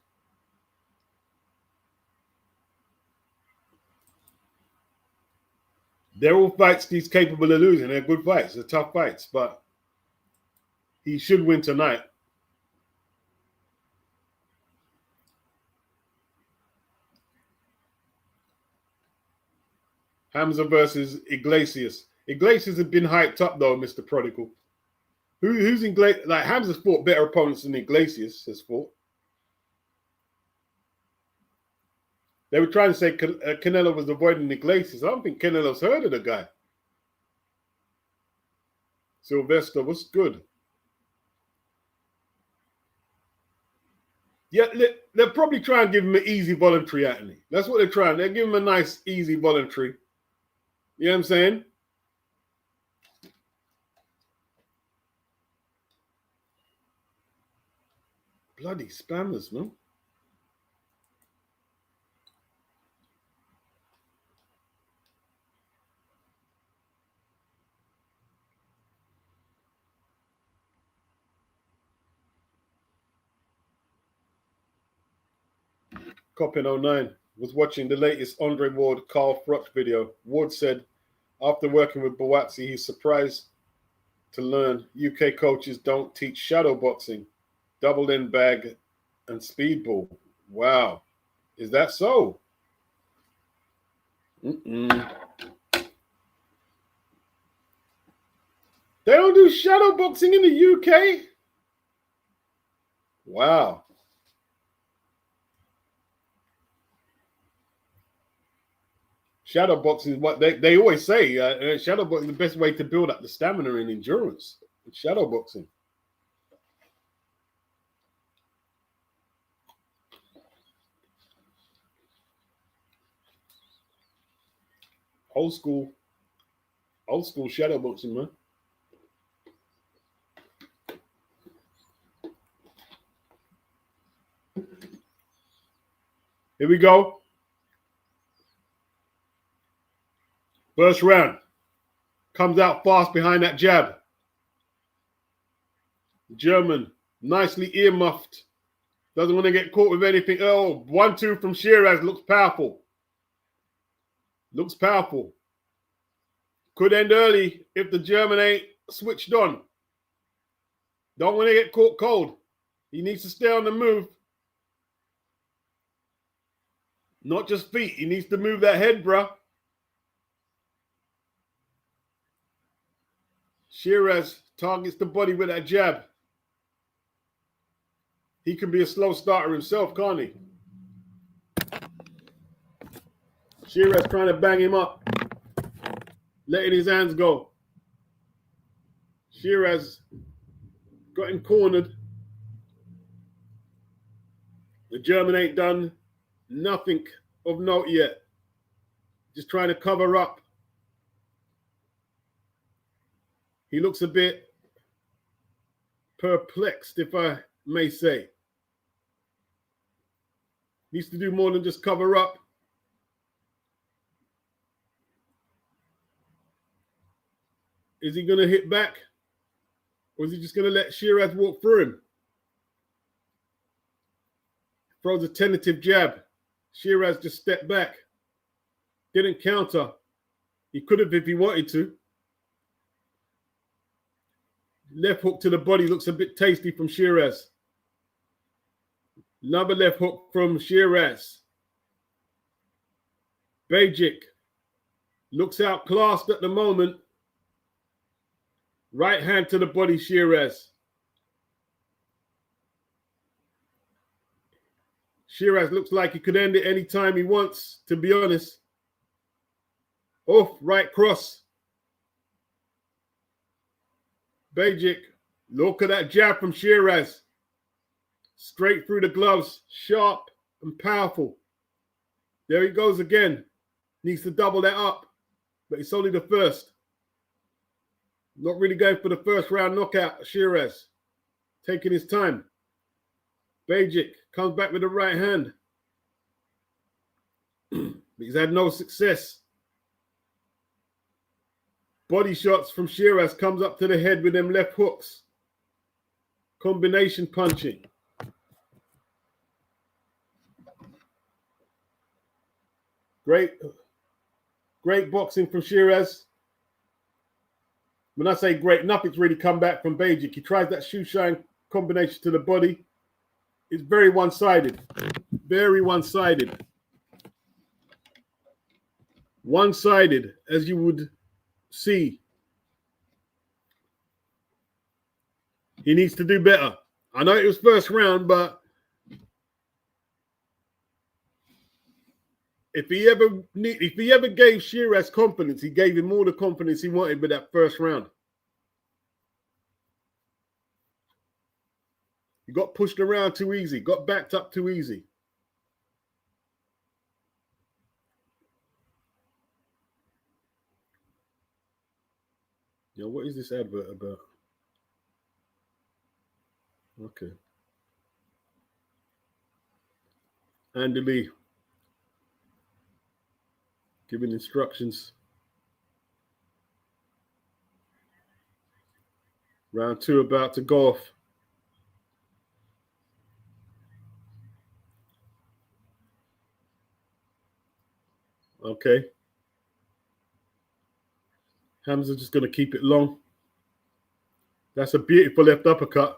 They're all fights he's capable of losing. They're good fights. They're tough fights, but he should win tonight. Hamza versus Iglesias. Iglesias has been hyped up though, Mr. Prodigal. Who's Iglesias? Like Hamza's fought better opponents than Iglesias has fought. They were trying to say Canelo was avoiding Iglesias. I don't think Canelo's heard of the guy. Sylvester, what's good? Yeah, they'll probably try and give him an easy voluntary, Anthony. That's what they're trying. They'll give him a nice, easy voluntary. You know what I'm saying? Bloody spammers, man. Coppin 09 was watching the latest Andre Ward Carl Froch video. Ward said, after working with Buatsi, he's surprised to learn UK coaches don't teach shadow boxing, double in bag, and speedball. Wow. Is that so? They don't do shadow boxing in the UK? Wow. Shadow boxing is what they always say. Shadow boxing is the best way to build up the stamina and endurance. It's shadow boxing. Old school shadow boxing, man. Here we go. First round. Comes out fast behind that jab. German, nicely earmuffed. Doesn't want to get caught with anything. Oh, 1-2 from Shiraz. Looks powerful. Looks powerful. Could end early if the German ain't switched on. Don't want to get caught cold. He needs to stay on the move. Not just feet. He needs to move that head, bruh. Shiraz targets the body with that jab. He can be a slow starter himself, can't he? Shiraz trying to bang him up. Letting his hands go. Shiraz got him cornered. The German ain't done nothing of note yet. Just trying to cover up. He looks a bit perplexed, if I may say. Needs to do more than just cover up. Is he going to hit back? Or is he just going to let Shiraz walk through him? Throws a tentative jab. Shiraz just stepped back. Didn't counter. He could have if he wanted to. Left hook to the body looks a bit tasty from Shiraz. Another left hook from Shiraz. Bedic looks outclassed at the moment. Right hand to the body, Shiraz. Shiraz looks like he could end it any time he wants, to be honest. Off, right cross. Bedic, look at that jab from Shiraz. Straight through the gloves, sharp and powerful. There he goes again. Needs to double that up, but it's only the first. Not really going for the first round knockout, Shiraz. Taking his time. Bedic comes back with the right hand. But he's had no success. Body shots from Shiraz, comes up to the head with them left hooks. Combination punching. Great boxing from Shiraz. When I say great, nothing's really come back from Bedic. He tries that shoe shine combination to the body. It's very one-sided. Very one-sided. One-sided, as you would see. He needs to do better. I know it was first round, but if he ever gave Shiraz confidence, he gave him all the confidence he wanted with that first round. He got pushed around too easy, got backed up too easy. Yo, what is this advert about? Okay. Andy Lee giving instructions. Round 2 about to go off. Okay. Hamza just going to keep it long. That's a beautiful left uppercut.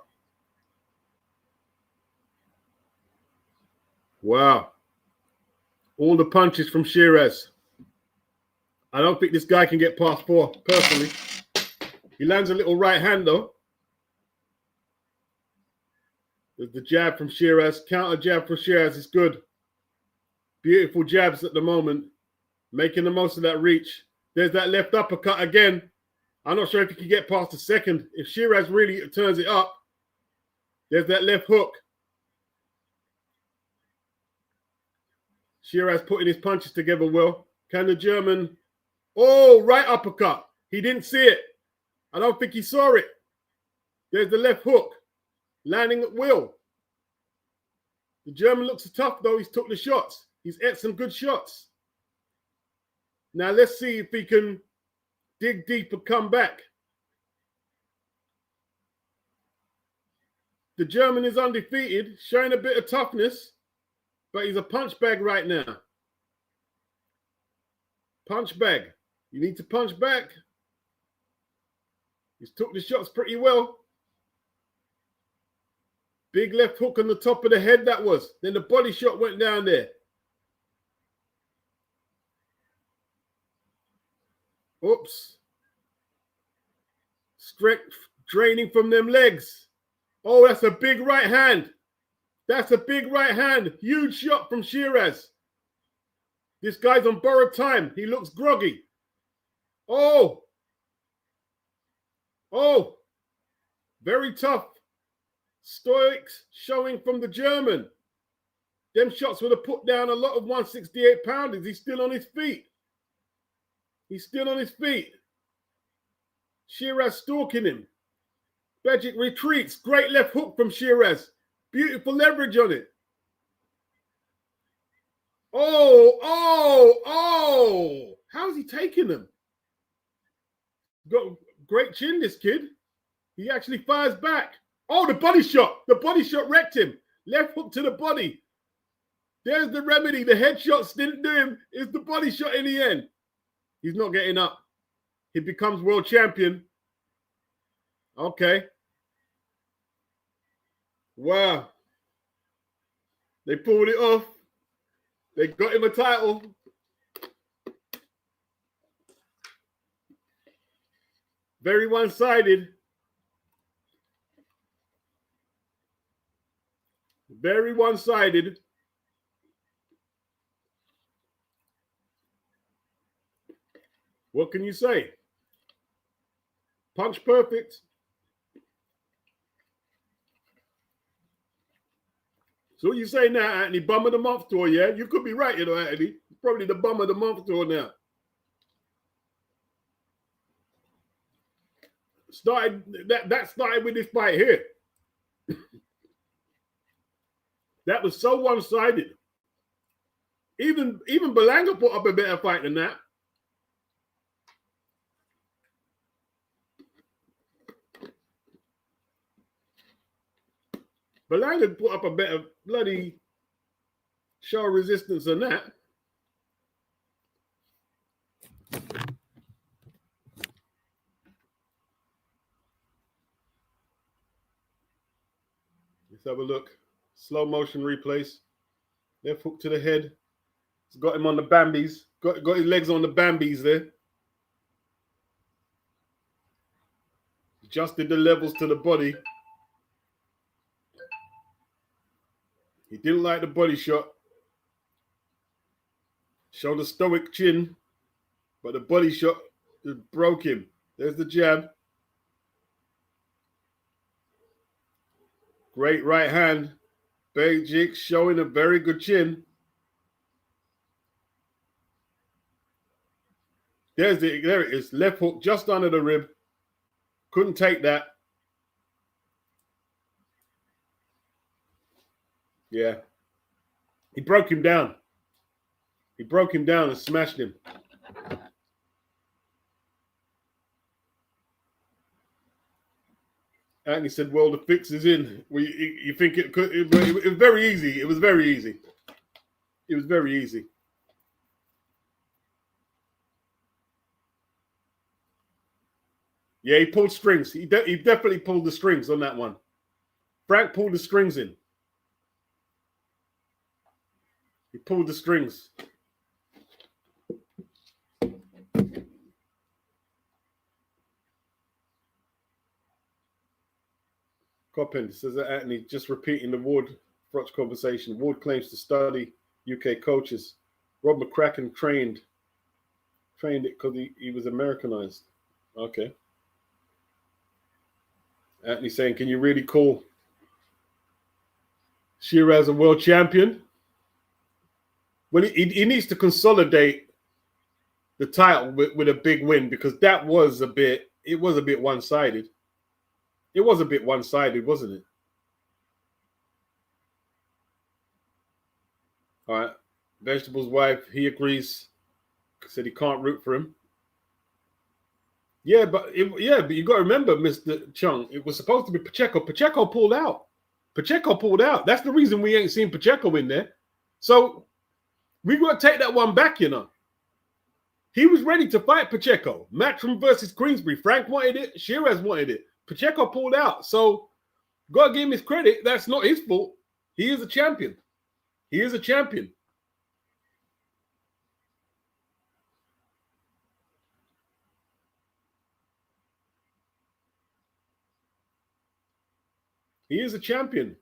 Wow. All the punches from Shiraz. I don't think this guy can get past 4, personally. He lands a little right hand, though. There's the jab from Shiraz. Counter jab from Shiraz is good. Beautiful jabs at the moment. Making the most of that reach. There's that left uppercut again. I'm not sure if he can get past the second. If Shiraz really turns it up, there's that left hook. Shiraz putting his punches together well. Can the German... Oh, right uppercut. He didn't see it. I don't think he saw it. There's the left hook. Landing at will. The German looks tough, though. He's took the shots. He's hit some good shots. Now, let's see if he can dig deep and come back. The German is undefeated, showing a bit of toughness, but he's a punch bag right now. Punch bag. You need to punch back. He's took the shots pretty well. Big left hook on the top of the head, that was. Then the body shot went down there. Oops. Strength draining from them legs. Oh, that's a big right hand. That's a big right hand. Huge shot from Shiraz. This guy's on borrowed time. He looks groggy. Oh. Oh. Very tough. Stoics showing from the German. Them shots would have put down a lot of 168 pounders. He's still on his feet. He's still on his feet. Shiraz stalking him. Bedic retreats. Great left hook from Shiraz. Beautiful leverage on it. Oh. How's he taking them? Got great chin, this kid. He actually fires back. Oh, the body shot. The body shot wrecked him. Left hook to the body. There's the remedy. The headshots didn't do him. It's the body shot in the end. He's not getting up. He becomes world champion. Okay. Wow. They pulled it off. They got him a title. Very one-sided. Very one-sided. What can you say? Punch perfect. So what you say now, Anthony? Bum of the month tour, yeah? You could be right, you know, Anthony. Probably the bum of the month tour now. That started with this fight here. That was so one-sided. Even Berlanga put up a better fight than that. Berlanga put up a better bloody show of resistance than that. Let's have a look. Slow motion replays. Left hook to the head. It's got him on the Bambies. Got his legs on the Bambies there. Adjusted the levels to the body. He didn't like the body shot. Showed a stoic chin, but the body shot just broke him. There's the jab. Great right hand. Bedic showing a very good chin. There it is. Left hook just under the rib. Couldn't take that. Yeah. He broke him down. He broke him down and smashed him. And he said, well, the fix is in. Well, you think it could? It was very easy. It was very easy. It was very easy. Yeah, he pulled strings. He definitely pulled the strings on that one. Frank pulled the strings in. He pulled the strings. Coppin says that Anthony just repeating the Ward-Froch conversation. Ward claims to study UK coaches. Rob McCracken trained it because he was Americanized. Okay. Anthony saying, can you really call Shiraz a world champion? Well, he needs to consolidate the title with a big win, because that was a bit one-sided. It was a bit one-sided, wasn't it? All right. Vegetable's wife, he agrees. Said he can't root for him. Yeah, but you got to remember, Mr. Chung, it was supposed to be Pacheco. Pacheco pulled out. That's the reason we ain't seen Pacheco in there. So we got to take that one back, you know. He was ready to fight Pacheco. Matchroom versus Queensbury. Frank wanted it. Shiraz wanted it. Pacheco pulled out. So, got to give him his credit. That's not his fault. He is a champion. He is a champion. He is a champion.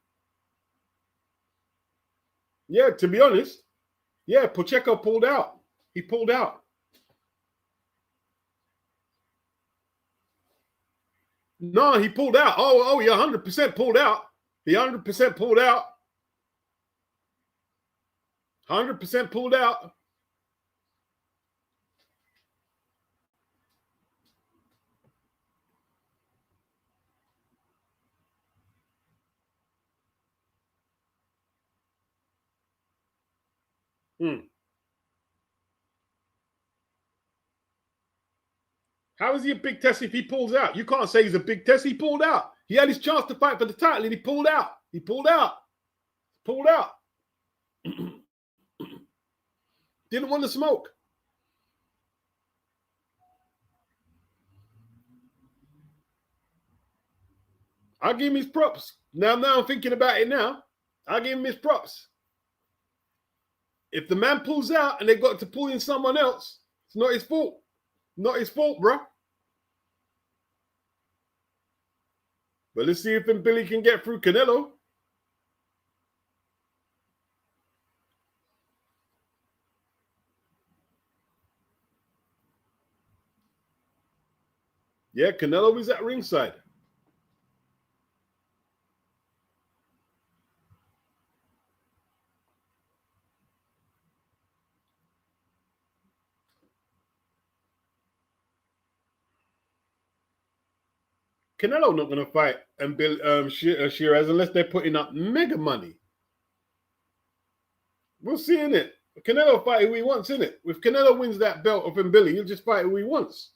Yeah, to be honest. Yeah, Pacheco pulled out. He pulled out. No, he pulled out. Oh, he 100% pulled out. He 100% pulled out. 100% pulled out. How is he a big test if he pulls out? You can't say he's a big test. He pulled out. He had his chance to fight for the title and he pulled out. He pulled out. Pulled out. Didn't want to smoke. I'll give him his props. Now I'm thinking about it now. I'll give him his props. If the man pulls out and they got to pull in someone else, it's not his fault. Not his fault, bro. But let's see if Billy can get through Canelo. Yeah, Canelo is at ringside. Canelo not going to fight and Shiraz unless they're putting up mega money. We'll see, innit? Canelo fight who he wants, innit? If Canelo wins that belt of Billy, he'll just fight who he wants.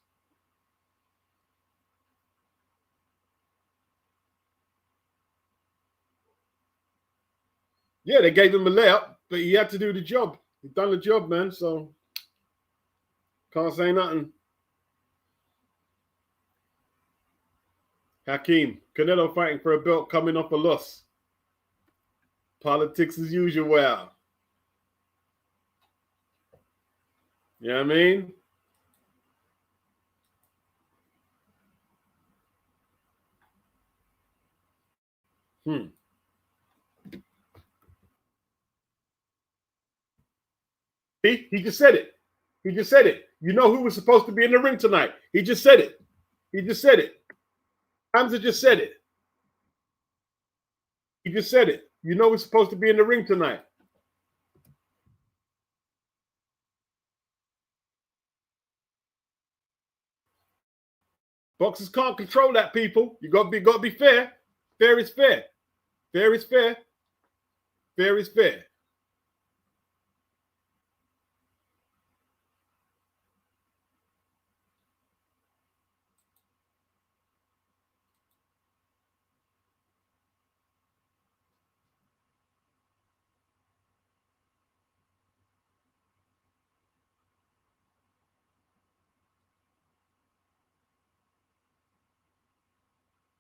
Yeah, they gave him a layup, but he had to do the job. He done the job, man, so can't say nothing. Hakeem, Canelo fighting for a belt coming off a loss. Politics as usual. Well, you know what I mean? He just said it. He just said it. You know who was supposed to be in the ring tonight? He just said it. He just said it. Hamza just said it. He just said it. You know who's supposed to be in the ring tonight? Boxers can't control that, people. You got to be fair. Fair is fair. Fair is fair. Fair is fair.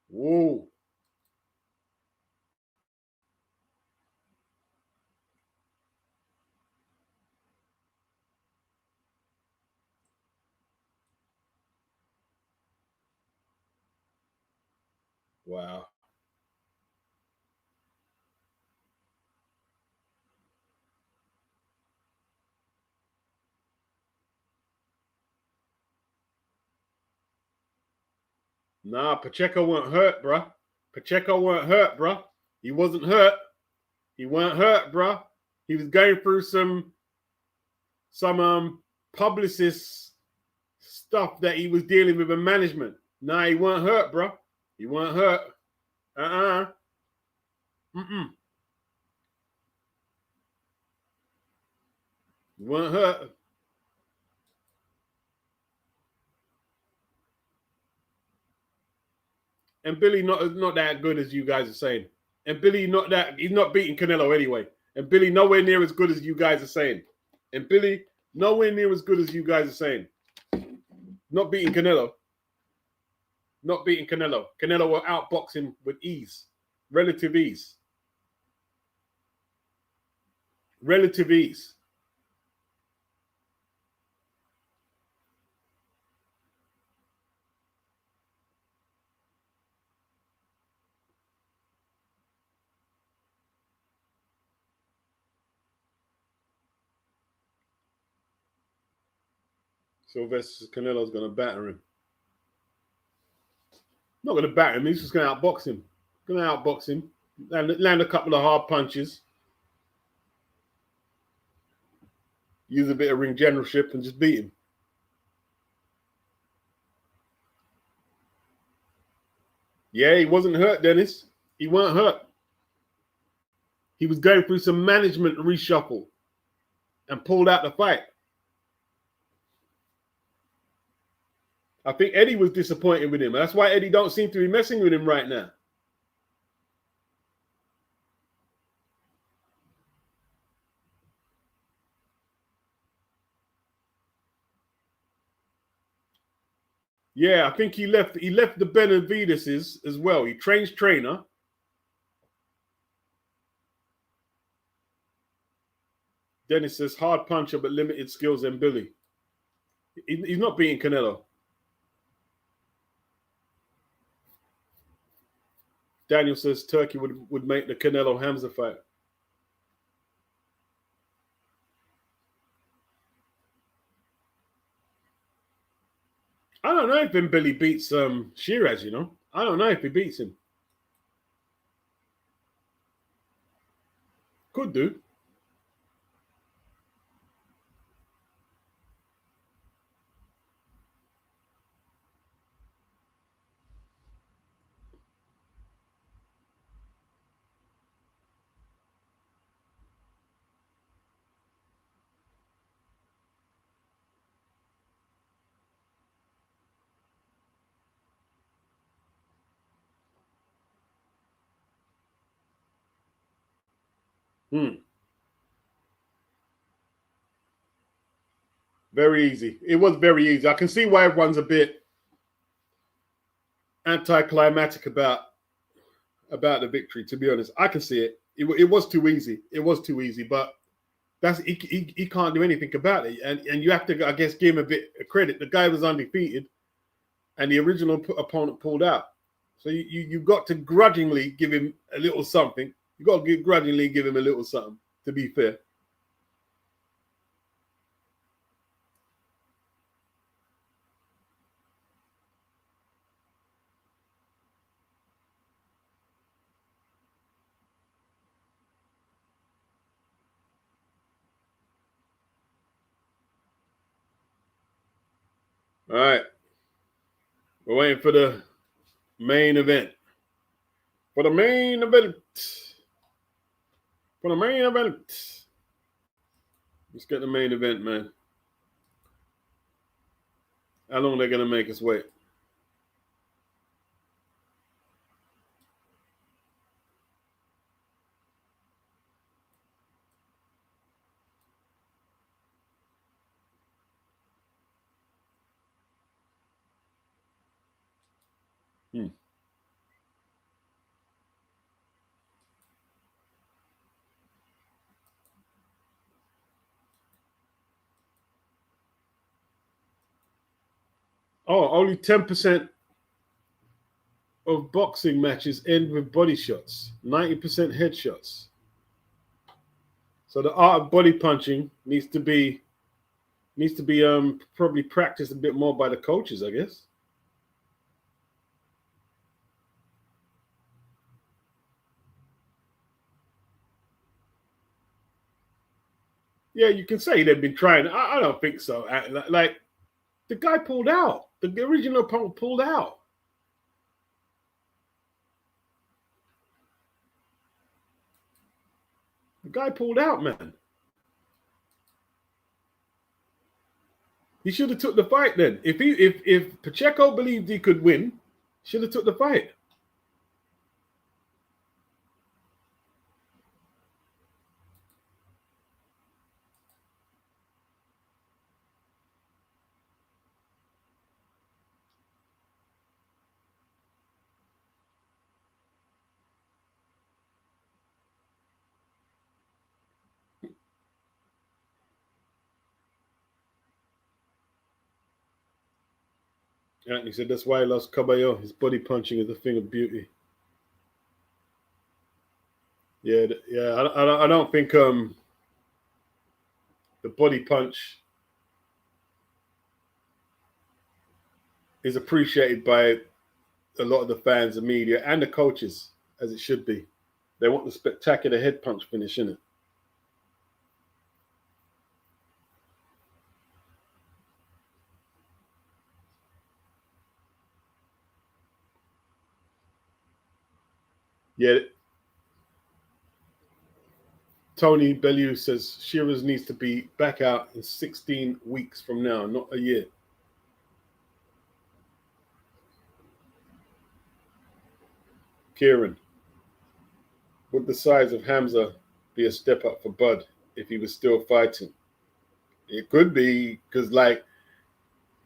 Whoa. Wow. Nah, Pacheco weren't hurt, bruh. Pacheco weren't hurt, bruh. He wasn't hurt. He weren't hurt, bruh. He was going through some publicist stuff that he was dealing with in management. Nah, he weren't hurt, bruh. He weren't hurt. He weren't hurt. And Billy not that good as you guys are saying. And Billy he's not beating Canelo anyway. And Billy nowhere near as good as you guys are saying. And Billy nowhere near as good as you guys are saying. Not beating Canelo. Not beating Canelo. Canelo will outbox him with ease. Relative ease. Relative ease. Sylvester Canelo's going to batter him. Not going to batter him. He's just going to outbox him. Going to outbox him. Land a couple of hard punches. Use a bit of ring generalship and just beat him. Yeah, he wasn't hurt, Dennis. He weren't hurt. He was going through some management reshuffle and pulled out the fight. I think Eddie was disappointed with him. That's why Eddie don't seem to be messing with him right now. Yeah, I think he left the Benavides as well. He trains trainer. Dennis says hard puncher but limited skills than Billy. He's not beating Canelo. Daniel says Turkey would make the Canelo Hamza fight. I don't know if Billy beats Shiraz, you know. I don't know if he beats him. Could do. Very easy. It was very easy. I can see why everyone's a bit anticlimactic about the victory, to be honest. I can see it. It was too easy. It was too easy, but he can't do anything about it. And you have to, I guess, give him a bit of credit. The guy was undefeated, and the original opponent pulled out. So you've got to grudgingly give him a little something. You've got to grudgingly give him a little something, to be fair. All right. We're waiting for the main event. For the main event. Let's get the main event, man. How long are they going to make us wait? Oh, only 10% of boxing matches end with body shots. 90% headshots. So the art of body punching needs to be probably practiced a bit more by the coaches, I guess. Yeah, you can say they've been trying. I don't think so. Like, the guy pulled out. The original opponent pulled out. The guy pulled out, man. He should have took the fight then. If Pacheco believed he could win, should have took the fight. Yeah, he said that's why he lost Caballo. His body punching is a thing of beauty. Yeah. I don't think the body punch is appreciated by a lot of the fans, the media, and the coaches as it should be. They want the spectacular head punch finish, innit? Yeah. Tony Bellew says Shiraz needs to be back out in 16 weeks from now, not a year. Kieran, would the size of Hamza be a step up for Bud if he was still fighting? It could be, because like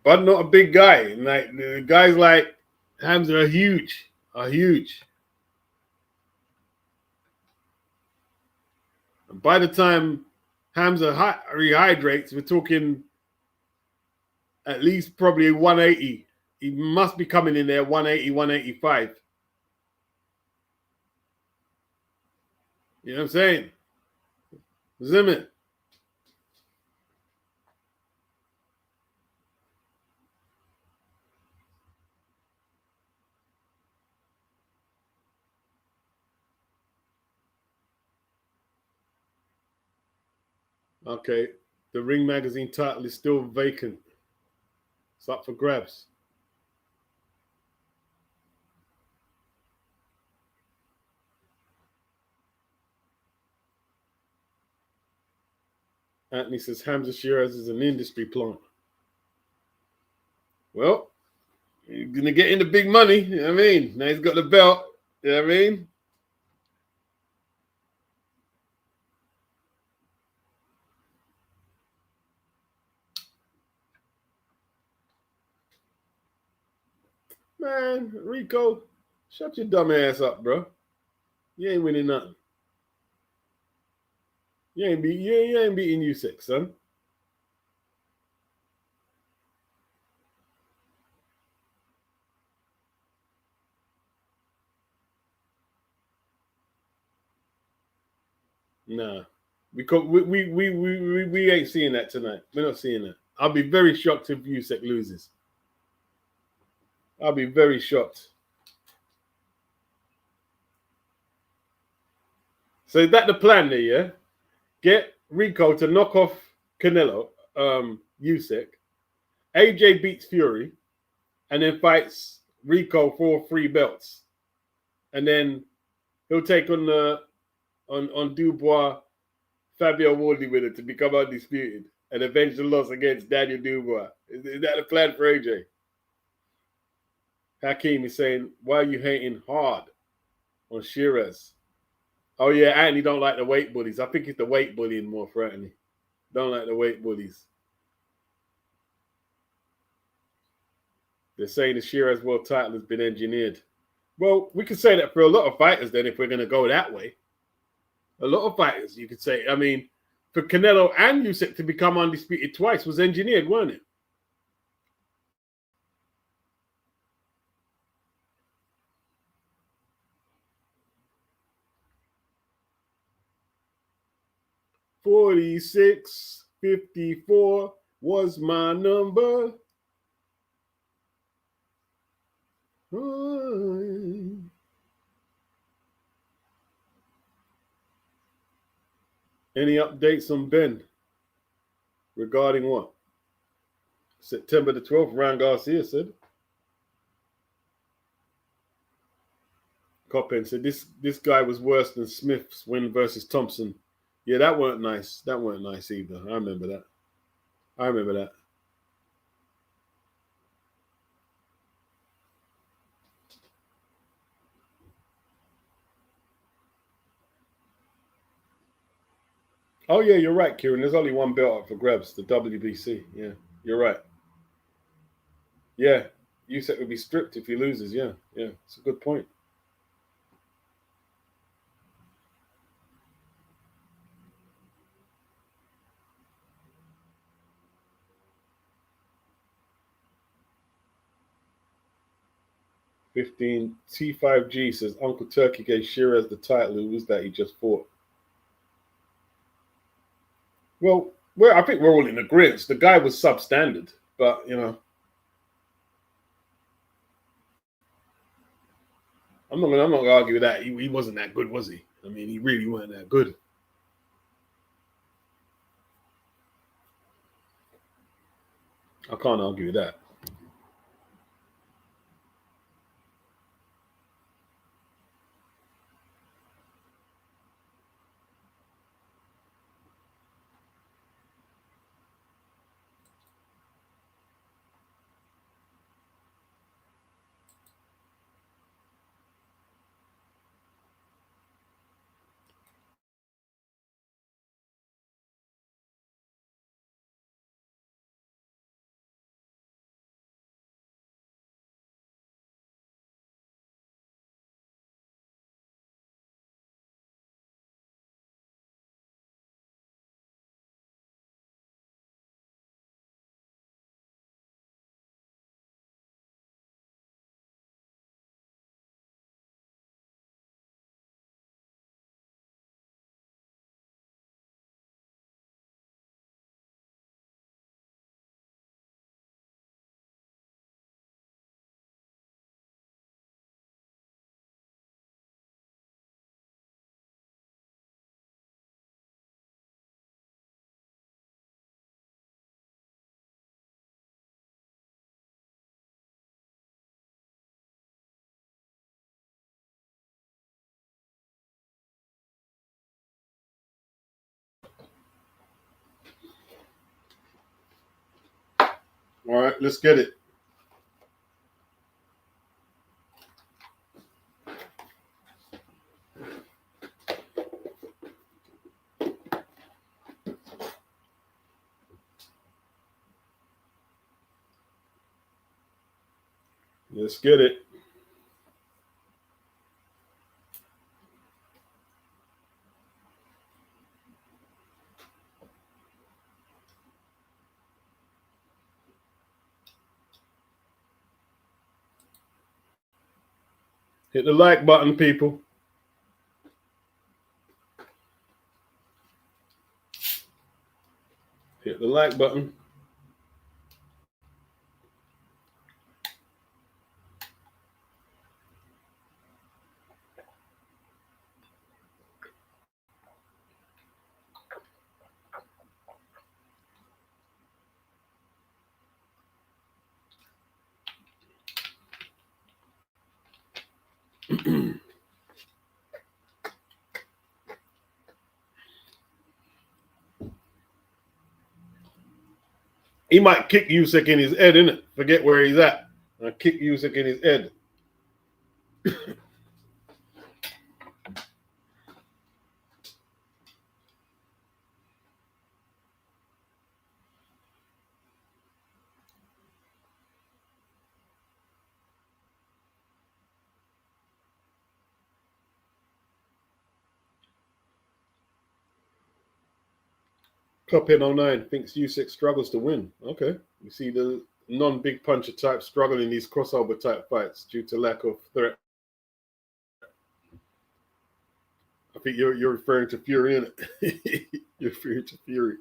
Bud not a big guy, and like the guys like Hamza are huge. And by the time Hamza rehydrates, we're talking at least probably 180. He must be coming in there 180, 185. You know what I'm saying? Zimmer. Okay, the Ring Magazine title is still vacant. It's up for grabs. Anthony says Hamza Shiraz is an industry plant. Well, he's going to get into big money. You know what I mean? Now he's got the belt. You know what I mean? Man, Rico, shut your dumb ass up, bro. You ain't winning nothing. You ain't beating Usyk, son. Nah. We ain't seeing that tonight. We're not seeing that. I'll be very shocked if Usyk loses. I'll be very shocked. So is that the plan there, yeah? Get Rico to knock off Canelo, Usyk. AJ beats Fury, and then fights Rico for 3 belts. And then he'll take on Dubois, Fabio Wardley with it to become undisputed and avenge the loss against Daniel Dubois. Is that the plan for AJ? Hakeem is saying, why are you hating hard on Shiraz? Oh, yeah, Anthony don't like the weight bullies. I think it's the weight bullying more for Anthony. Don't like the weight bullies. They're saying the Shiraz world title has been engineered. Well, we could say that for a lot of fighters then if we're going to go that way. A lot of fighters, you could say. I mean, for Canelo and Usyk to become undisputed twice was engineered, wasn't it? $46.54 was my number. Any updates on Ben regarding what? September the 12th, Ryan Garcia said. Coppen said this guy was worse than Smith's win versus Thompson. Yeah, that weren't nice. That weren't nice either. I remember that. Oh, yeah, you're right, Kieran. There's only one belt up for grabs, the WBC. Yeah, you're right. Yeah, Usyk would be stripped if he loses. Yeah, it's a good point. T5G says Uncle Turkey gave Shiraz the title. Who was that he just fought? Well, I think we're all in agreement. The guy was substandard, but I'm not gonna argue with that. He wasn't that good, was he? I mean, he really wasn't that good. I can't argue with that. All right, let's get it. Let's get it. Hit the like button, people. Hit the like button. He might kick Usyk in his head, innit? Forget where he's at. And kick Usyk in his head. Cuphead 09 thinks Usyk struggles to win. Okay. You see the non-big puncher type struggling in these crossover type fights due to lack of threat. I think you're referring to Fury, innit? You're referring to Fury.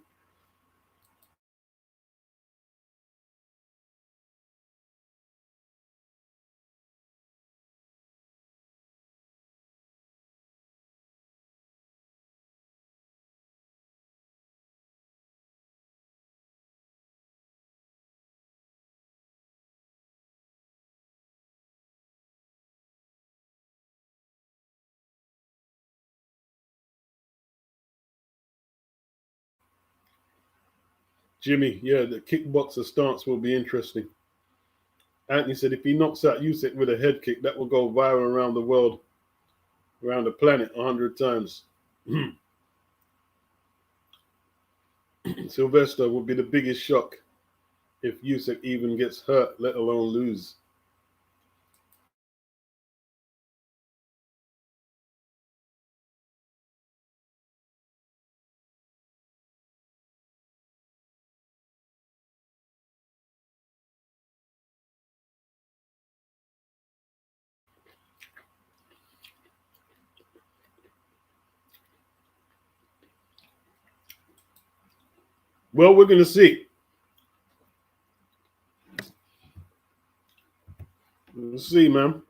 Jimmy, yeah, the kickboxer stance will be interesting. Anthony said if he knocks out Usyk with a head kick, that will go viral around the world, around the planet 100 times. Sylvester would be the biggest shock if Usyk even gets hurt, let alone lose. Well, we're going to see. We'll see, man.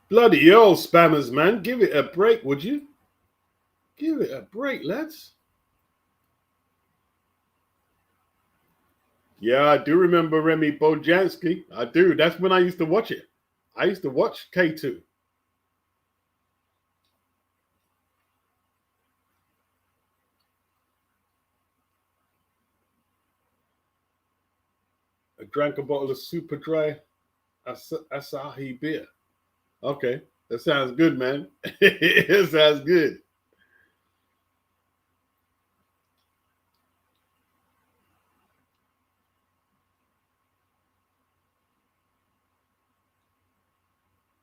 Bloody hell, spammers, man. Give it a break, would you? Give it a break, lads. Yeah, I do remember Remy Bojanski. I do. That's when I used to watch it. I used to watch K2. I drank a bottle of super dry Asahi beer. Okay, that sounds good, man. It sounds good.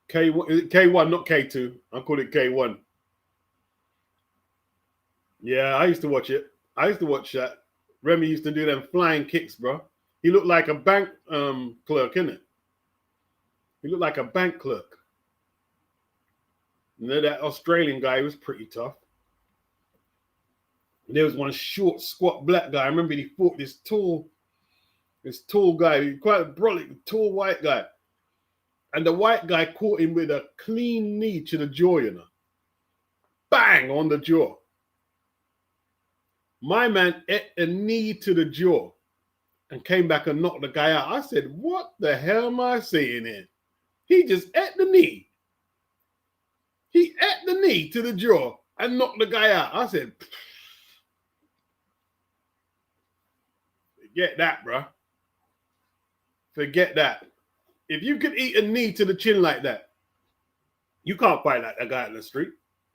K1, not K2. I call it K1. Yeah, I used to watch it. I used to watch that. Remy used to do them flying kicks, bro. He looked like a bank clerk, innit? He looked like a bank clerk. You know, that Australian guy was pretty tough. There was one short, squat black guy. I remember he fought this tall guy, quite a brolic, tall white guy. And the white guy caught him with a clean knee to the jaw, you know. Bang on the jaw. My man ate a knee to the jaw. and came back and knocked the guy out. I said, what the hell am I seeing here? He just ate the knee. He ate the knee to the jaw and knocked the guy out. I said, forget that, bro. Forget that. If you could eat a knee to the chin like that, you can't fight like that guy in the street.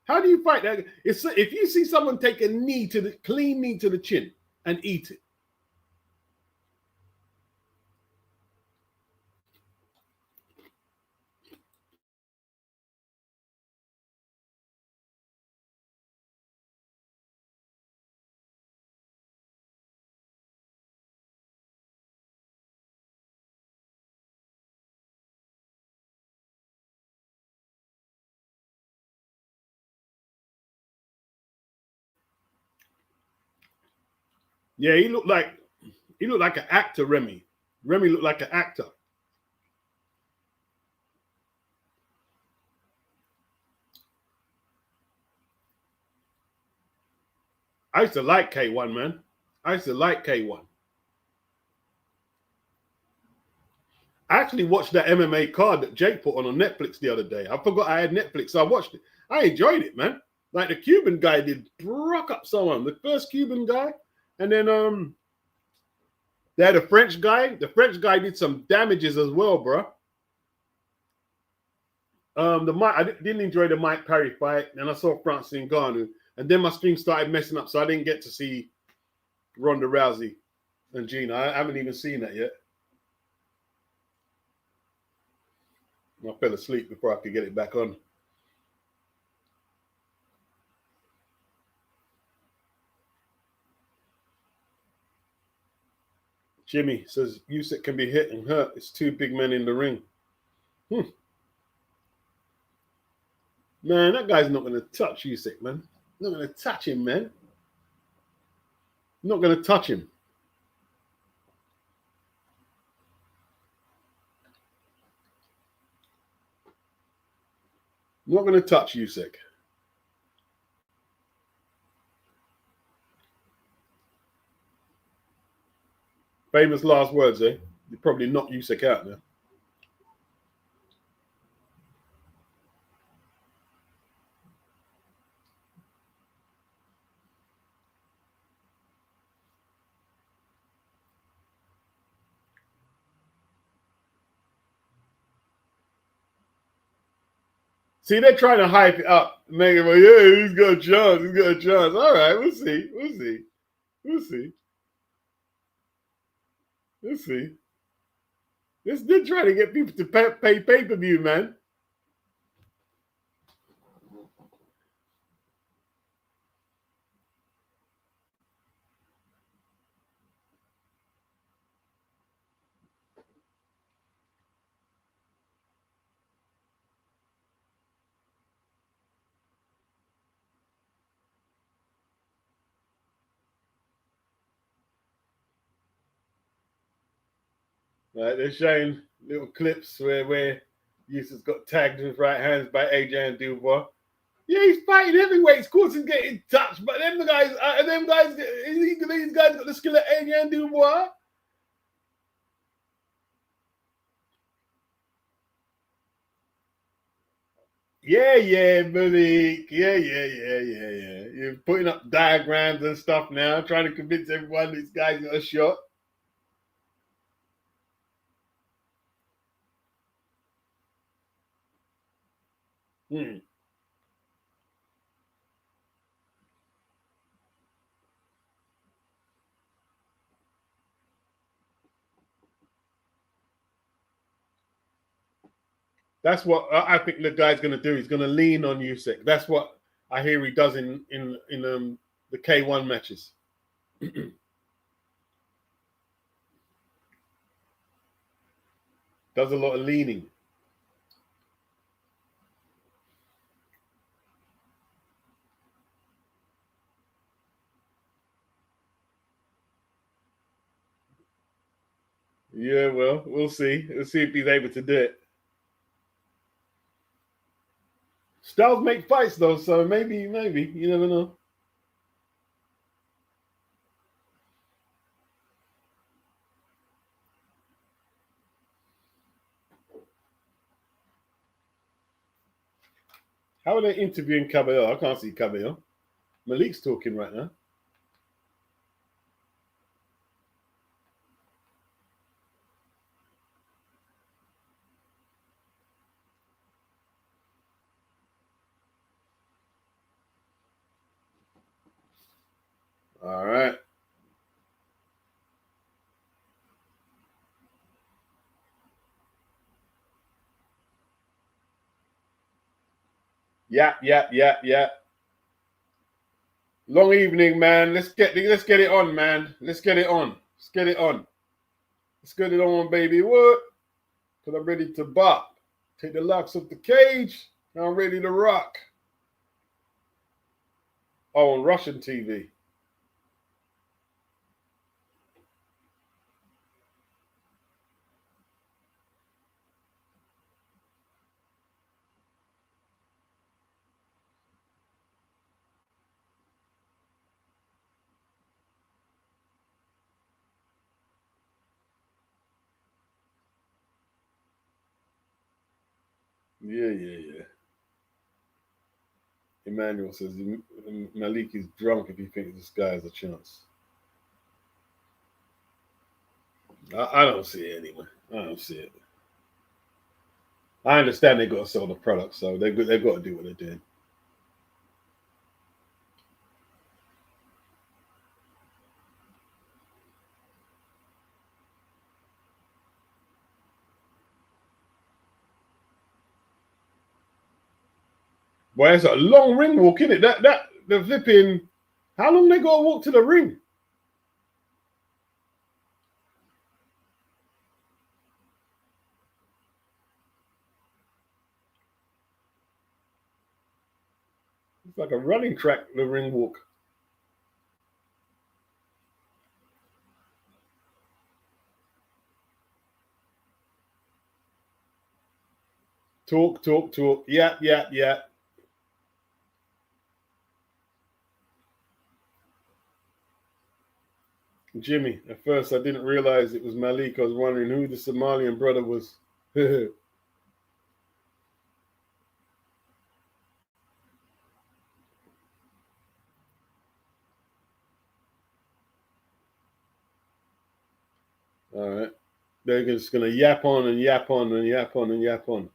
How do you fight that? If you see someone take a knee to the clean knee to the chin and eat it. Yeah, he looked like an actor, Remy. Remy looked like an actor. I used to like K1, man. I used to like K1. I actually watched that MMA card that Jake put on Netflix the other day. I forgot I had Netflix, so I watched it. I enjoyed it, man. Like the Cuban guy did rock up someone, the first Cuban guy. And then they had a French guy. The French guy did some damages as well, bro. I didn't enjoy the Mike Perry fight. Then I saw Francis Ngannou. And then my stream started messing up, so I didn't get to see Ronda Rousey and Gina. I haven't even seen that yet. I fell asleep before I could get it back on. Jimmy says Usyk can be hit and hurt. It's two big men in the ring. Man, that guy's not going to touch Usyk, man. Not going to touch him, man. Not going to touch him. Not going to touch Usyk. Famous last words, eh? You probably knocked Usyk out now. See, they're trying to hype it up, make it, well, yeah, he's got a chance. He's got a chance. All right, we'll see. We'll see. We'll see. We'll see. They're trying to get people to pay pay-per-view, man. Right, they're showing little clips where Usyk's got tagged in his right hands by Adrian Dubois. Yeah, he's fighting heavyweights. Of course, he's getting touched, but these guys got the skill of Adrian Dubois. Yeah, Bedic. Yeah. You're putting up diagrams and stuff now, trying to convince everyone these guys got a shot. That's what I think the guy's going to do. He's going to lean on Usyk. That's what I hear he does in the K1 matches. Does a lot of leaning. Yeah, well, we'll see. We'll see if he's able to do it. Styles make fights, though, so maybe. You never know. How are they interviewing Catterall? I can't see Catterall. Malik's talking right now. All right. Yeah. Long evening, man. Let's get it on, man. Let's get it on. Let's get it on. Let's get it on, baby. What? Because I'm ready to bop. Take the locks off the cage. I'm ready to rock. Oh, on Russian TV. Yeah. Emmanuel says Malik is drunk if he thinks this guy has a chance. I don't see it anyway. I don't see it. I understand they got to sell the product, so they've got to do what they're doing. Boy, it's a long ring walk, isn't it? That the flipping. How long they got to walk to the ring? It's like a running track, the ring walk. Talk. Yeah. Jimmy, at first I didn't realize it was Malik. I was wondering who the Somalian brother was. All right. They're just going to yap on and yap on and yap on and yap on.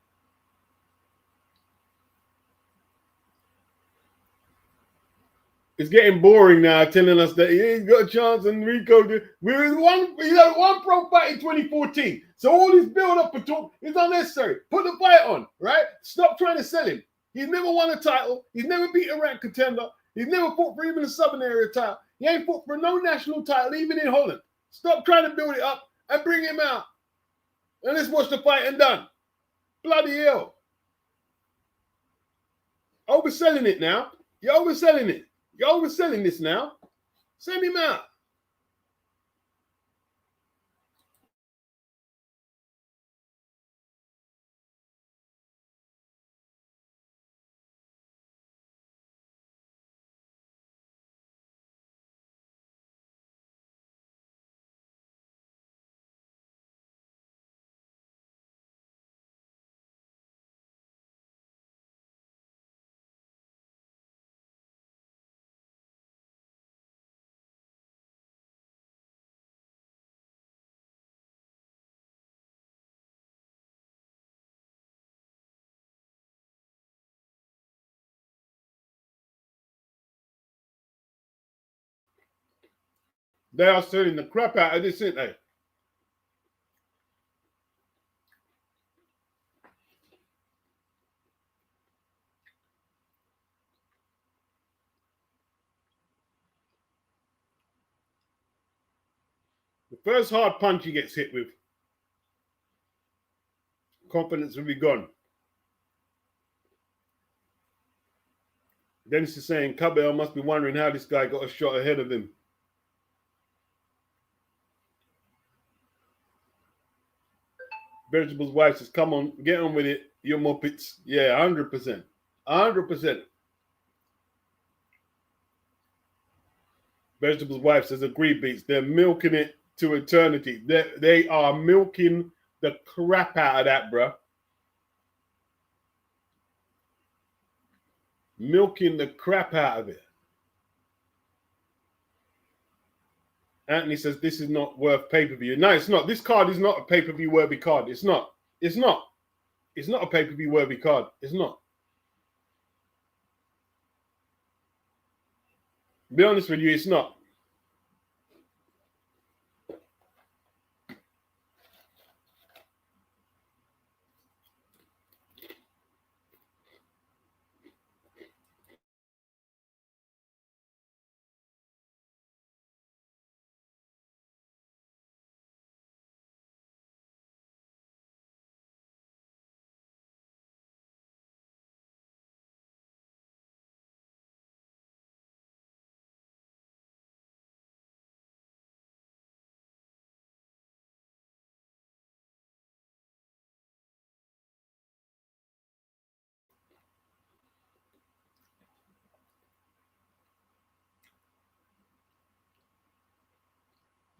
It's getting boring now, telling us that he ain't got a chance and Rico. He had one pro fight in 2014. So all this build up and talk is unnecessary. Put the fight on, right? Stop trying to sell him. He's never won a title. He's never beat a ranked contender. He's never fought for even a Southern area title. He ain't fought for no national title, even in Holland. Stop trying to build it up and bring him out. And let's watch the fight and done. Bloody hell. Overselling it now. You're overselling it. You're overselling this now. Send him out. They are selling the crap out of this, ain't they? The first hard punch he gets hit with, confidence will be gone. Dennis is saying Catterall must be wondering how this guy got a shot ahead of him. Vegetables wife says, come on, get on with it. You're Muppets. Yeah, 100%. 100%. Vegetables wife says, agree, Beats. They're milking it to eternity. They are milking the crap out of that, bro. Milking the crap out of it. Anthony says this is not worth pay-per-view. No, it's not. This card is not a pay-per-view worthy card. It's not. It's not. It's not a pay-per-view worthy card. It's not. Be honest with you, it's not.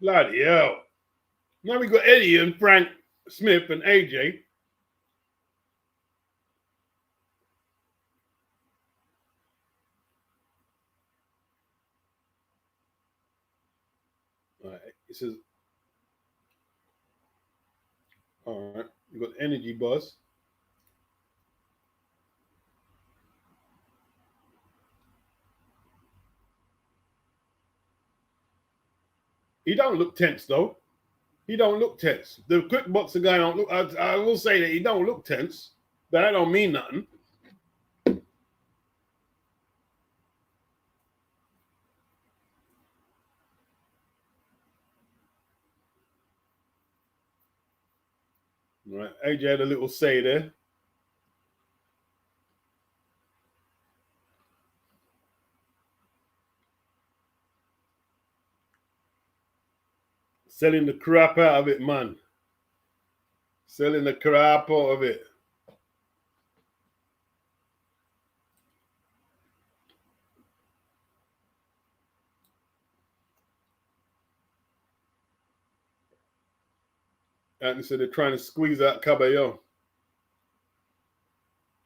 Bloody hell. Now we got Eddie and Frank Smith and AJ. All right. It says, all right. You got Energy Boss. He don't look tense though. He don't look tense. The quick boxer guy don't look. I will say that he don't look tense, but that don't mean nothing. All right, AJ had a little say there. Selling the crap out of it, man. Selling the crap out of it. And so they're trying to squeeze out Cabello.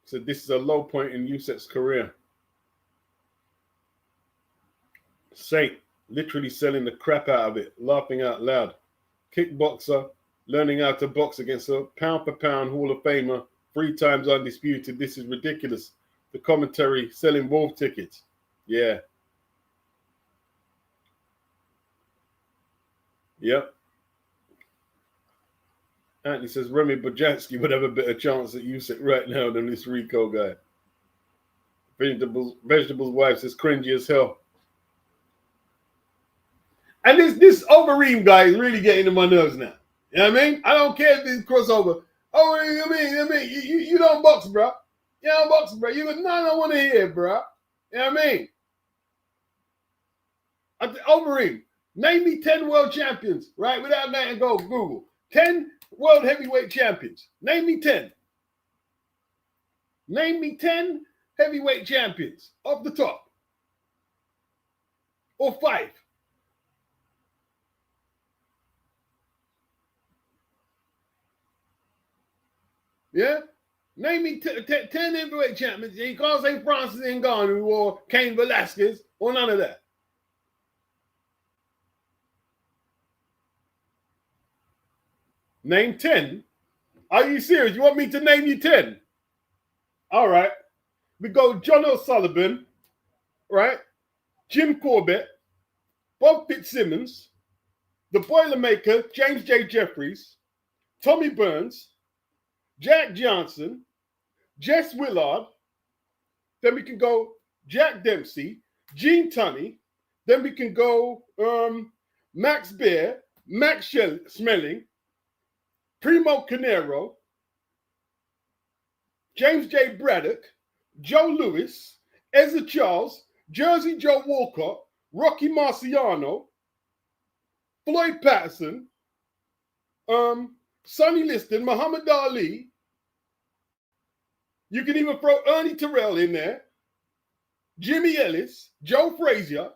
So this is a low point in Usyk's career. Saint literally selling the crap out of it, laughing out loud. Kickboxer, learning how to box against a pound-for-pound Hall of Famer, 3 times undisputed. This is ridiculous. The commentary selling wolf tickets. Yeah. Yep. Anthony says Remy Bojansky would have a better chance at Usyk right now than this Rico guy. Vegetables wife says cringy as hell. And this Overeem guy is really getting to my nerves now. You know what I mean? I don't care if it's crossover. Oh, I mean, you don't box, bro. You don't box, bro. You got nothing I want to hear, bro. You know what I mean? Overeem, name me 10 world champions, right? Without that and go Google. 10 world heavyweight champions. Name me 10. Name me 10 heavyweight champions off the top. Or 5. Yeah? Name me 10 heavyweight champions. You can't say Francis Ngannou or Cain Velasquez or none of that. Name 10? Are you serious? You want me to name you 10? All right. We go John O'Sullivan, right? Jim Corbett, Bob Fitzsimmons, the Boilermaker, James J. Jeffries, Tommy Burns, Jack Johnson, Jess Willard. Then we can go Jack Dempsey, Gene Tunney. Then we can go Max Baer, Max Schmeling, Primo Carnero, James J. Braddock, Joe Louis, Ezra Charles, Jersey Joe Walcott, Rocky Marciano, Floyd Patterson, Sonny Liston, Muhammad Ali. You can even throw Ernie Terrell in there, Jimmy Ellis, Joe Frazier,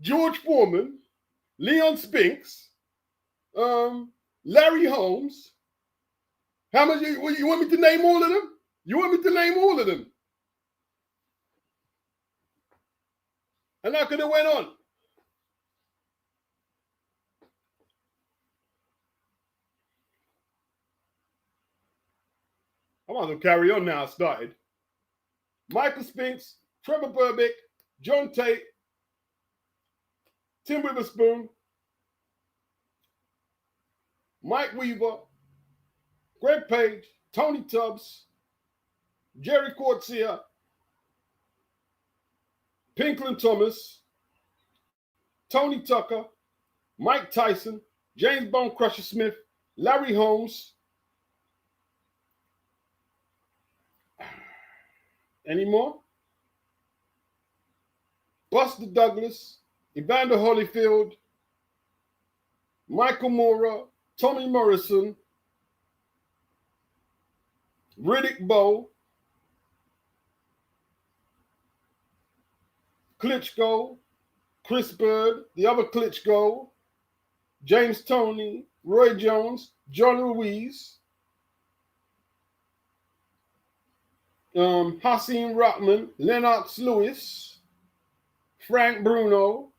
George Foreman, Leon Spinks, Larry Holmes. How much you want me to name all of them? You want me to name all of them? And that could have went on. I might as well carry on now. I started. Michael Spinks, Trevor Burbick, John Tate, Tim Witherspoon, Mike Weaver, Greg Page, Tony Tubbs, Jerry Cortzia, Pinklin Thomas, Tony Tucker, Mike Tyson, James Bone Crusher Smith, Larry Holmes. Any more? Buster Douglas, Evander Holyfield, Michael Mora, Tommy Morrison, Riddick Bowe, Klitschko, Chris Bird, the other Klitschko, James Toney, Roy Jones, John Ruiz, Hasim Rockman, Lennox Lewis, Frank Bruno,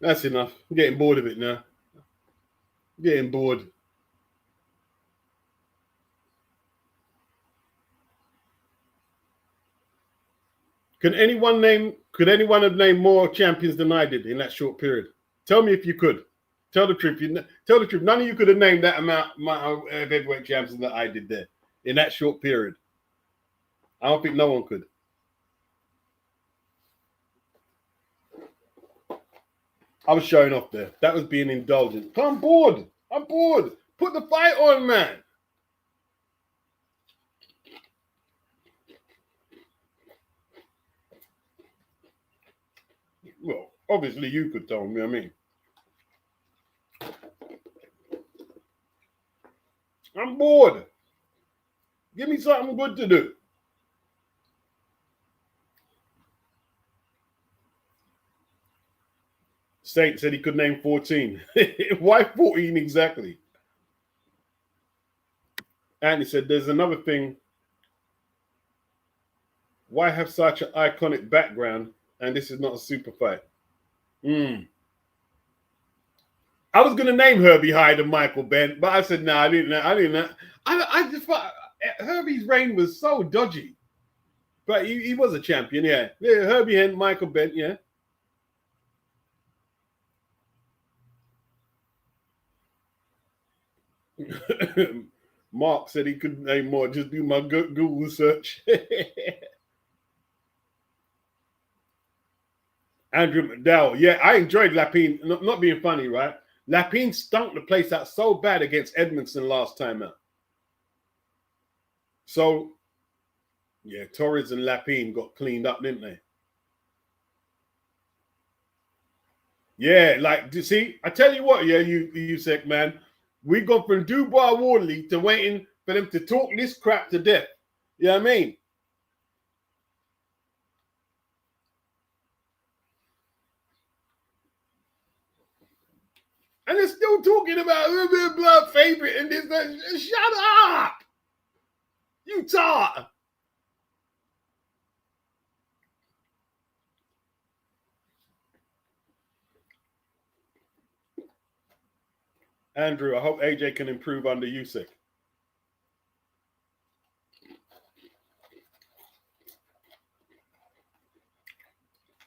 that's enough. I'm getting bored of it now. I'm getting bored. Could anyone have named more champions than I did in that short period? Tell me if you could. Tell the truth. Tell the truth. None of you could have named that amount of heavyweight champions that I did there in that short period. I don't think no one could. I was showing off there. That was being indulgent. I'm bored. I'm bored. Put the fight on, man. Well, obviously you could tell me, I mean. I'm bored. Give me something good to do. Saint said he could name 14. Why 14 exactly? And he said there's another thing. Why have such an iconic background and this is not a super fight? I was gonna name Herbie Hyde and Michael Bent, but I said no, I didn't. I just thought Herbie's reign was so dodgy, but he was a champion, yeah. Herbie and Michael Bent, yeah. Mark said he couldn't name more. Just do my Google search. Andrew McDowell, yeah, I enjoyed Lapine. Not being funny, right? Lapine stunk the place out so bad against Edmondson last time out. So, yeah, Torres and Lapine got cleaned up, didn't they? Yeah, like, you see, I tell you what, yeah, Usyk, man, we gone from Dubois Wardley to waiting for them to talk this crap to death. You know what I mean? And they're still talking about blood favorite and this. Shut up! You talk. Andrew, I hope AJ can improve under Usyk.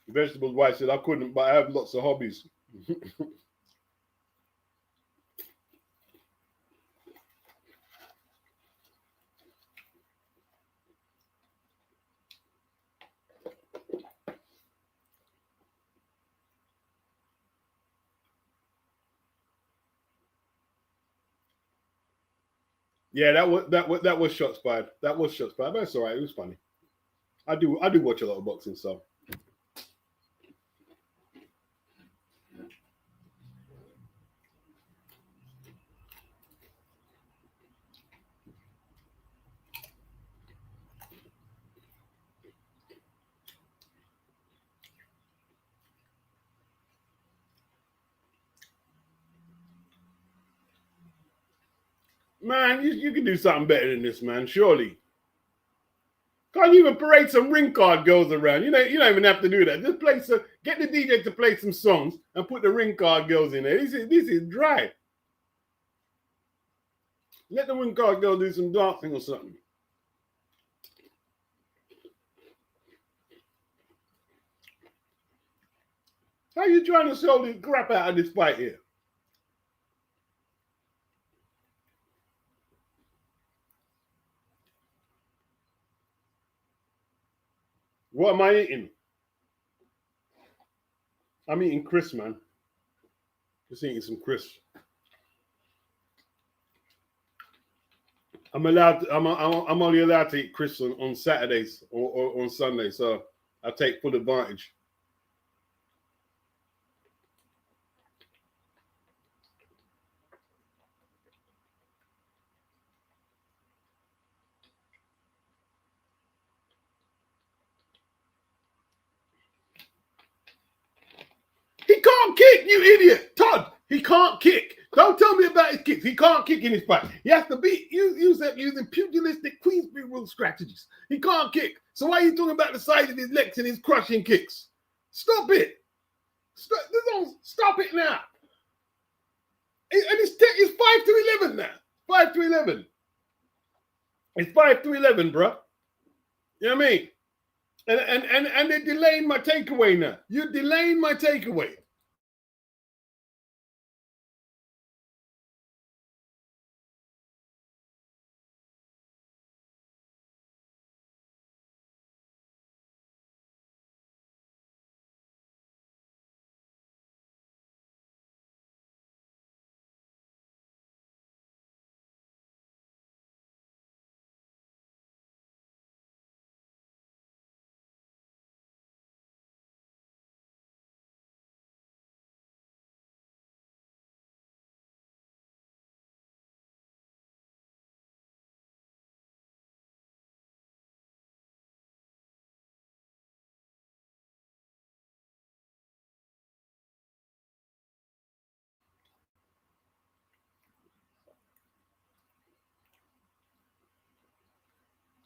Vegetables White said I couldn't, but I have lots of hobbies. Yeah, that was shots fired. That was shots fired. But it's all right. It was funny. I do watch a lot of boxing, so. Man, you can do something better than this, man. Surely. Can't even parade some ring card girls around. You don't even have to do that. Just play some, get the DJ to play some songs and put the ring card girls in there. This is dry. Let the ring card girl do some dancing or something. How are you trying to sell the crap out of this fight here? What am I eating? I'm eating crisps, man. Just eating some crisps. I'm only allowed to eat crisps on Saturdays or on Sundays, so I take full advantage. He can't kick, you idiot, Todd. He can't kick. Don't tell me about his kicks. He can't kick in his fight. He has to be using pugilistic Queensberry rule strategies. He can't kick. So why are you talking about the size of his legs and his crushing kicks? Stop it. Stop it now. And it's 5 to 11 now. 5 to 11. It's 5 to 11, bro. You know what I mean? And they're delaying my takeaway now. You're delaying my takeaway.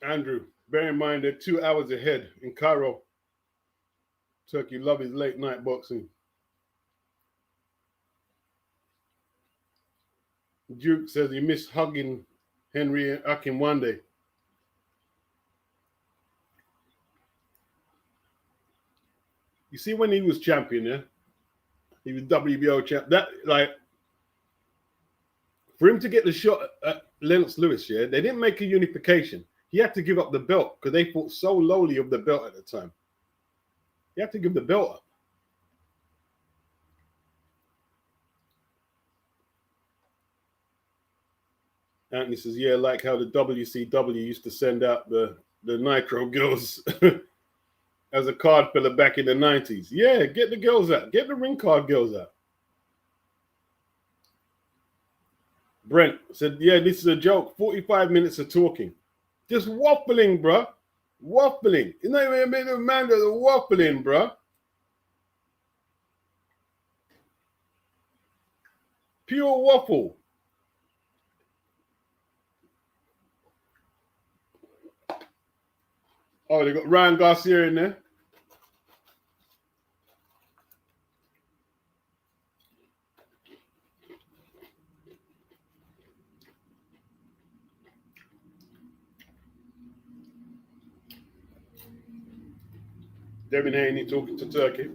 Andrew, bear in mind they're 2 hours ahead in Cairo. Turkey love his late night boxing. Duke says he missed hugging Henry Akin one day. You see, when he was champion, yeah, he was WBO champ. That, like, for him to get the shot at Lennox Lewis, yeah, they didn't make a unification. He had to give up the belt because they thought so lowly of the belt at the time. He had to give the belt up. Anthony says, yeah, like how the WCW used to send out the Nitro girls as a card filler back in the 90s. Yeah, get the girls out. Get the ring card girls out. Brent said, yeah, this is a joke. 45 minutes of talking. Just waffling, bruh. Waffling. You know what I mean? The man that's waffling, bruh. Pure waffle. Oh, they got Ryan Garcia in there. Devin Haney talking to Turkey.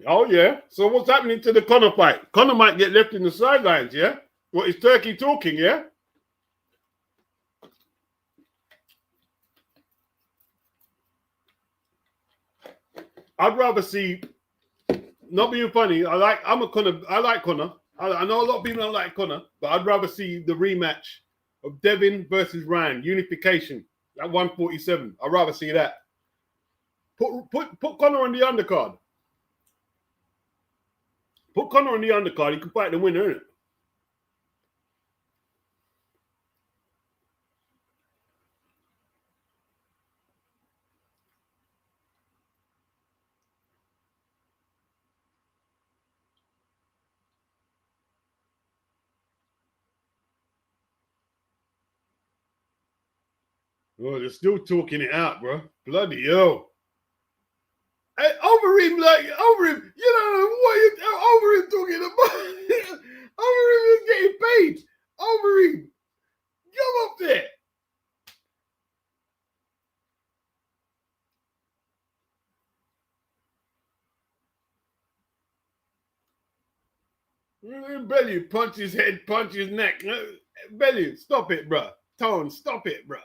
Oh, yeah. So what's happening to the Conor fight? Conor might get left in the sidelines, yeah? What is Turkey talking, yeah? I'd rather see, not being funny, I like Conor. I know a lot of people don't like Conor, but I'd rather see the rematch of Devin versus Ryan, unification at 147. I'd rather see that. Put Conor on the undercard. Put Conor on the undercard. He can fight the winner, innit? Oh, they're still talking it out, bro. Bloody hell. Hey, over him, you know what you over him talking about. Over him is getting paid. Over him. Come up there. Belly, punch his head, punch his neck. Belly, stop it, bro. Tone, stop it, bro.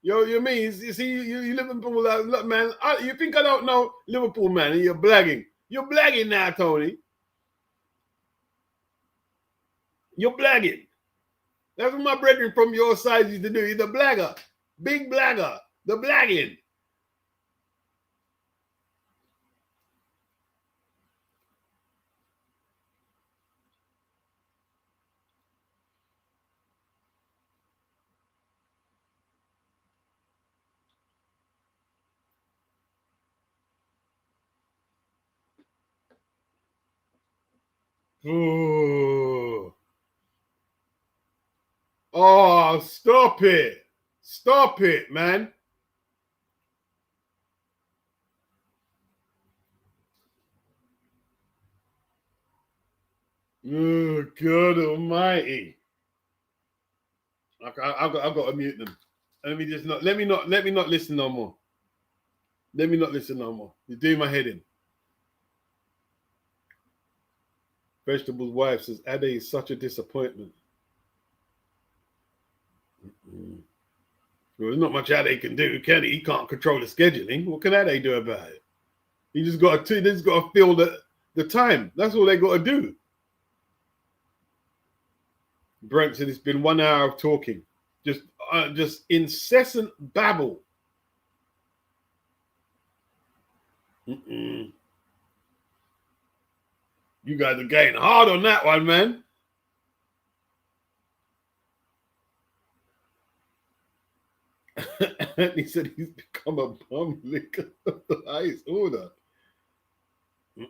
You mean, you see, you Liverpool, look, man, you think I don't know Liverpool, man, and you're blagging. You're blagging now, Tony. You're blagging. That's what my brethren from your side used to do. He's the blagger. Big blagger. The blagging. Ooh. Oh, stop it. Stop it, man. Oh, God almighty. I've got to mute them. Let me not listen no more. Let me not listen no more. You're doing my head in. Vegetable's wife says Ade is such a disappointment. Well, there's not much Ade can do, can he? He can't control the scheduling. What can Ade do about it? He just got to fill the time. That's all they got to do. Brent said it's been 1 hour of talking. Just incessant babble. You guys are getting hard on that one, man. He said he's become a bum licker of the highest order. Wow.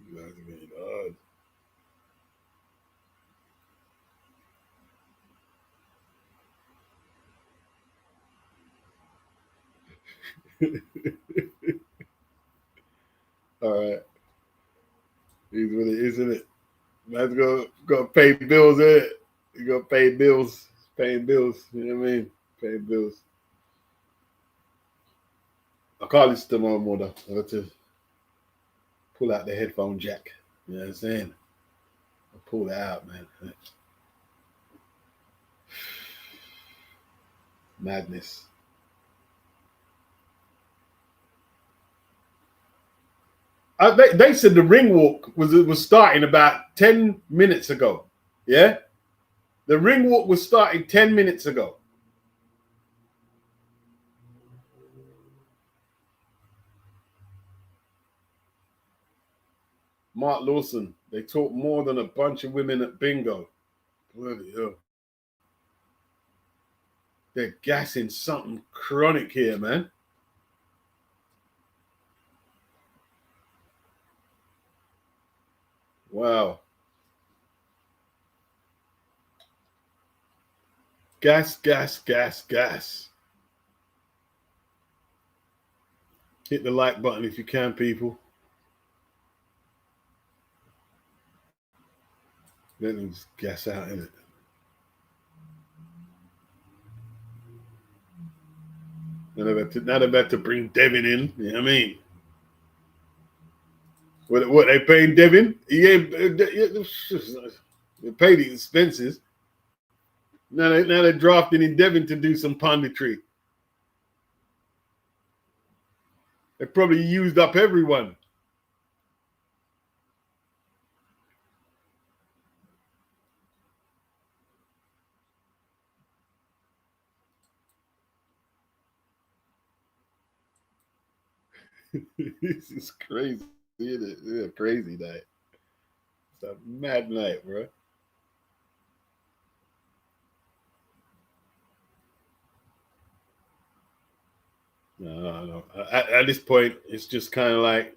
You guys are getting hard. All right. He's what it is, isn't it? Man's got to pay bills, isn't it? You got to pay bills. Paying bills. You know what I mean? Paying bills. I can't listen to my mother. I got to pull out the headphone jack. You know what I'm saying? I'll pull that out, man. Madness. They said the ring walk was starting about 10 minutes ago. Yeah? The ring walk was starting 10 minutes ago. Mark Lawson, they talk more than a bunch of women at bingo. Bloody hell. They're gassing something chronic here, man. Wow. Gas, gas, gas, gas. Hit the like button if you can, people. Let them just gas out, innit? Now they're about to bring Devin in. You know what I mean? What they paying Devin? They pay the expenses. Now they're drafting in Devin to do some punditry. They probably used up everyone. This is crazy, isn't it? It's a crazy night. It's a mad night, bro. No. At this point, it's just kind of like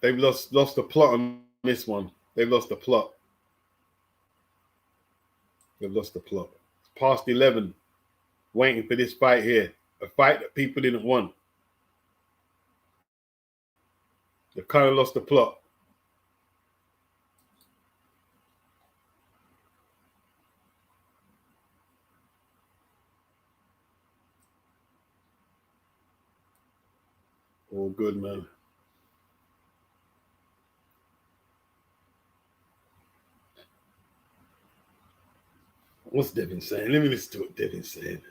they've lost the plot on this one. They've lost the plot. They've lost the plot. It's past 11, waiting for this fight here, a fight that people didn't want. They've kind of lost the plot. All good, man. What's Devin saying? Let me listen to what Devin's saying.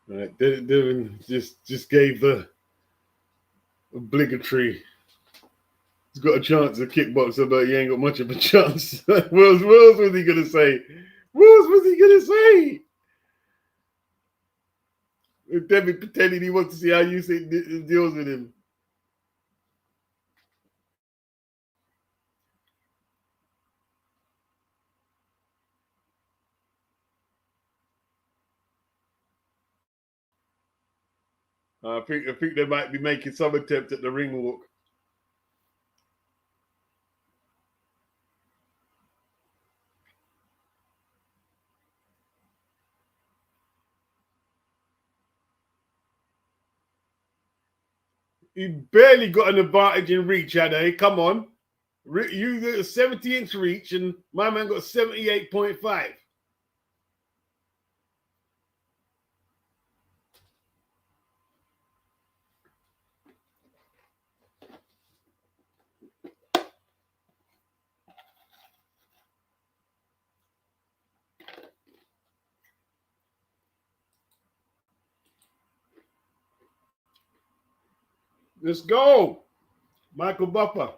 Right, Devin just gave the obligatory. He's got a chance at kickboxer, but he ain't got much of a chance. what else was he gonna say? What else was he gonna say? If Devin pretending he wants to see how Usyk deals with him. I think they might be making some attempt at the ring walk. He barely got an advantage in reach, had he? Come on. You got a 70-inch reach, and my man got 78.5. Let's go. Michael Buffer.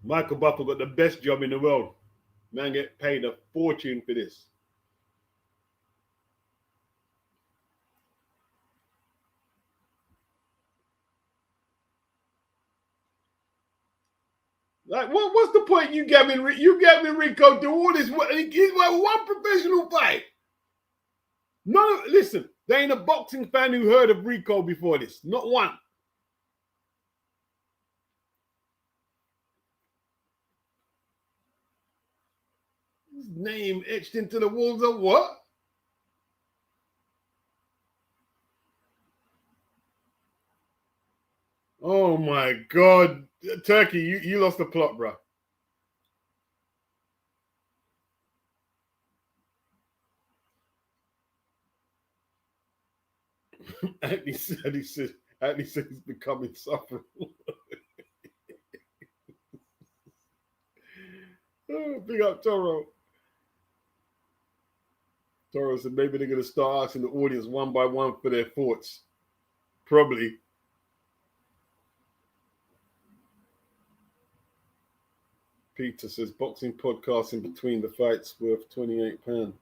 Michael Buffer got the best job in the world. Man get paid a fortune for this. Like, what's the point you gave me Rico do all this? He's one professional fight. Listen, there ain't a boxing fan who heard of Rico before this. Not one. His name etched into the walls of what? Oh my God. Turkey, you lost the plot, bro. And he said he's become insufferable. Oh, big up Toro. Torres said maybe they're going to start asking the audience one by one for their thoughts. Probably. Peter says boxing podcasts in between the fights worth £28.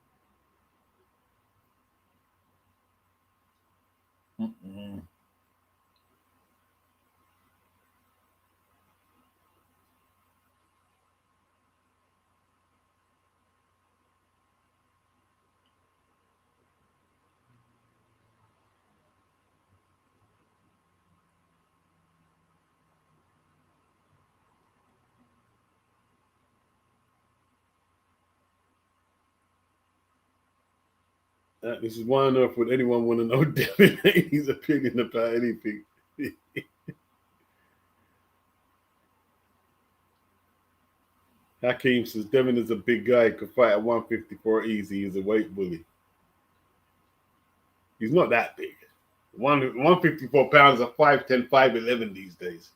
This is why on earth would anyone want to know Devin Haney's opinion about anything? Hakeem says Devin is a big guy, could fight at 154 easy. He's a weight bully. He's not that big. 154 pounds are 5'10", 5'11" these days.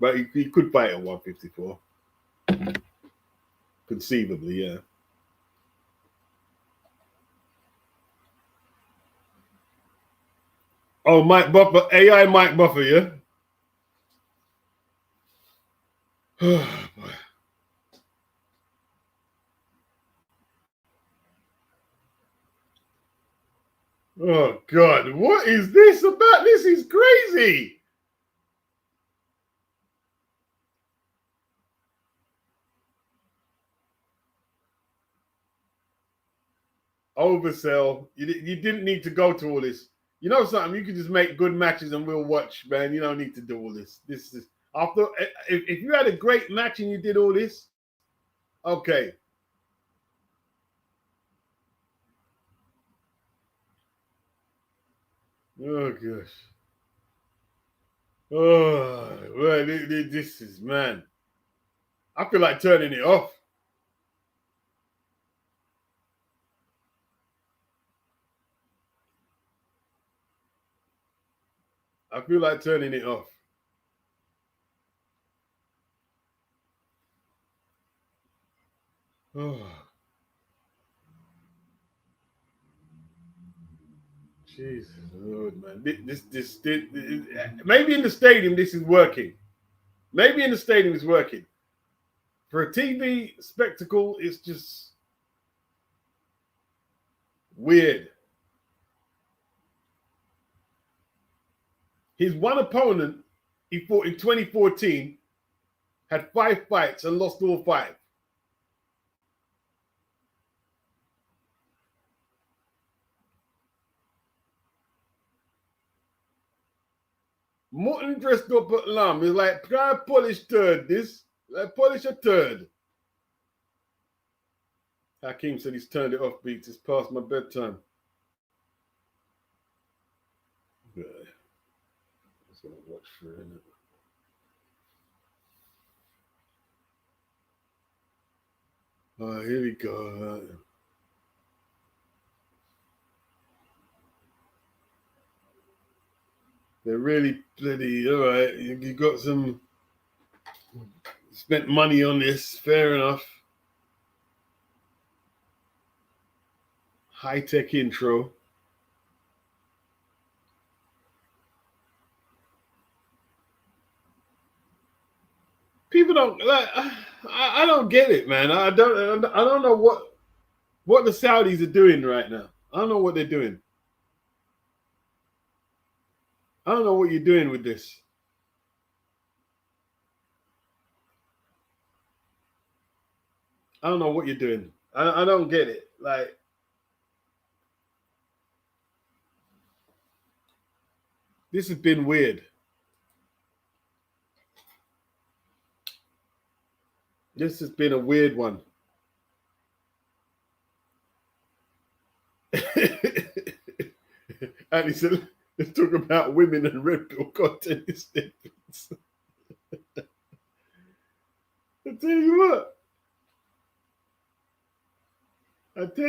But he could fight at 154. Conceivably, yeah. Oh, Mike Buffer, AI Mike Buffer, yeah? Oh, God, what is this about? This is crazy. Oversell. You didn't need to go to all this. You know something? You could just make good matches and we'll watch, man. You don't need to do all this. This is after if you had a great match and you did all this, okay. Oh gosh. Oh, well, this is, man. I feel like turning it off. I feel like turning it off. Oh. Jesus Lord, man. This, maybe in the stadium this is working. Maybe in the stadium it's working. For a TV spectacle, it's just weird. His one opponent, he fought in 2014, had 5 fights and lost all 5. Morton dressed up at Lam. He's like, try to polish turd this. Like, polish a turd. Hakeem said he's turned it off, Beats. It's past my bedtime. Good. I'm just going to watch for a minute. Oh, here we go. They're really bloody, all right. You got some, spent money on this, fair enough. High-tech intro. People don't, like, I don't get it, man. I don't know what the Saudis are doing right now. I don't know what they're doing. I don't know what you're doing with this. I don't know what you're doing. I don't get it. Like, this has been weird. This has been a weird one. And he said, let's talk about women and red pill content. I tell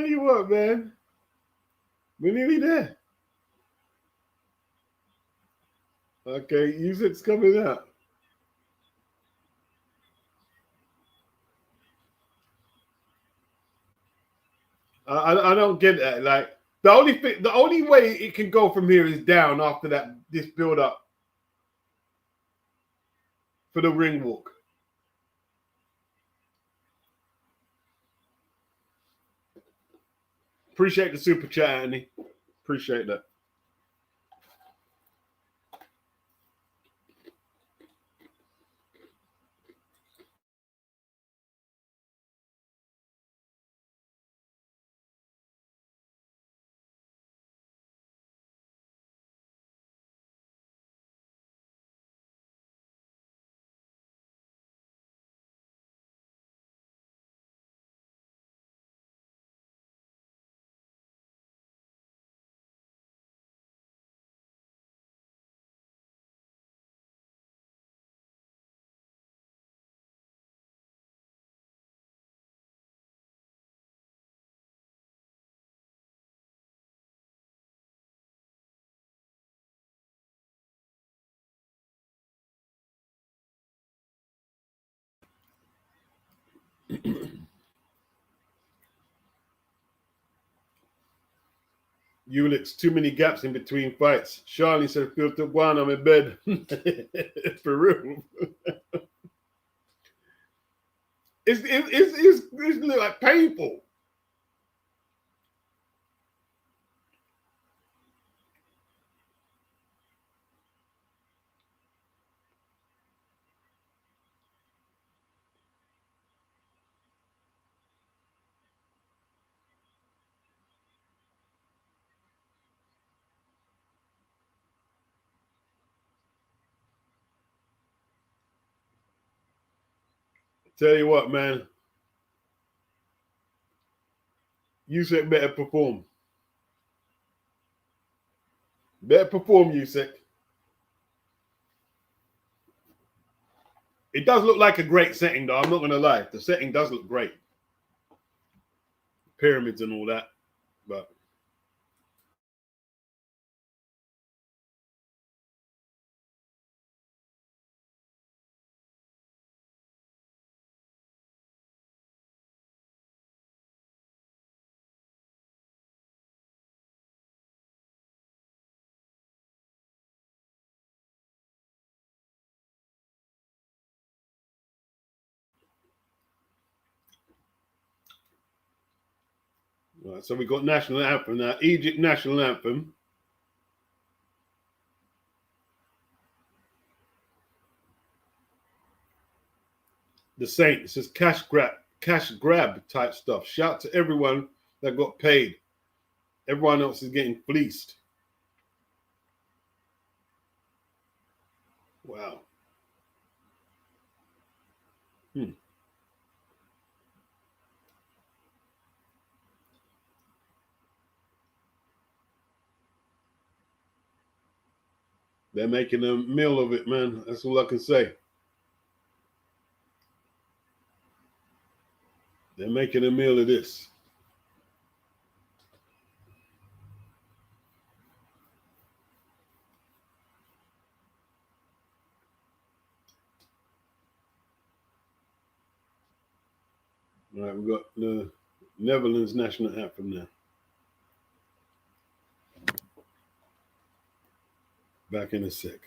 you what, man. We're nearly there. Okay, Usyk's coming out. I don't get that. Like, the only way it can go from here is down after this build up for the ring walk. Appreciate the super chat, Andy. Appreciate that. Usyk, too many gaps in between fights. Charlie said, "Feel the one on my bed." Peru. It's like painful. Tell you what, man. Usyk better perform. Better perform, Usyk. It does look like a great setting, though. I'm not going to lie. The setting does look great. Pyramids and all that. But right, so we got national anthem now. Egypt national anthem. The Saint says cash grab type stuff. Shout to everyone that got paid. Everyone else is getting fleeced. Wow. They're making a meal of it, man. That's all I can say. They're making a meal of this. All right, we've got the Netherlands national anthem now. Back in a sec.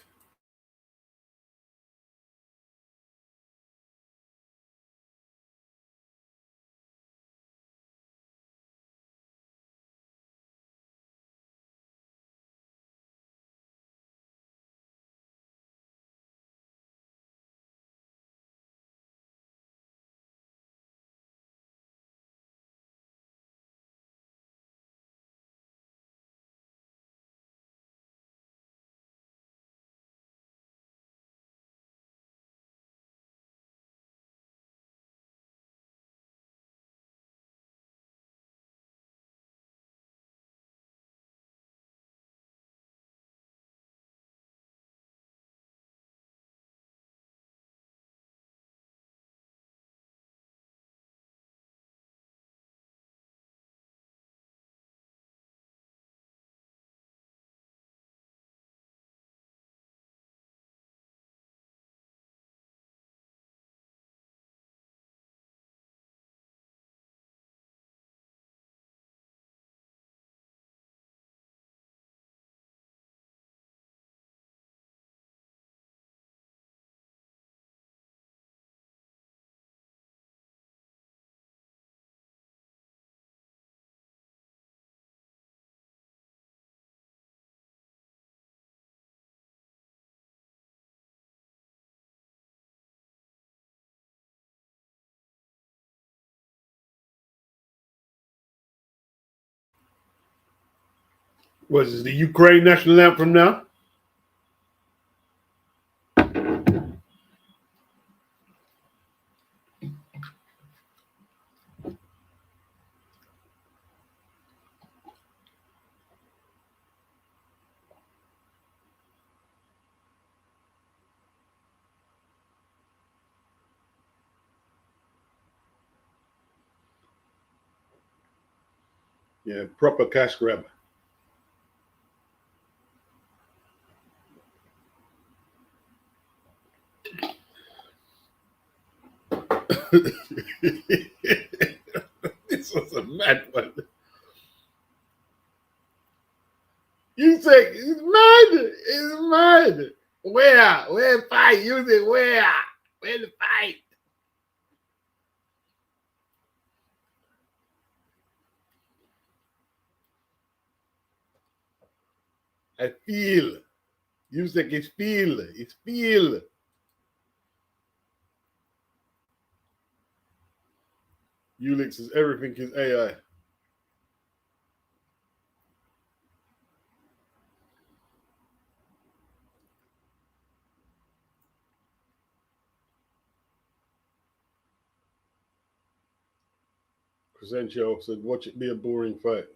What is the Ukraine national anthem now? Yeah, proper cash grab. This was a mad one. Usyk is mad. It's mad. Where fight? Usyk, where? Where the fight? I feel. Usyk is feel. It's feel. Usyk says everything is AI. Crescencio said, watch it be a boring fight.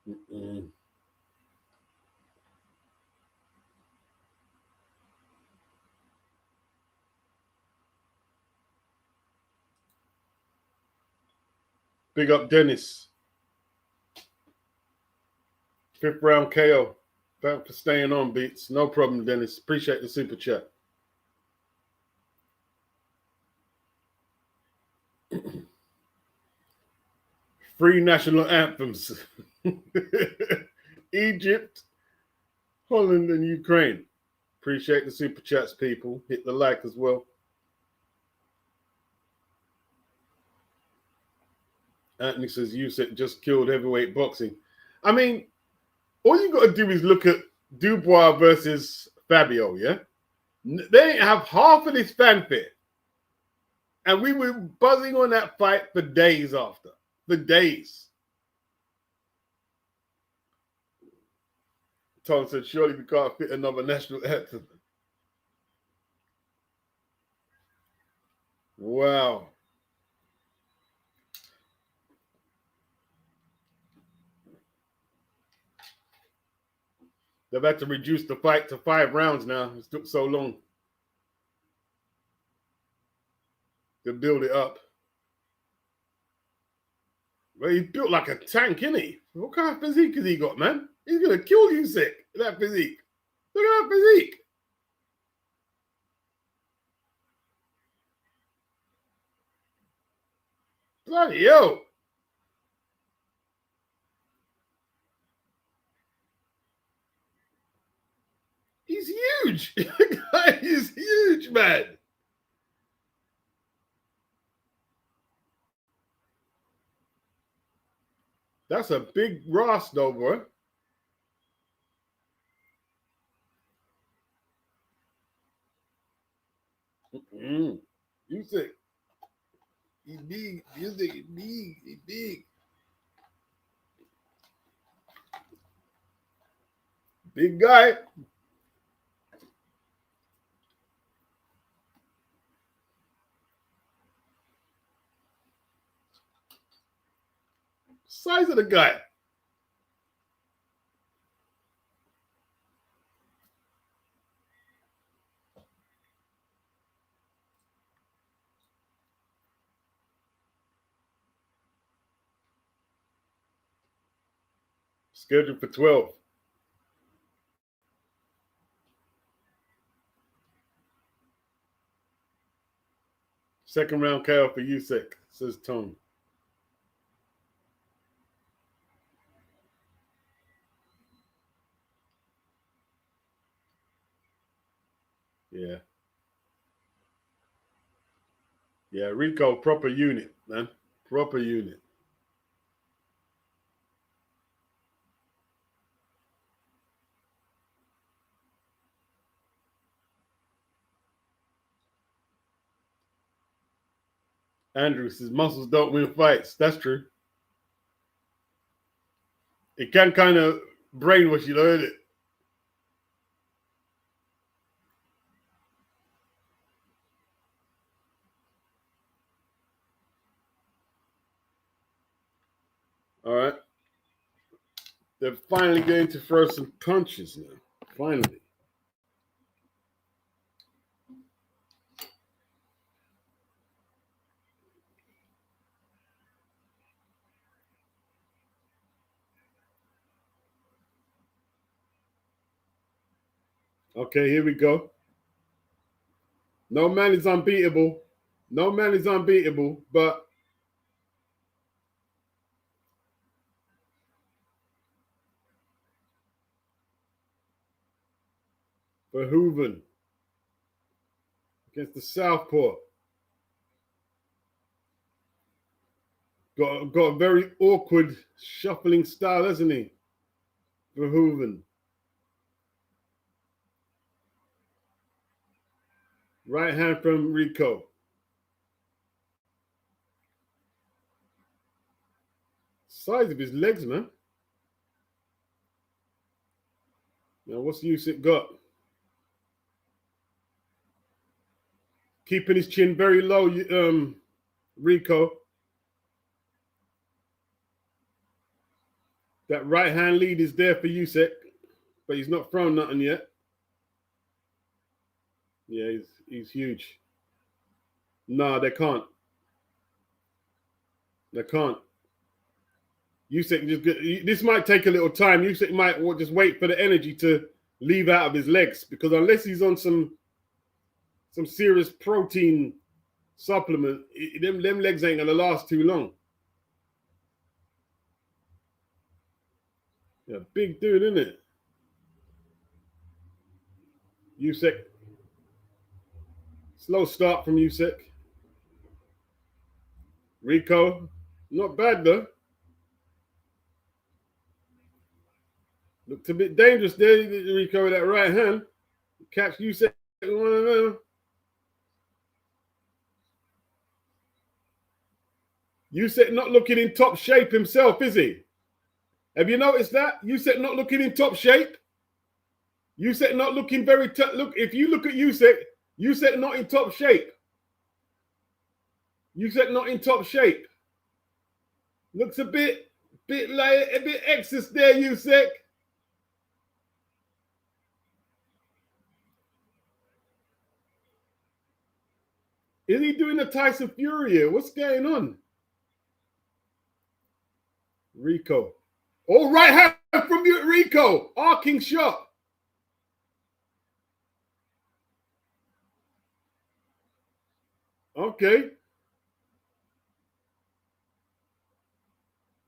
Mm-mm. Big up Dennis. 5th round KO. Thanks for staying on, Beats. No problem, Dennis. Appreciate the super chat. Three national anthems. Egypt, Holland, and Ukraine. Appreciate the super chats, people. Hit the like as well. Anthony says Usyk just killed heavyweight boxing. I mean, all you got to do is look at Dubois versus Fabio, yeah? They ain't have half of this fanfare. And we were buzzing on that fight for days after. For days. Tom said, surely we can't fit another national anthem. Wow. They've had to reduce the fight to 5 rounds now. It took so long to build it up. Well, he's built like a tank, isn't he? What kind of physique has he got, man? He's going to kill Usyk, that physique. Look at that physique. Bloody hell. He's huge. The guy is huge, man. That's a big Ross, though, boy. Usyk. He's big. Usyk is big. He's big. Big guy. Size of the guy. Scheduled for 12. Second round KO for Usyk, says Tone. Yeah. Yeah, Rico, proper unit, man. Proper unit. Andrew says muscles don't win fights. That's true. It can kind of brainwash you, isn't it? All right. They're finally going to throw some punches now. Finally. Okay, here we go. No man is unbeatable. No man is unbeatable, but Vehoeven against the Southpaw. Got a very awkward shuffling style, hasn't he? Vehoeven. Right hand from Rico. Size of his legs, man. Now, what's Usyk got? Keeping his chin very low, Rico. That right hand lead is there for Usyk, but he's not thrown nothing yet. Yeah, he's huge. No, they can't. They can't. Usyk this might take a little time. Usyk might just wait for the energy to leave out of his legs, because unless he's on some serious protein supplement, them legs ain't gonna last too long. Yeah, big dude, isn't it? Usyk. Slow start from Usyk. Rico, not bad though. Looked a bit dangerous there, Rico, with that right hand. Catch Usyk. Usyk not looking in top shape himself, is he? Have you noticed that? Usyk not looking in top shape. Usyk not looking very look. If you look at Usyk not in top shape. Usyk not in top shape. Looks a bit like a bit excess there, Usyk. Is he doing a Tyson Fury here? What's going on? Rico. Oh, right hand from you, Rico. Arcing shot. Okay.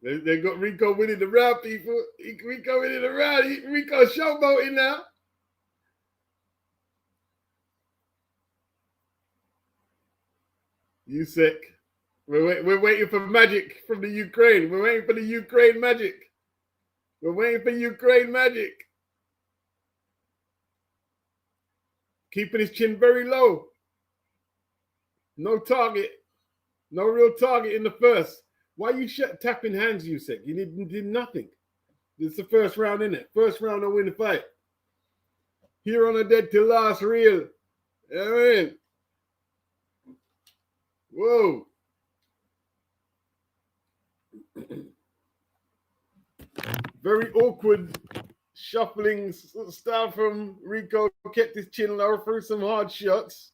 They got Rico winning the round, people. Rico winning the round. Rico showboating now. Usyk. We're waiting for magic from the Ukraine. We're waiting for the Ukraine magic. We're waiting for Ukraine magic. Keeping his chin very low. No target. No real target in the first. Why are you tapping hands, Usyk? You did nothing. This is the first round, isn't it? First round to win the fight. Here on a dead till last reel. You know what I mean? Whoa. Very awkward shuffling style from Rico. Kept his chin low, threw some hard shots.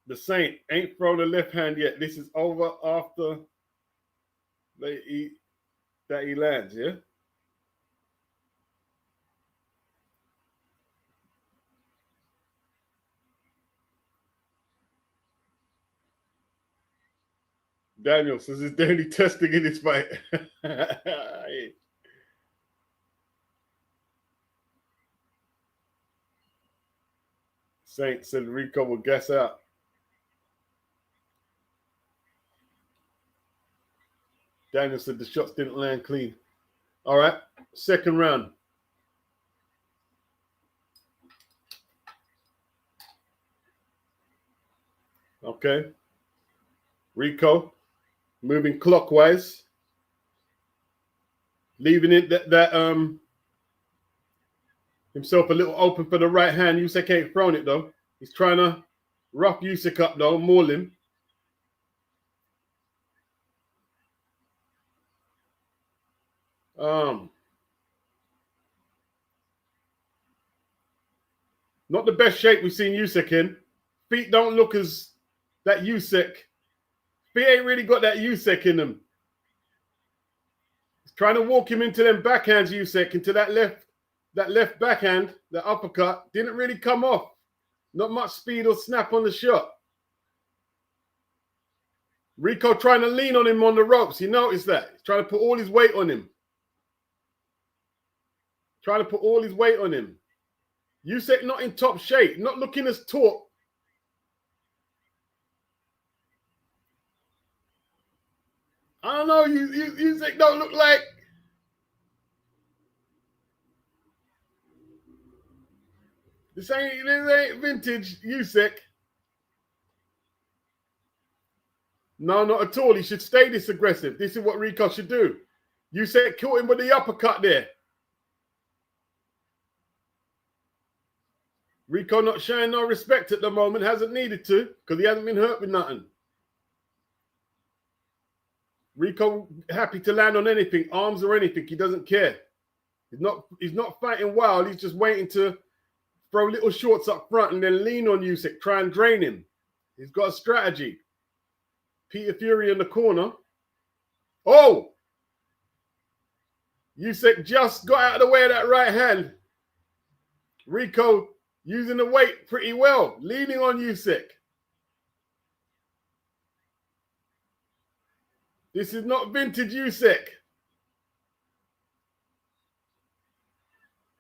The Saint ain't thrown a left hand yet. This is over after he lands, yeah? Daniel says it's daily testing in this fight. Saint said Rico will gas out. Daniel said the shots didn't land clean. All right, second round. Okay. Rico moving clockwise, leaving it that himself a little open for the right hand. Usyk ain't thrown it though. He's trying to rough Usyk up though, maul him. Not the best shape we've seen Usyk in. Feet don't look as that Usyk. Feet ain't really got that Usyk in them. Trying to walk him into them backhands, Usyk, into that left backhand, the uppercut. Didn't really come off. Not much speed or snap on the shot. Rico trying to lean on him on the ropes. You notice that? He's trying to put all his weight on him. Trying to put all his weight on him. Usyk not in top shape. Not looking as taut. I don't know. Usyk don't look like... This ain't vintage Usyk. No, not at all. He should stay this aggressive. This is what Rico should do. Usyk caught him with the uppercut there. Rico not showing no respect at the moment. Hasn't needed to because he hasn't been hurt with nothing. Rico happy to land on anything, arms or anything. He doesn't care. He's not fighting wild. He's just waiting to throw little shorts up front and then lean on Usyk, try and drain him. He's got a strategy. Peter Fury in the corner. Oh! Usyk just got out of the way of that right hand. Rico using the weight pretty well, leaning on Usyk. This is not vintage Usyk.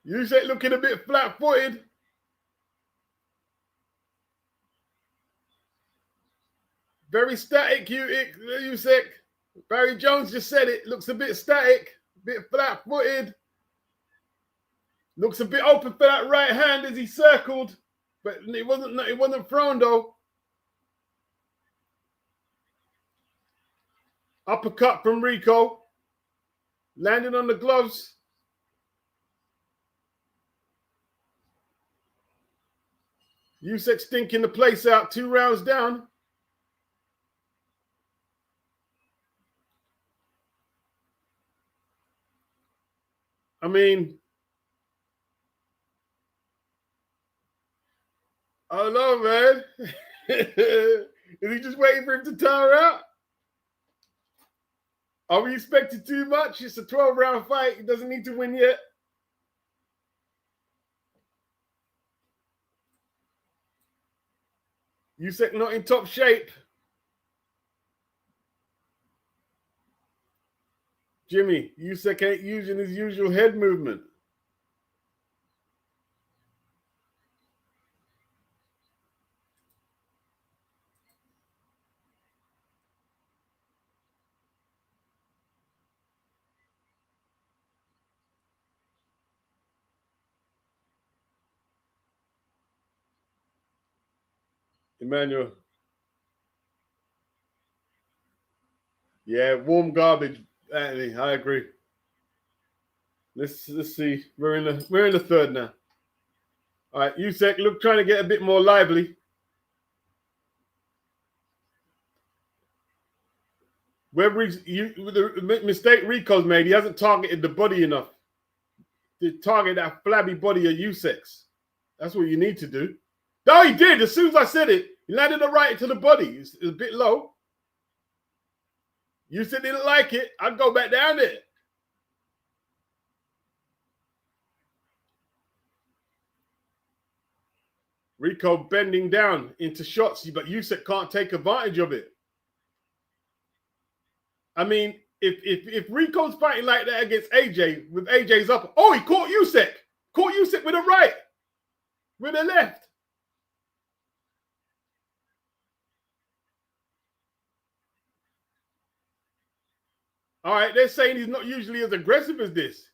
Usyk looking a bit flat-footed. Very static, Usyk. Barry Jones just said it. Looks a bit static, a bit flat-footed. Looks a bit open for that right hand as he circled, but it wasn't thrown though. Uppercut from Rico. Landing on the gloves. Usyk stinking the place out, 2 rounds down. I mean, I don't know, man. Is he just waiting for him to tire out? Are we expecting too much? It's a 12-round fight. He doesn't need to win yet. Usyk not in top shape. Jimmy, Usyk ain't using his usual head movement. Emmanuel. Yeah, warm garbage. Anthony, I agree. Let's see. We're in the third now. All right, Usyk, look, trying to get a bit more lively. Whether the mistake Rico's made, he hasn't targeted the body enough to target that flabby body of Usyk's. That's what you need to do. No, he did. As soon as I said it, he landed a right to the body. It's a bit low. Usyk didn't like it. I'd go back down there. Rico bending down into shots, but Usyk can't take advantage of it. I mean, if Rico's fighting like that against AJ, with AJ's up, oh, he caught Usyk. Caught Usyk with a right, with a left. All right, they're saying he's not usually as aggressive as this.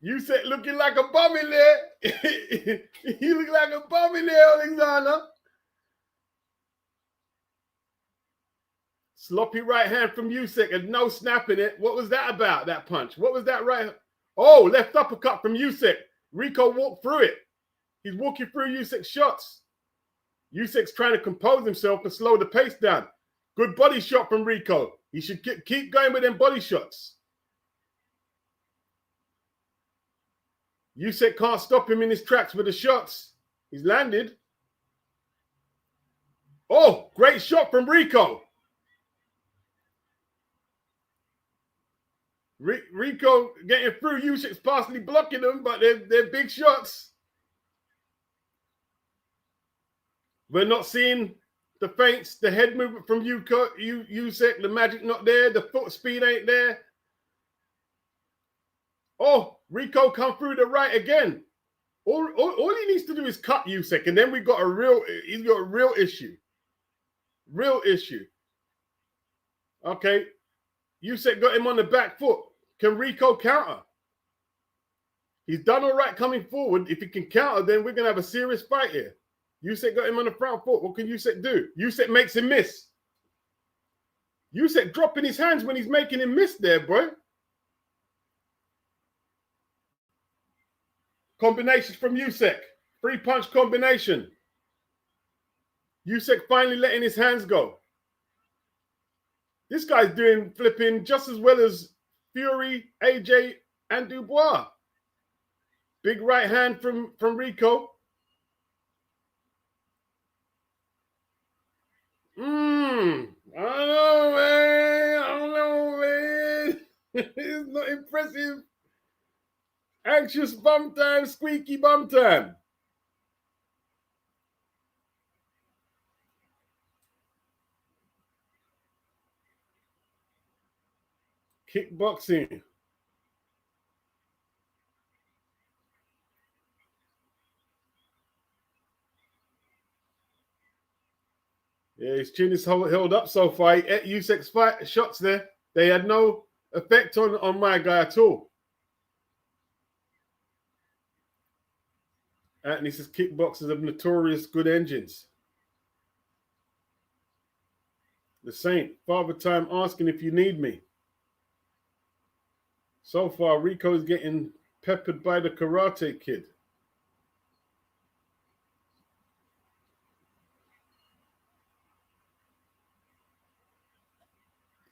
Usyk looking like a bum in there. He look like a bum in there, Oleksandr. Sloppy right hand from Usyk and no snapping it. What was that about, that punch? What was that right? Oh, left uppercut from Usyk. Rico walked through it. He's walking through Usyk's shots. Usyk's trying to compose himself and slow the pace down. Good body shot from Rico. He should keep going with them body shots. Usyk can't stop him in his tracks with the shots. He's landed. Oh, great shot from Rico. Rico getting through. Usyk's partially blocking them, but they're big shots. We're not seeing the feints, the head movement from Usyk, the magic not there, the foot speed ain't there. Oh, Rico come through the right again. All he needs to do is cut Usyk, and then he's got a real issue. Real issue. Okay. Usyk got him on the back foot. Can Rico counter? He's done all right coming forward. If he can counter, then we're going to have a serious fight here. Usyk got him on the front foot. What can Usyk do? Usyk makes him miss. Usyk dropping his hands when he's making him miss there, boy. Combinations from Usyk. 3-punch combination. Usyk finally letting his hands go. This guy's doing flipping just as well as Fury, AJ, and Dubois. Big right hand from Rico. I don't know, man. It's not impressive. Anxious bum time, squeaky bum time. Kickboxing. Yeah, his chin is held up so far. Usyk's fight shots there. They had no effect on my guy at all. Anthony says kickboxers have notorious good engines. The Saint, Father Time asking if you need me. So far, Rico is getting peppered by the Karate Kid.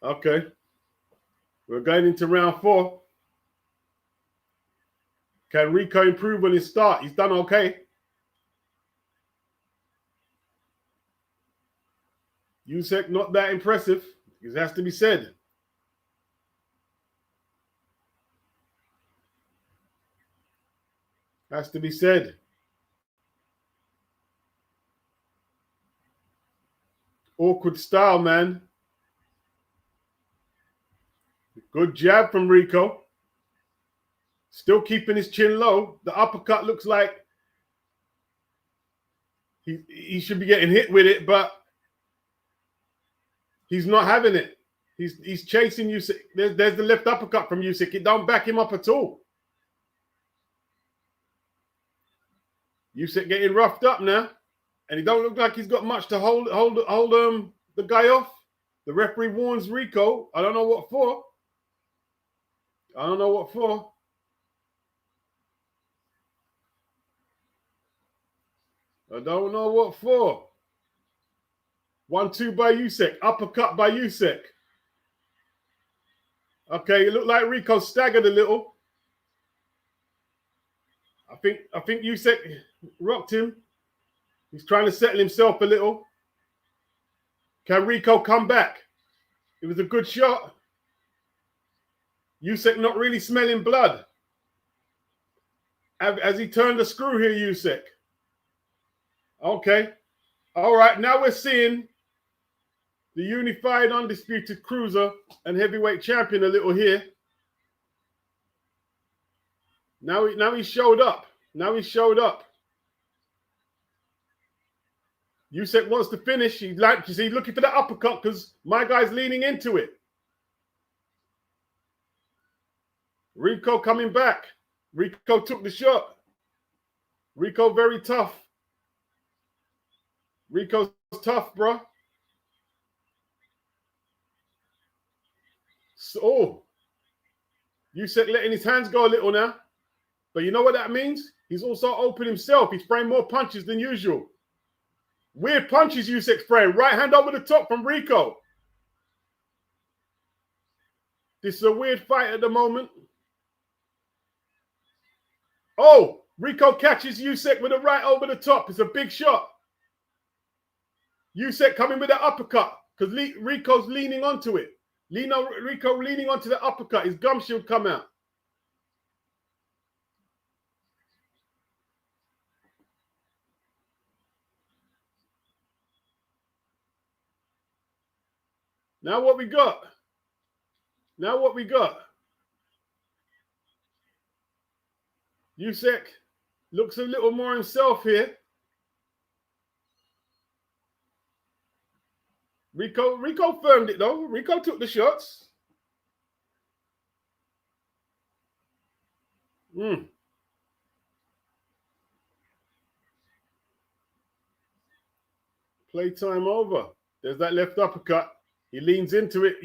Okay. We're going into round 4. Can Rico improve on his start? He's done okay. Usyk not that impressive. It has to be said. Has to be said. Awkward style, man. Good jab from Rico. Still keeping his chin low. The uppercut looks like he should be getting hit with it, but he's not having it. He's chasing Usyk. There's the left uppercut from Usyk. It don't back him up at all. Usyk getting roughed up now, and he don't look like he's got much to hold the guy off. The referee warns Rico. I don't know what for. I don't know what for. I don't know what for. 1-2 by Usyk. Uppercut by Usyk. Okay, it looked like Rico staggered a little. I think Usyk rocked him. He's trying to settle himself a little. Can Rico come back? It was a good shot. Usyk not really smelling blood. Has he turned the screw here, Usyk? Okay. All right, now we're seeing the unified undisputed cruiser and heavyweight champion a little here. Now he showed up. Now he showed up. Usyk wants to finish. He's looking for the uppercut because my guy's leaning into it. Rico coming back. Rico took the shot. Rico very tough. Rico's tough, bro. So, Usyk letting his hands go a little now. But you know what that means? He's also open himself. He's throwing more punches than usual. Weird punches Usyk's throwing. Right hand over the top from Rico. This is a weird fight at the moment. Oh, Rico catches Usyk with a right over the top. It's a big shot. Usyk coming with an uppercut because Rico's leaning onto it. Rico leaning onto the uppercut. His gum shield come out. Now what we got? Usyk looks a little more himself here. Rico firmed it though. Rico took the shots. Playtime over. There's that left uppercut. He leans into it,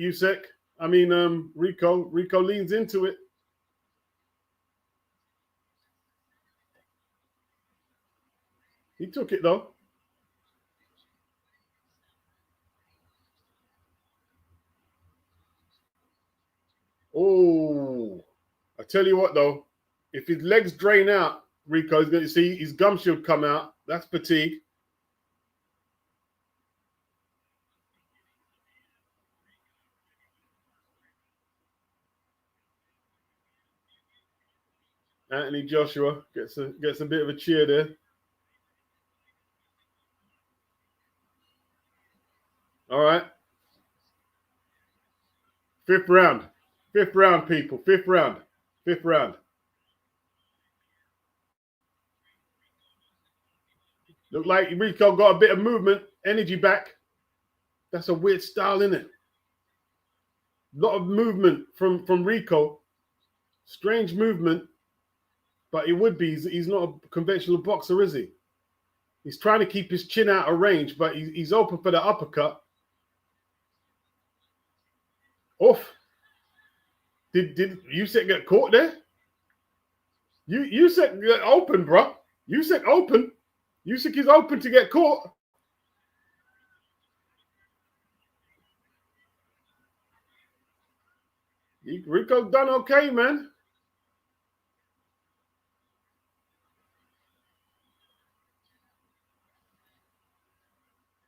Rico. Rico leans into it. He took it though. Oh, I tell you what though, if his legs drain out, Rico's going to see his gum shield come out. That's fatigue. Anthony Joshua gets a bit of a cheer there. All right. Fifth round, people. Fifth round. Look like Rico got a bit of movement, energy back. That's a weird style, isn't it? A lot of movement from Rico. Strange movement. But it would be. He's not a conventional boxer, is he? He's trying to keep his chin out of range, but he's open for the uppercut. Off. Did Usyk get caught there? Usyk get open, bro. Usyk open. Usyk is open to get caught. Rico done okay, man.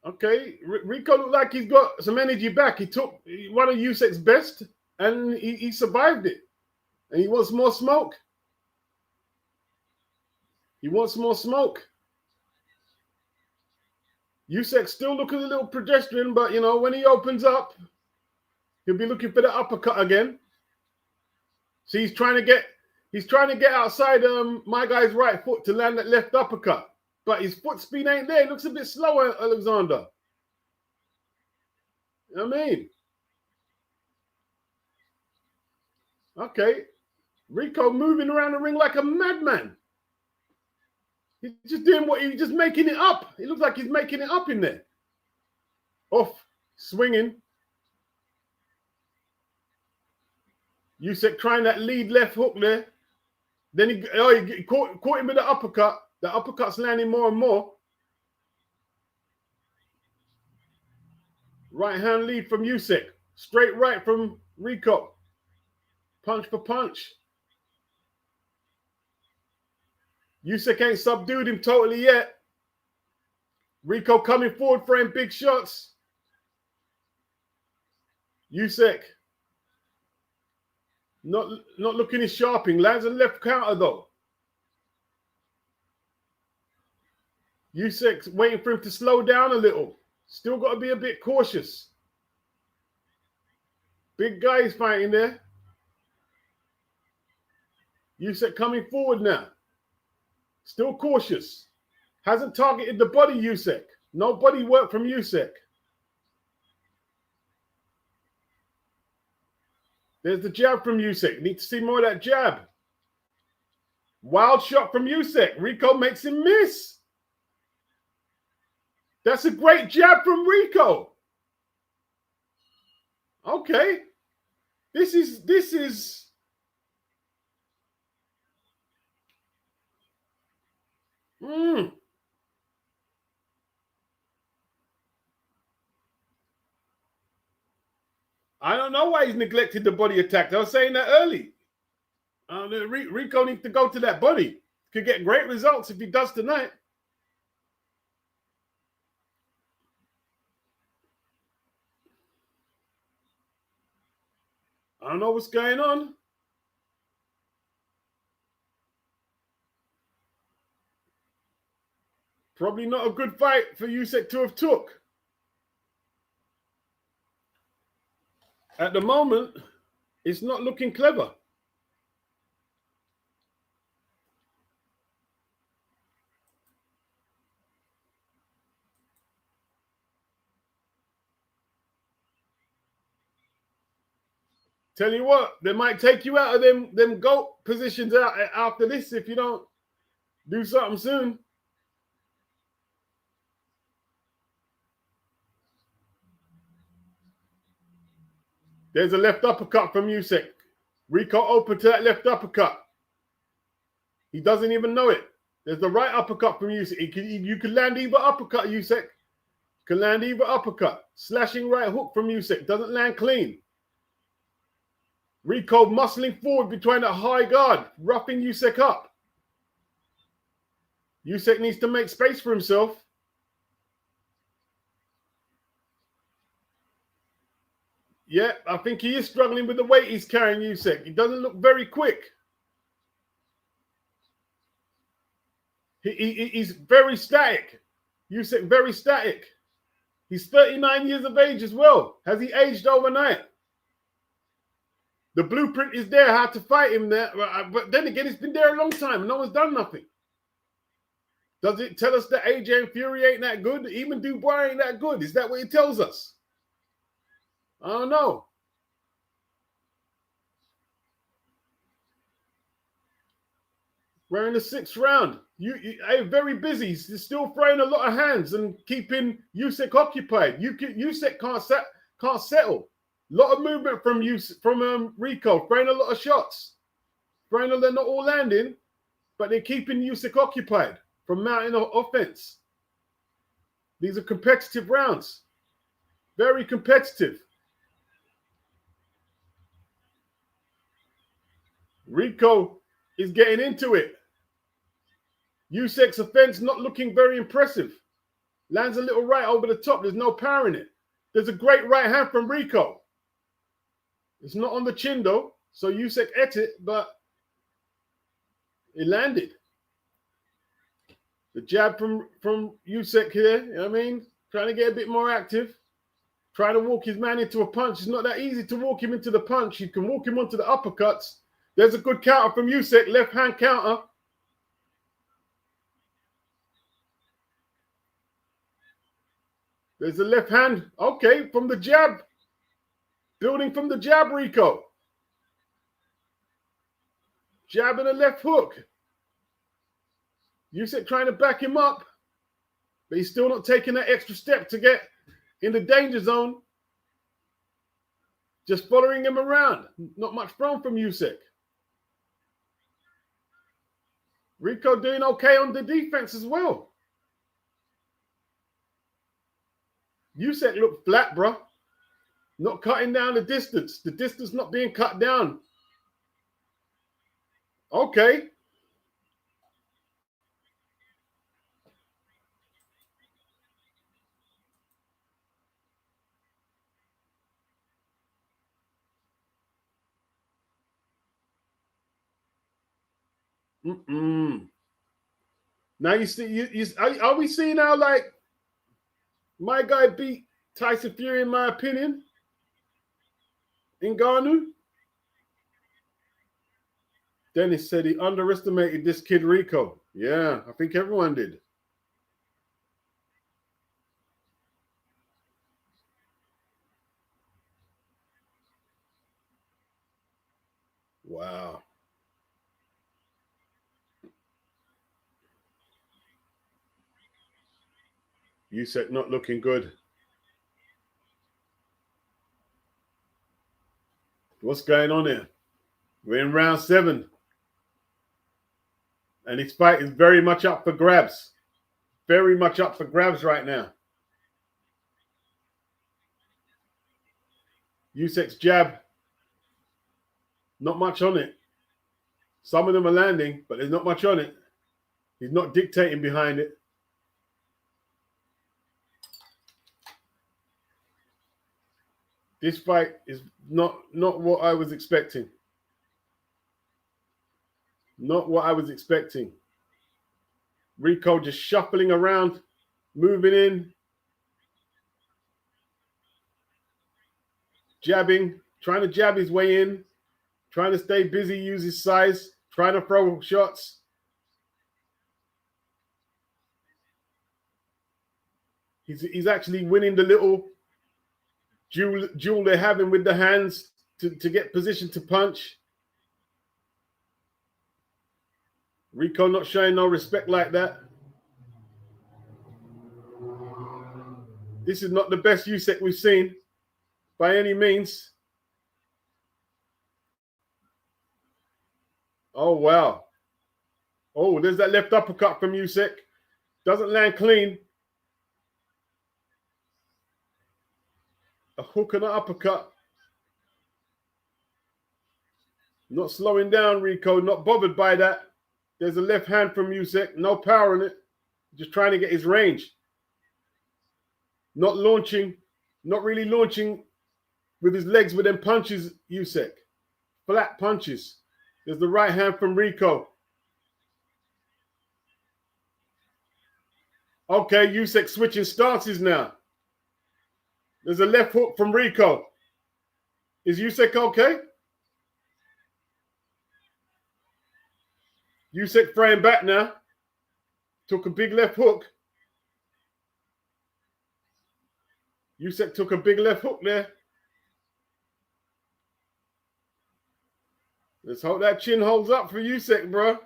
Okay, Rico looked like he's got some energy back. He took one of Usyk's best, and he survived it. And he wants more smoke. Usyk still looking a little pedestrian, but when he opens up, he'll be looking for the uppercut again. See, he's trying to get outside my guy's right foot to land that left uppercut. But his foot speed ain't there. It looks a bit slower, Oleksandr. You know what I mean? Okay. Rico moving around the ring like a madman. He's just making it up. It looks like he's making it up in there. Off, swinging. Usyk trying that lead left hook there. Then he caught him with the uppercut. The uppercut's landing more and more. Right hand lead from Usyk. Straight right from Rico. Punch for punch. Usyk ain't subdued him totally yet. Rico coming forward for him big shots. Usyk not looking his sharping. Lands a left counter though. Usyk's waiting for him to slow down a little. Still got to be a bit cautious. Big guys fighting there. Usyk coming forward now. Still cautious. Hasn't targeted the body, Usyk. No body work from Usyk. There's the jab from Usyk. Need to see more of that jab. Wild shot from Usyk. Rico makes him miss. That's a great jab from Rico. Okay. This is I don't know why he's neglected the body attack. I was saying that early. Rico needs to go to that body. Could get great results if he does tonight. I don't know what's going on. Probably not a good fight for Usyk to have took. At the moment, it's not looking clever. Tell you what, they might take you out of them GOAT positions out after this if you don't do something soon. There's a left uppercut from Usyk. Rico open to that left uppercut. He doesn't even know it. There's the right uppercut from Usyk. You can land either uppercut, Usyk. Can land either uppercut. Slashing right hook from Usyk. Doesn't land clean. Rico muscling forward between that high guard, roughing Usyk up. Usyk needs to make space for himself. Yeah, I think he is struggling with the weight he's carrying, Usyk. He doesn't look very quick. He's very static. Usyk very static. He's 39 years of age as well. Has he aged overnight? The blueprint is there how to fight him there. But then again, it's been there a long time and no one's done nothing. Does it tell us that AJ and Fury ain't that good? Even Dubois ain't that good? Is that what it tells us? I don't know. We're in the 6th round. You very busy. He's still throwing a lot of hands and keeping Usyk occupied. Usyk can't settle. A lot of movement from Rico, throwing a lot of shots. They're not all landing, but they're keeping Usyk occupied from mounting offense. These are competitive rounds. Very competitive. Rico is getting into it. Usyk's offense not looking very impressive. Lands a little right over the top. There's no power in it. There's a great right hand from Rico. It's not on the chin though, so Usyk ate it, but it landed. The jab from Usyk here, you know what I mean? Trying to get a bit more active. Try to walk his man into a punch. It's not that easy to walk him into the punch. You can walk him onto the uppercuts. There's a good counter from Usyk, left hand counter. There's a left hand. Okay, from the jab. Building from the jab, Rico. Jab and a left hook. Usyk trying to back him up, but he's still not taking that extra step to get in the danger zone. Just following him around. Not much thrown from Usyk. Rico doing okay on the defense as well. Usyk looked flat, bro. Not cutting down the distance. The distance not being cut down. Okay. Now you see, are we seeing now like my guy beat Tyson Fury in my opinion? Ngannou? Dennis said he underestimated this kid Rico. Yeah, I think everyone did. Wow. Usyk not looking good. What's going on here? We're in round 7. And this fight is very much up for grabs. Very much up for grabs right now. Usyk's jab. Not much on it. Some of them are landing, but there's not much on it. He's not dictating behind it. . . . . . . . . . . . . . . . . . . . . . . . . . . . . . . . . . . . . . . . . . . . . . . . . . . . . . . . . . . . . This fight is not what I was expecting. Not what I was expecting. Rico just shuffling around, moving in, jabbing, trying to jab his way in, trying to stay busy, use his size, trying to throw shots. He's actually winning the little duel they're having with the hands to get position to punch. Rico not showing no respect like that. This is not the best Usyk we've seen by any means. Oh, wow. Oh, there's that left uppercut from Usyk. Doesn't land clean. A hook and an uppercut. Not slowing down, Rico. Not bothered by that. There's a left hand from Usyk. No power in it. Just trying to get his range. Not launching. Not really launching with his legs with them punches, Usyk. Flat punches. There's the right hand from Rico. Okay, Usyk switching stances now. There's a left hook from Rico. Is Usyk okay? Usyk throwing back now. Took a big left hook. Usyk took a big left hook there. Let's hope that chin holds up for Usyk, bro.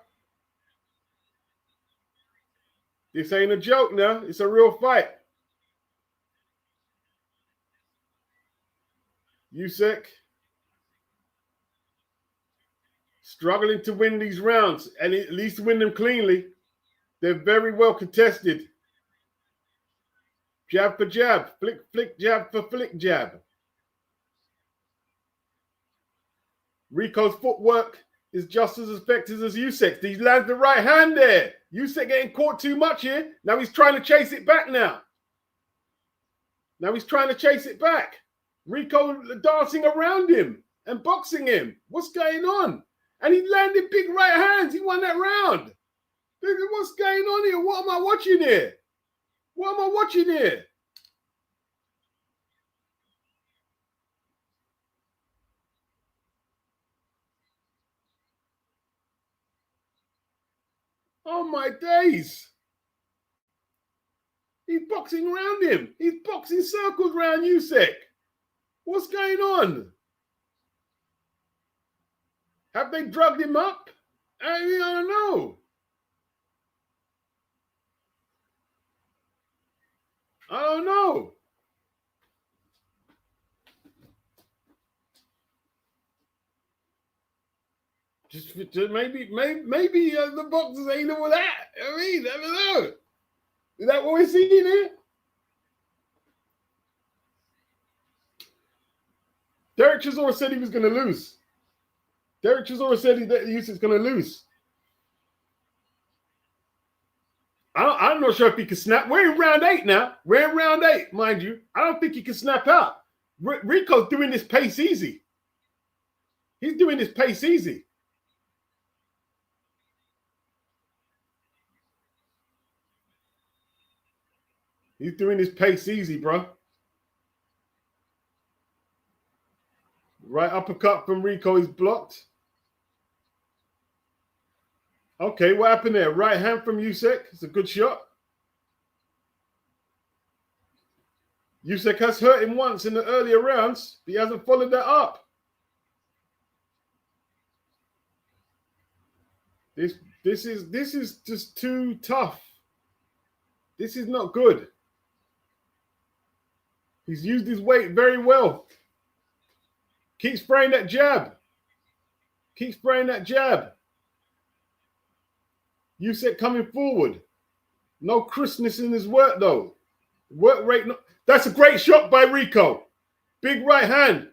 This ain't a joke now. It's a real fight. Usyk struggling to win these rounds and at least win them cleanly. They're very well contested. Jab for jab, flick, flick, jab for flick, jab. Rico's footwork is just as effective as Usyk's. He lands the right hand there. Usyk getting caught too much here. Now he's trying to chase it back now. Now he's trying to chase it back. Rico dancing around him and boxing him. What's going on? And he landed big right hands. He won that round. What's going on here? What am I watching here? What am I watching here? Oh my days. He's boxing around him. He's boxing circles around Usyk. What's going on? Have they drugged him up? I don't know. I don't know. Just maybe the boxers ain't all that. I mean, I don't know. Is that what we're seeing here? Derek Chisora said he was going to lose. Derek Chisora said that Usyk's going to lose. I'm not sure if he can snap. We're in round 8 now. We're in round 8, mind you. I don't think he can snap out. Rico's doing this pace easy. He's doing this pace easy. He's doing this pace easy, bro. Right uppercut from Rico is blocked. Okay, what happened there? Right hand from Usyk. It's a good shot. Usyk has hurt him once in the earlier rounds, but he hasn't followed that up. This is just too tough. This is not good. He's used his weight very well. Keeps spraying that jab. Keeps spraying that jab. Usyk coming forward. No crispness in his work, though. Work rate. No. That's a great shot by Rico. Big right hand.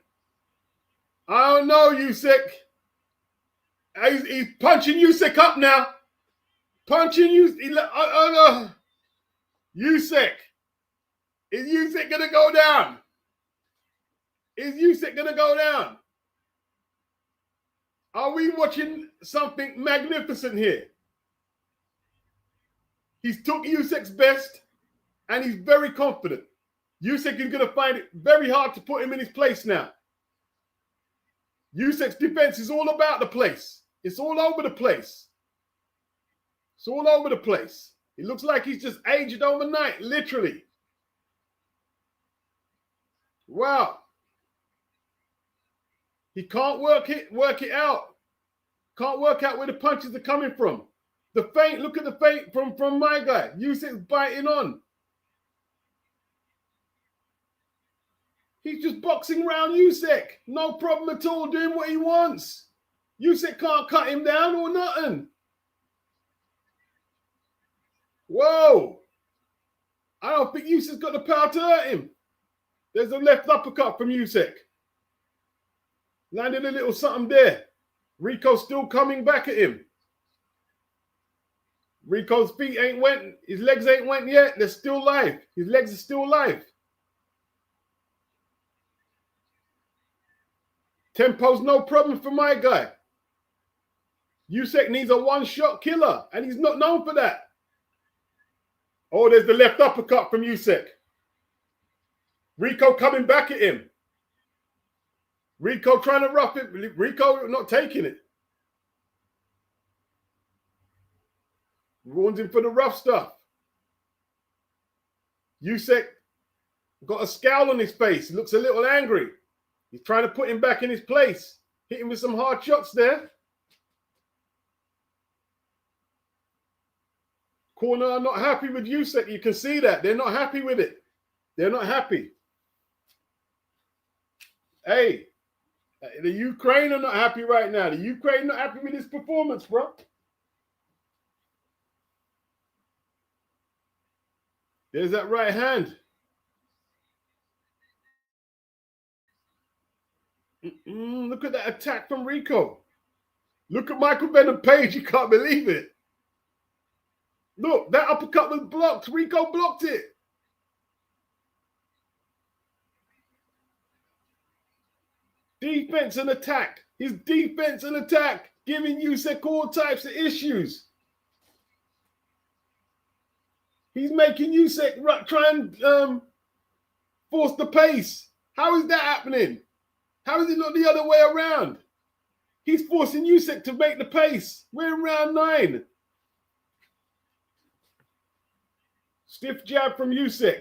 I don't know, Usyk. He's punching Usyk up now. Punching Usyk. Usyk. Is Usyk going to go down? Is Usyk going to go down? Are we watching something magnificent here? He's took Usyk's best, and he's very confident. Usyk is going to find it very hard to put him in his place now. Usyk's defense is all about the place. It's all over the place. It's all over the place. It looks like he's just aged overnight, literally. Wow. He can't work it out. Can't work out where the punches are coming from. The feint, look at the feint from my guy. Usyk's biting on. He's just boxing around Usyk. No problem at all, doing what he wants. Usyk can't cut him down or nothing. Whoa. I don't think Usyk's got the power to hurt him. There's a left uppercut from Usyk. Landed a little something there. Rico's still coming back at him. Rico's feet ain't went. His legs ain't went yet. They're still live. His legs are still live. Tempo's no problem for my guy. Usyk needs a one-shot killer, and he's not known for that. Oh, there's the left uppercut from Usyk. Rico coming back at him. Rico trying to rough it. Rico not taking it. Warns him for the rough stuff. Usyk got a scowl on his face. He looks a little angry. He's trying to put him back in his place. Hit him with some hard shots there. Corner are not happy with Usyk. You can see that. They're not happy with it. They're not happy. Hey, the Ukraine are not happy right now. The Ukraine not happy with his performance, bro. There's that right hand. Look at that attack from Rico. Look at Michael Venom Page. You can't believe it. Look, that uppercut was blocked. Rico blocked it. Defense and attack. His defense and attack giving Usyk all types of issues. He's making Usyk try and force the pace. How is that happening? How is it not the other way around? He's forcing Usyk to make the pace. We're in round 9. Stiff jab from Usyk.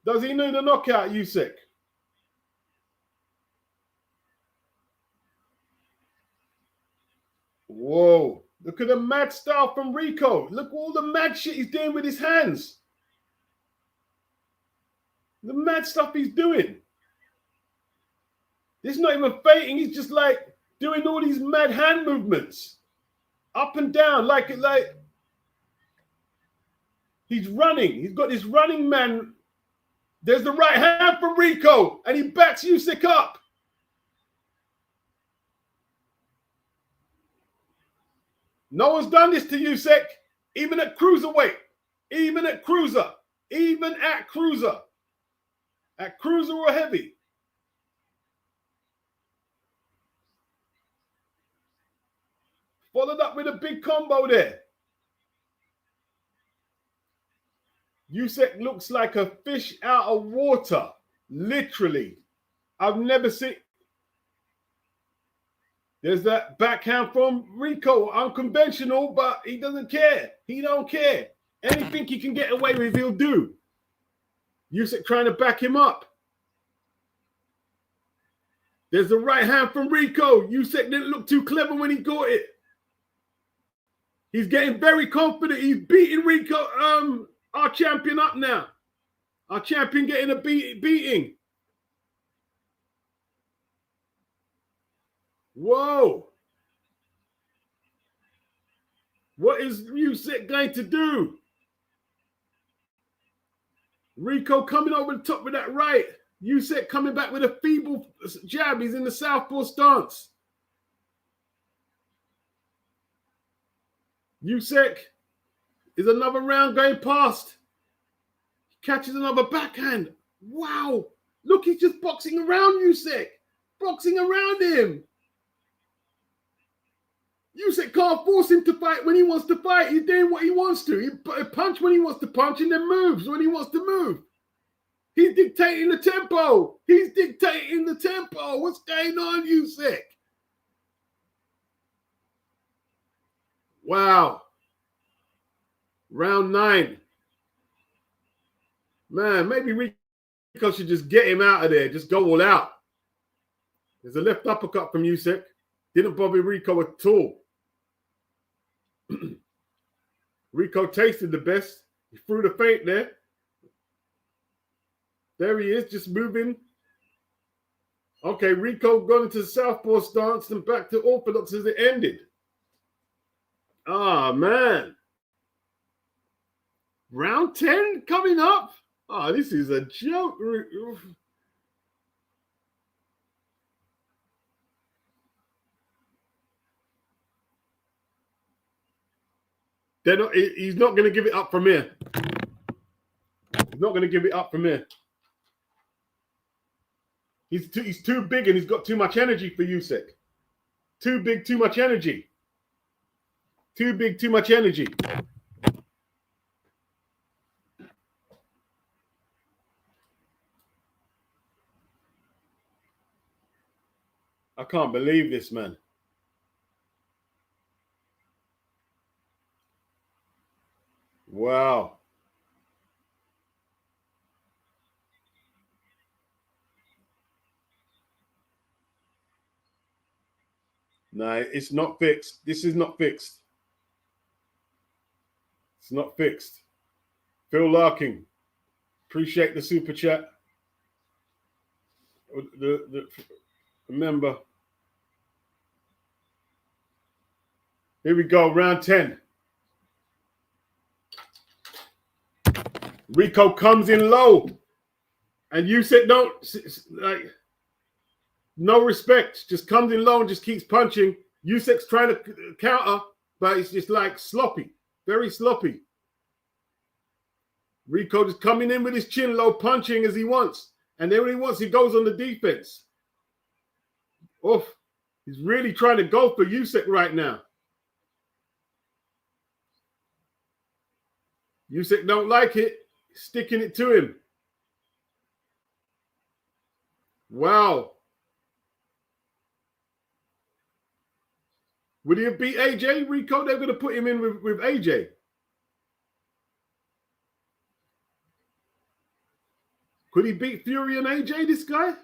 Does he need a knockout, Usyk? Whoa. Look at the mad style from Rico. Look at all the mad shit he's doing with his hands. The mad stuff he's doing. This is not even feinting. He's just like doing all these mad hand movements. Up and down like he's running. He's got this running man. There's the right hand from Rico, and he backs Usyk up. No one's done this to Usyk, even at cruiserweight, even at cruiser, even at cruiser or heavy. Followed up with a big combo there. Usyk looks like a fish out of water, literally. I've never seen. There's that backhand from Rico, unconventional, but he doesn't care. He don't care. Anything he can get away with, he'll do. Usyk trying to back him up. There's the right hand from Rico. Usyk didn't look too clever when he got it. He's getting very confident. He's beating Rico, our champion up now. Our champion getting a beating. Whoa. What is Usyk going to do? Rico coming over the top with that right. Usyk coming back with a feeble jab. He's in the southpaw stance. Usyk is another round going past. He catches another backhand. Wow. Look, he's just boxing around Usyk. Boxing around him. Usyk can't force him to fight when he wants to fight. He's doing what he wants to. He punch when he wants to punch and then moves when he wants to move. He's dictating the tempo. He's dictating the tempo. What's going on, Usyk? Wow. Round 9. Man, maybe Rico should just get him out of there. Just go all out. There's a left uppercut from Usyk. Didn't bother Rico at all. Rico tasted the best. He threw the feint there. There he is, just moving. Okay, Rico gone into the southpaw stance and back to orthodox as it ended. Ah, man. Round 10 coming up? Oh, this is a joke. He's not going to give it up from here. He's not going to give it up from here. He's too big and he's got too much energy for Usyk. Too big, too much energy. Too big, too much energy. I can't believe this, man. Wow. No, it's not fixed. This is not fixed. It's not fixed. Phil Larkin, appreciate the super chat. Remember. Here we go, round 10. Rico comes in low. And Usyk no respect. Just comes in low and just keeps punching. Usyk's trying to counter, but it's just like sloppy. Very sloppy. Rico just coming in with his chin low, punching as he wants. And then when he wants, he goes on the defense. Oof. He's really trying to go for Usyk right now. Usyk don't like it. Sticking it to him. Wow. Would he have beat AJ? Rico, they're going to put him in with AJ. Could he beat Fury and AJ, this guy?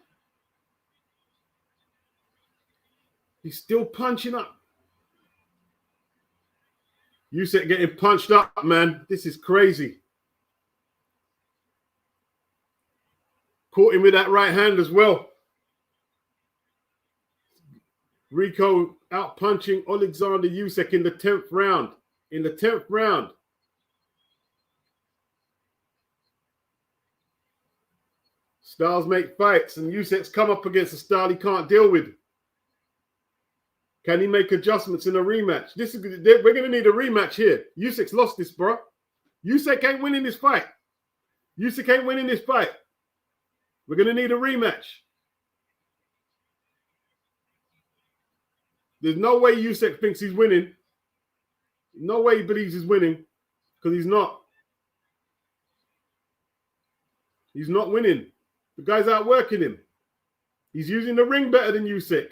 He's still punching up. Usyk getting punched up, man. This is crazy. Caught him with that right hand as well. Rico out punching Oleksandr Usyk in the 10th round. In the 10th round. Styles make fights, and Usyk's come up against a style he can't deal with. Can he make adjustments in a rematch? We're going to need a rematch here. Usyk's lost this, bro. Usyk ain't winning this fight. Usyk ain't winning this fight. We're going to need a rematch. There's no way Usyk thinks he's winning. No way he believes he's winning, because he's not. He's not winning. The guy's outworking him. He's using the ring better than Usyk.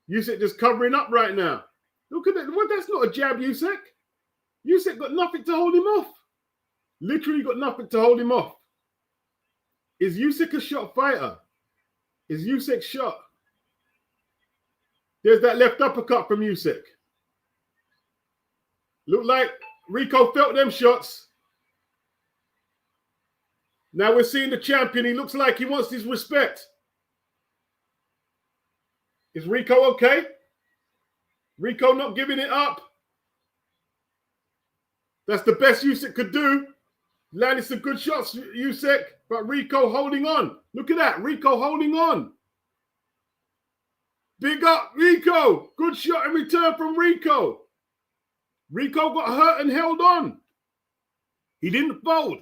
Usyk just covering up right now. Look at it. Well, that's not a jab, Usyk. Usyk got nothing to hold him off. Literally got nothing to hold him off. Is Usyk a shot fighter? Is Usyk shot? There's that left uppercut from Usyk. Look like Rico felt them shots. Now we're seeing the champion. He looks like he wants his respect. Is Rico okay? Rico not giving it up. That's the best Usyk could do. Landed some good shots, Usyk, but Rico holding on. Look at that. Rico holding on. Big up, Rico. Good shot in return from Rico. Rico got hurt and held on. He didn't fold.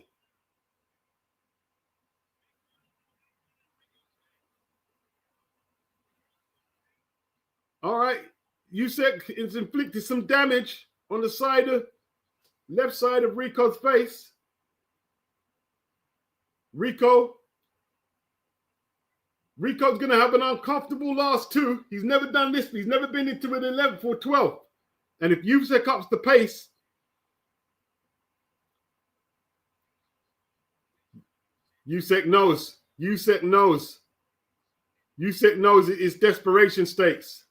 All right. Usyk has inflicted some damage on the side of left side of Rico's face. Rico's going to have an uncomfortable last two. He's never done this. He's never been into an 11th or 12th. And if Usyk ups the pace, Usyk knows. Usyk knows. Usyk knows it's desperation stakes.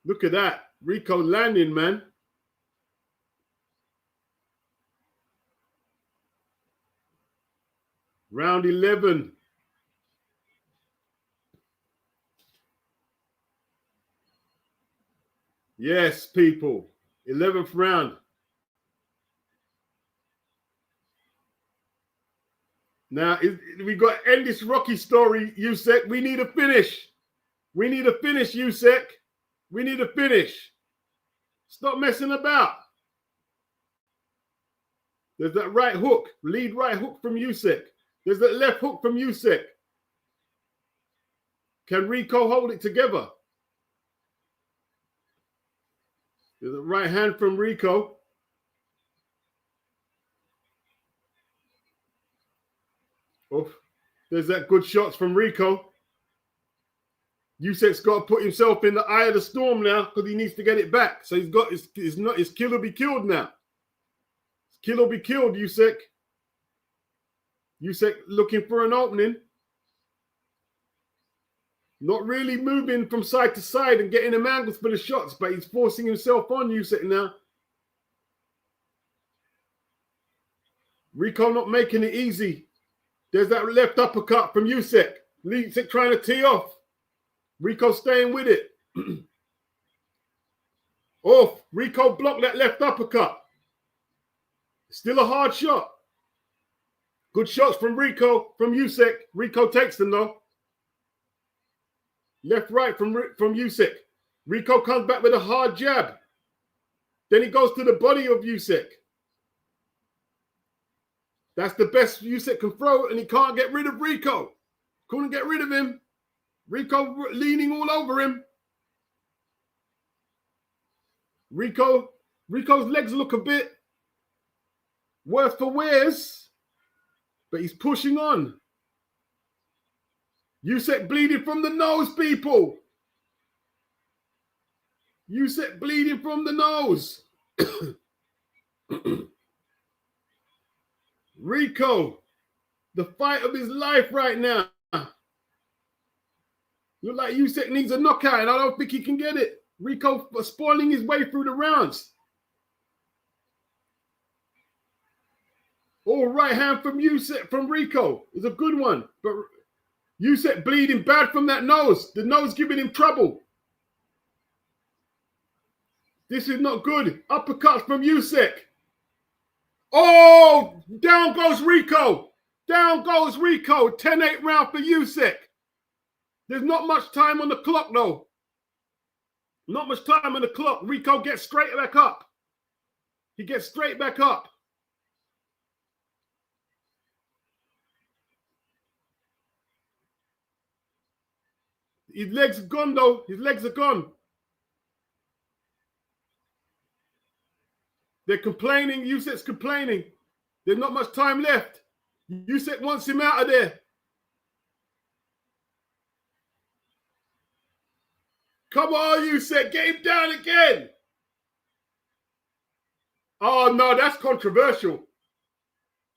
Look at that. Rico landing, man. Round 11. Yes, people. 11th round. Now, we got to end this Rocky story, Usyk. We need a finish. We need a finish, Usyk. We need a finish. Stop messing about. There's that right hook, lead right hook from Usyk. There's that left hook from Usyk. Can Rico hold it together? There's a right hand from Rico. Oh, there's that good shots from Rico. Usyk's got to put himself in the eye of the storm now because he needs to get it back. So he's got his kill will be killed now. His kill will be killed, Usyk. Usyk looking for an opening. Not really moving from side to side and getting him angles for the shots, but he's forcing himself on Usyk now. Rico not making it easy. There's that left uppercut from Usyk. Usyk trying to tee off. Rico staying with it. Off. Rico blocked that left uppercut. Still a hard shot. Good shots from Rico, from Usyk. Rico takes them though. Left, right from Usyk. Rico comes back with a hard jab. Then he goes to the body of Usyk. That's the best Usyk can throw, and he can't get rid of Rico. Couldn't get rid of him. Rico leaning all over him. Rico's legs look a bit worse for wears, but he's pushing on. Usyk bleeding from the nose, people. Usyk bleeding from the nose. Rico, the fight of his life right now. Look like Usyk needs a knockout, and I don't think he can get it. Rico spoiling his way through the rounds. Oh, right hand from Usyk, from Rico is a good one, but Usyk bleeding bad from that nose. The nose giving him trouble. This is not good. Uppercuts from Usyk. Oh, down goes Rico. Down goes Rico. 10-8 round for Usyk. There's not much time on the clock, though. Not much time on the clock. Rico gets straight back up. He gets straight back up. His legs are gone, though. His legs are gone. They're complaining. Usyk's complaining. There's not much time left. Usyk wants him out of there. Come on, Usyk. Get him down again. Oh, no, that's controversial.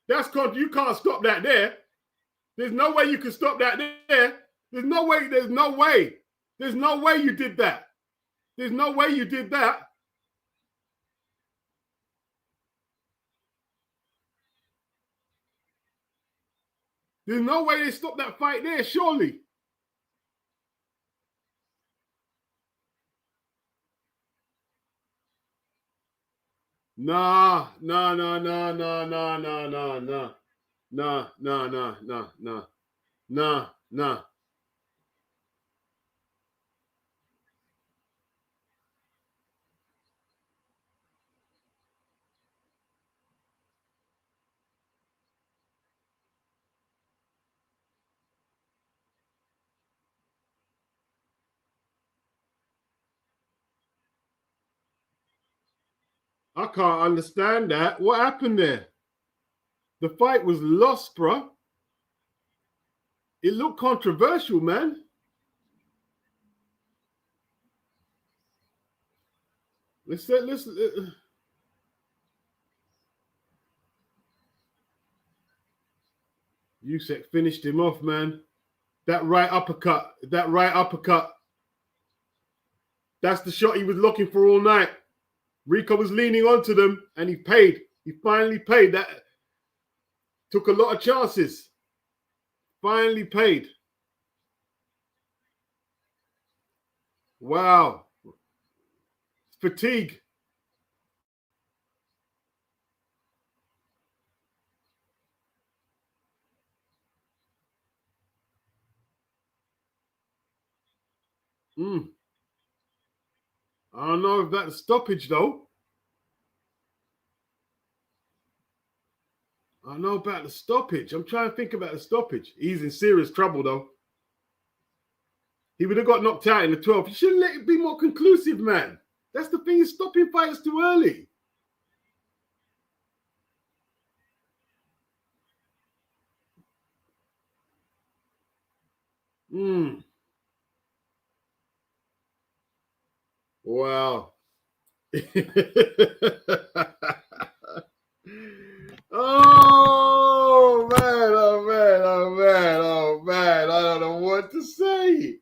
You can't stop that there. There's no way you can stop that there. There's no way. There's no way. There's no way you did that. There's no way you did that. There's no way they stopped that fight there, surely. Nah. I can't understand that. What happened there? The fight was lost, bro. It looked controversial, man. Usyk finished him off, man. That right uppercut. That's the shot he was looking for all night. Rico was leaning onto them, and he paid. He finally paid. That took a lot of chances. Finally paid. Wow. Fatigue. I don't know about the stoppage, though. I know about the stoppage. I'm trying to think about the stoppage. He's in serious trouble, though. He would have got knocked out in the 12th. You shouldn't let it be more conclusive, man. That's the thing, is stopping fights too early. Wow. Oh, man, oh, man, oh, man, oh, man. I don't know what to say.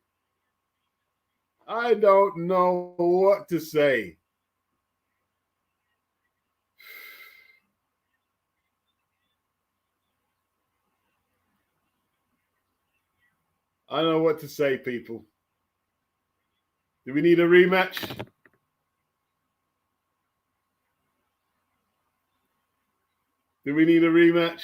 I don't know what to say. I don't know what to say, people. Do we need a rematch? Do we need a rematch?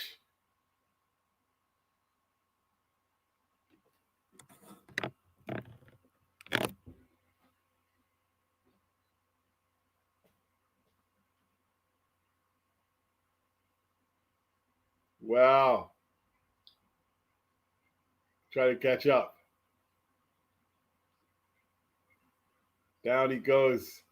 Wow. Try to catch up. Down he goes.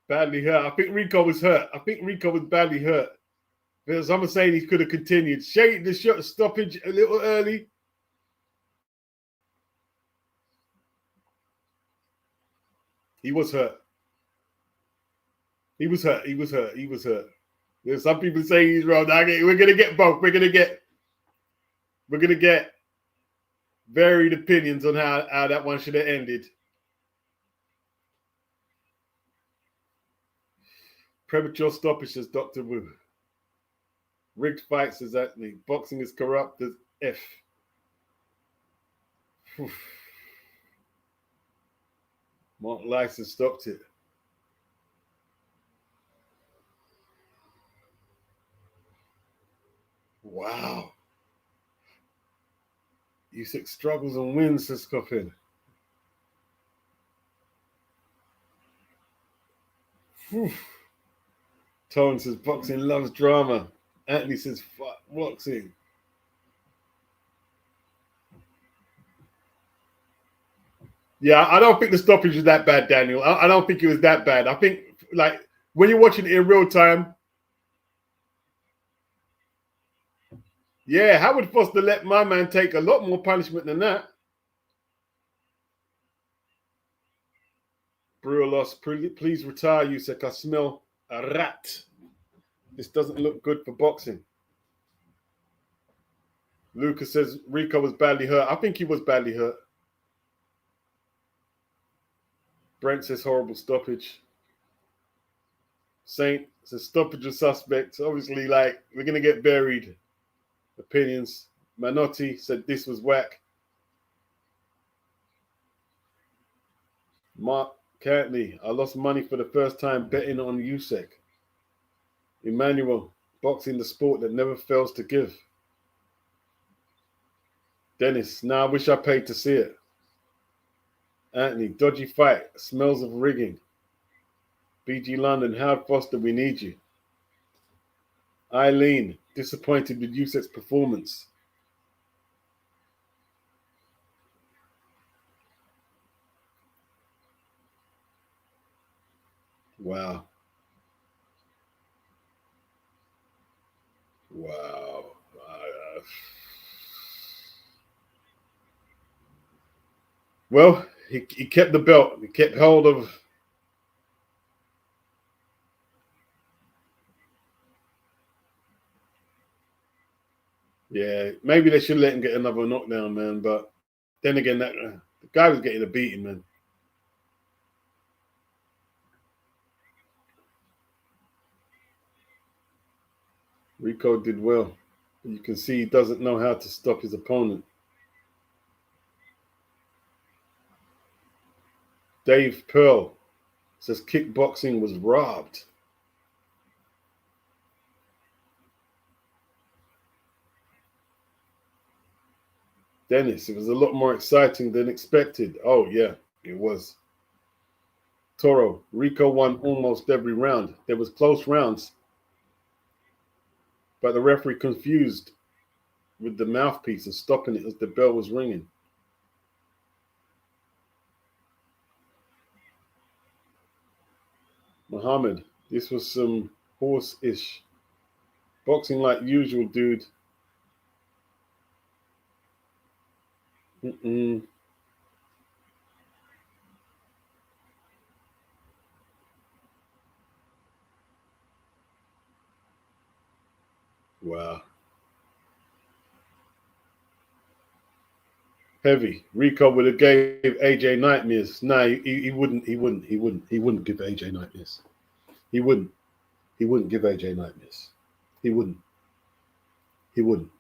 Badly hurt. I think Rico was hurt. I think Rico was badly hurt. Because someone saying he could have continued. Shade the shot stoppage a little early. He was hurt. He was hurt. He was hurt. He was hurt. There's some people saying he's wrong. We're gonna get both. We're gonna get varied opinions on how that one should have ended. Premature stoppage, says Dr. Wu. Rigged fights, says Anthony. Boxing is corrupt as F. Mark Lyson stopped it. Wow. Usyk struggles and wins, says Coffin. Tone says boxing loves drama. Anthony says fuck boxing. Yeah, I don't think the stoppage was that bad, Daniel. I don't think it was that bad. I think, like, when you're watching it in real time, yeah, Howard Foster let my man take a lot more punishment than that. Brewer lost. Please retire, Usyk. I smell a rat. This doesn't look good for boxing. Lucas says Rico was badly hurt. I think he was badly hurt. Brent says horrible stoppage. Saint says stoppage of suspects. Obviously, like, we're going to get varied opinions. Manotti said this was whack. Mark Cantley, I lost money for the first time betting on Usyk. Emmanuel, boxing the sport that never fails to give. Dennis, now I wish I paid to see it. Anthony, dodgy fight, smells of rigging. BG London, Howard Foster, we need you. Eileen, disappointed with Usyk's performance. Wow. Wow. Well, he kept the belt. He kept hold of. Yeah, maybe they should let him get another knockdown, man. But then again, the guy was getting a beating, man. Rico did well. You can see he doesn't know how to stop his opponent. Dave Pearl says kickboxing was robbed. Dennis, it was a lot more exciting than expected. Oh, yeah, it was. Toro, Rico won almost every round. There was close rounds, but the referee confused with the mouthpiece and stopping it as the bell was ringing. Muhammad, this was some horse-ish. Boxing like usual, dude. Mm-mm. Wow. Heavy. Rico would have gave AJ nightmares. No, he wouldn't. He wouldn't. He wouldn't. He wouldn't give AJ nightmares. He wouldn't. He wouldn't give AJ nightmares. He wouldn't. He wouldn't.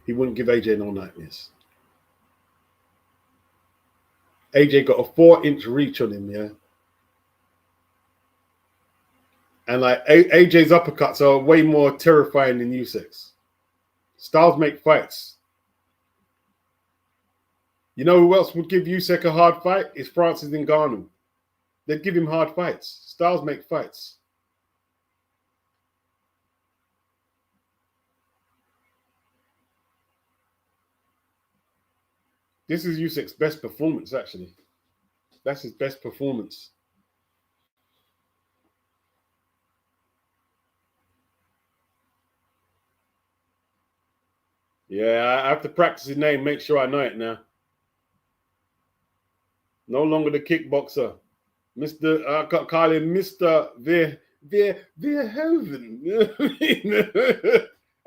He wouldn't give AJ no nightmares. AJ got a 4-inch reach on him, yeah. And like AJ's uppercuts are way more terrifying than Usyk's. Styles make fights. You know who else would give Usyk a hard fight? It's Francis Ngannou. They'd give him hard fights. Styles make fights. This is Usyk's best performance, actually. That's his best performance. Yeah, I have to practice his name, make sure I know it now. No longer the kickboxer. Mr. I can't call him Mr. Vehoeven.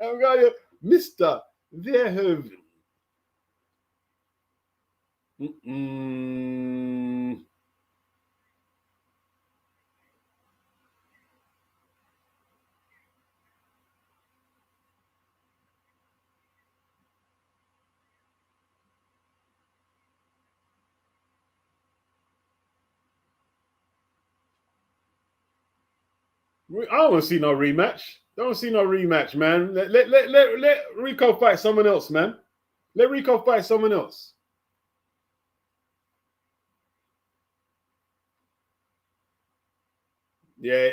I've got you, Mr. Vehoeven. Mm-mm. I don't want to see no rematch. Don't see no rematch, man. Let Rico fight someone else, man. Let Rico fight someone else. Yeah.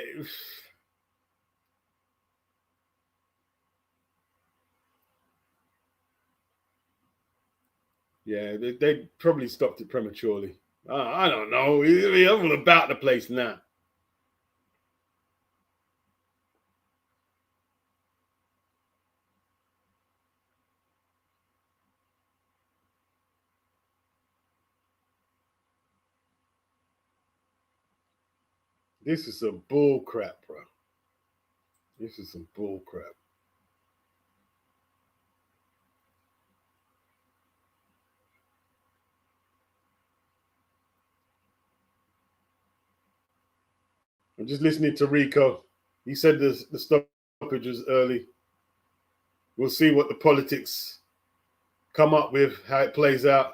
Yeah, they probably stopped it prematurely. I don't know. He's all about the place now. This is some bull crap, bro. This is some bull crap. I'm just listening to Rico. He said the stoppage was early. We'll see what the politics come up with, how it plays out.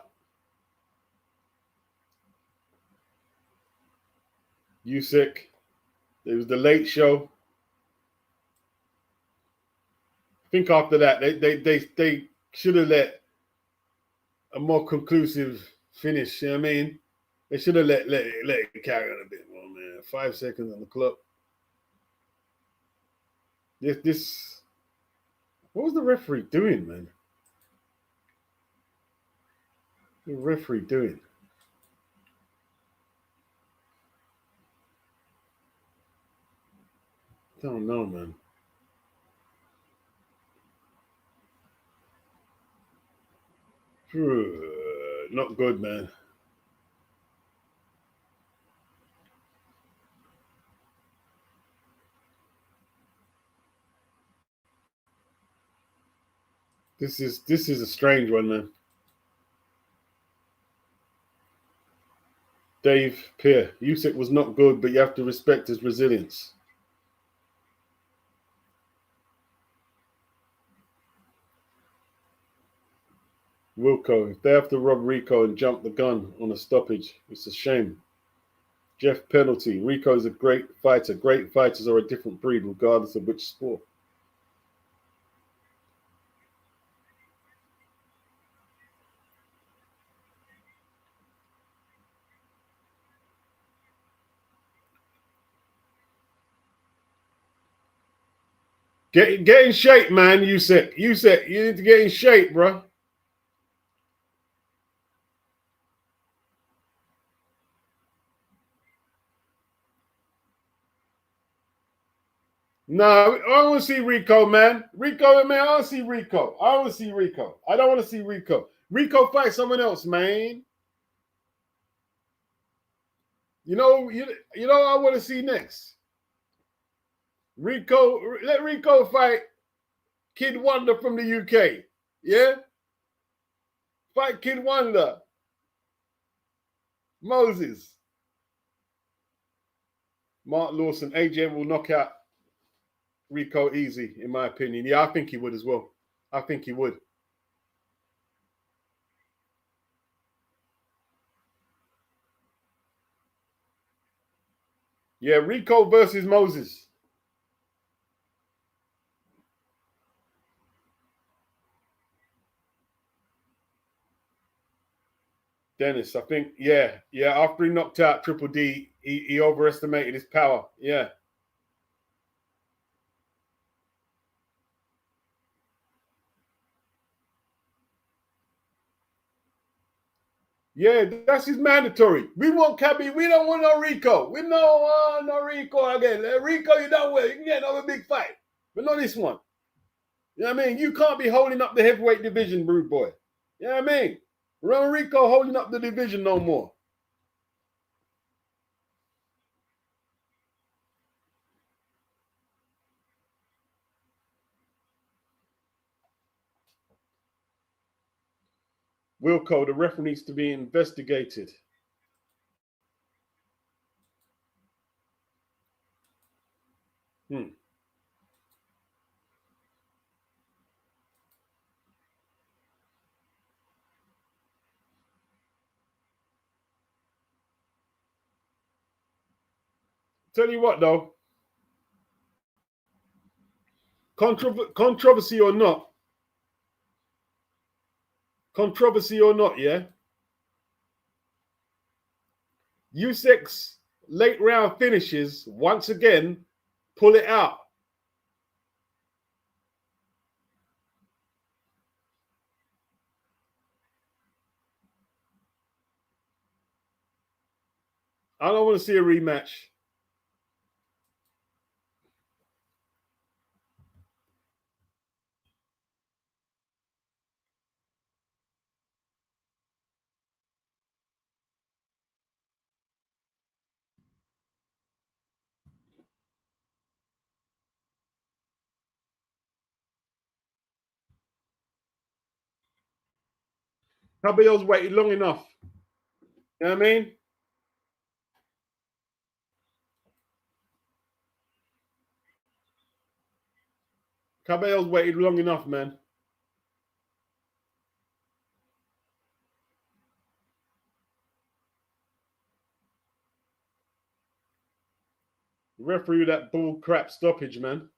Usyk. It was the late show. I think after that, they should have let a more conclusive finish. You know what I mean? They should have let it carry on a bit more, man. 5 seconds on the clock. This what was the referee doing, man? The referee doing? Don't know, man. Not good, man. This is a strange one, man. Dave Peer. Usyk was not good, but you have to respect his resilience. Wilco. If they have to rob Rico and jump the gun on a stoppage, it's a shame. Jeff Penalty. Rico is a great fighter. Great fighters are a different breed, regardless of which sport. Get in shape, man. Usyk, you need to get in shape, bro. No, I don't want to see Rico, man. Rico, man, I don't see Rico. I don't want to see Rico. I don't want to see Rico. Rico fight someone else, man. You know I want to see next. Let Rico fight Kid Wonder from the UK. Yeah? Fight Kid Wonder. Moses. Mark Lawson. AJ will knock out Rico easy, in my opinion. Yeah, I think he would as well. I think he would. Yeah, Rico versus Moses. Dennis, I think, yeah. After he knocked out Triple D, he overestimated his power. Yeah. Yeah, that's his mandatory. We want Cabby. We don't want no Rico. We no Rico again. Rico, you don't win. You can get another big fight, but not this one. You know what I mean? You can't be holding up the heavyweight division, Brood Boy. You know what I mean? Run Rico holding up the division no more. Wilco, the referee needs to be investigated. Tell you what, though, controversy or not, yeah. Usyk's late round finishes once again pull it out. I don't want to see a rematch. Caball's waited long enough. You know what I mean? Caball's waited long enough, man. Referee that bull crap stoppage, man.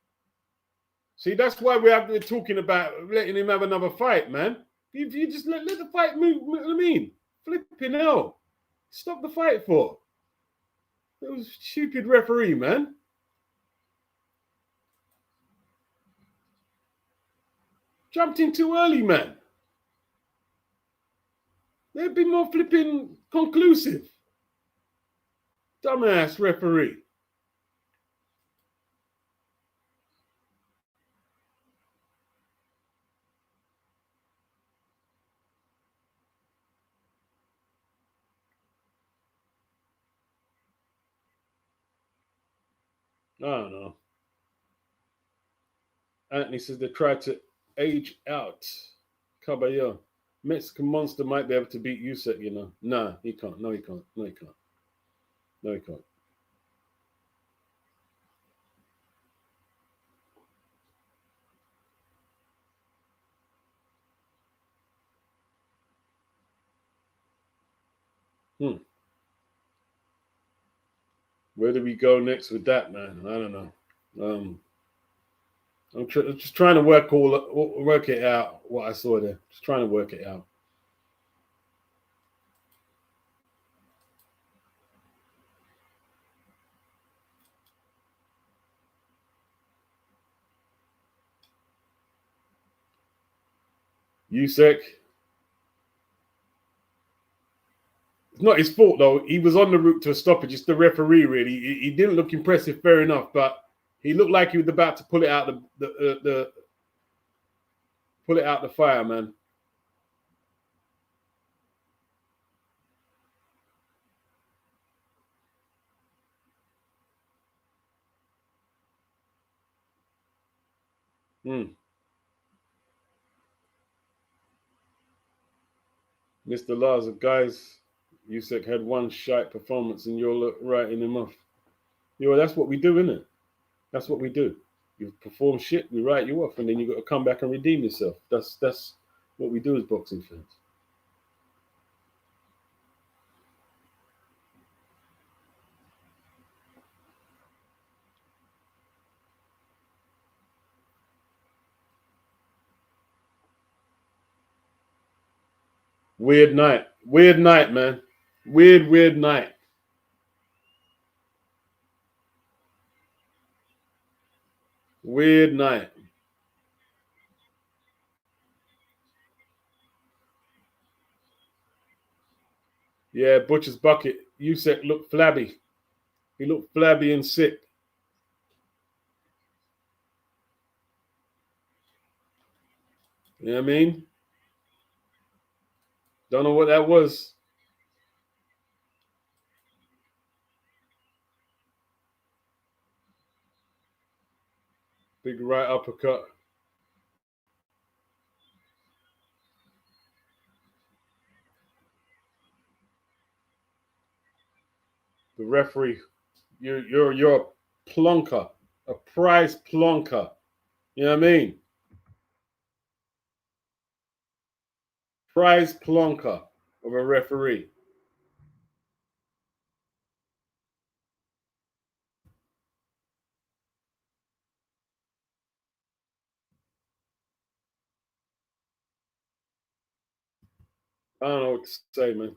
See, that's why we're talking about letting him have another fight, man. If you just let the fight move, what I mean? Flipping hell. Stop the fight for. It was stupid referee, man. Jumped in too early, man. They'd be more flipping conclusive. Dumbass referee. I don't know. Anthony says they tried to age out Caballero. Mexican Monster might be able to beat Usyk, you know. Nah, he can't. No, he can't. No, he can't. No, he can't. Where do we go next with that, man? I don't know. I'm just trying to work it out. What I saw there, just trying to work it out. Usyk. It's not his fault though. He was on the route to a stoppage. Just the referee really. He didn't look impressive, fair enough, but he looked like he was about to pull it out the fire, man. Mr. Larza, guys, Usyk had one shite performance and you're writing him off. That's what we do, isn't it? That's what we do. You perform shit, we write you off, and then you got to come back and redeem yourself. That's what we do as boxing fans. Weird night, man. Weird night. Weird night. Yeah, Butcher's bucket. Usyk looked flabby. He looked flabby and sick. You know what I mean? Don't know what that was. Big right uppercut. The referee, you're a plonker, a prize plonker. You know what I mean? Prize plonker of a referee. I don't know what to say, man.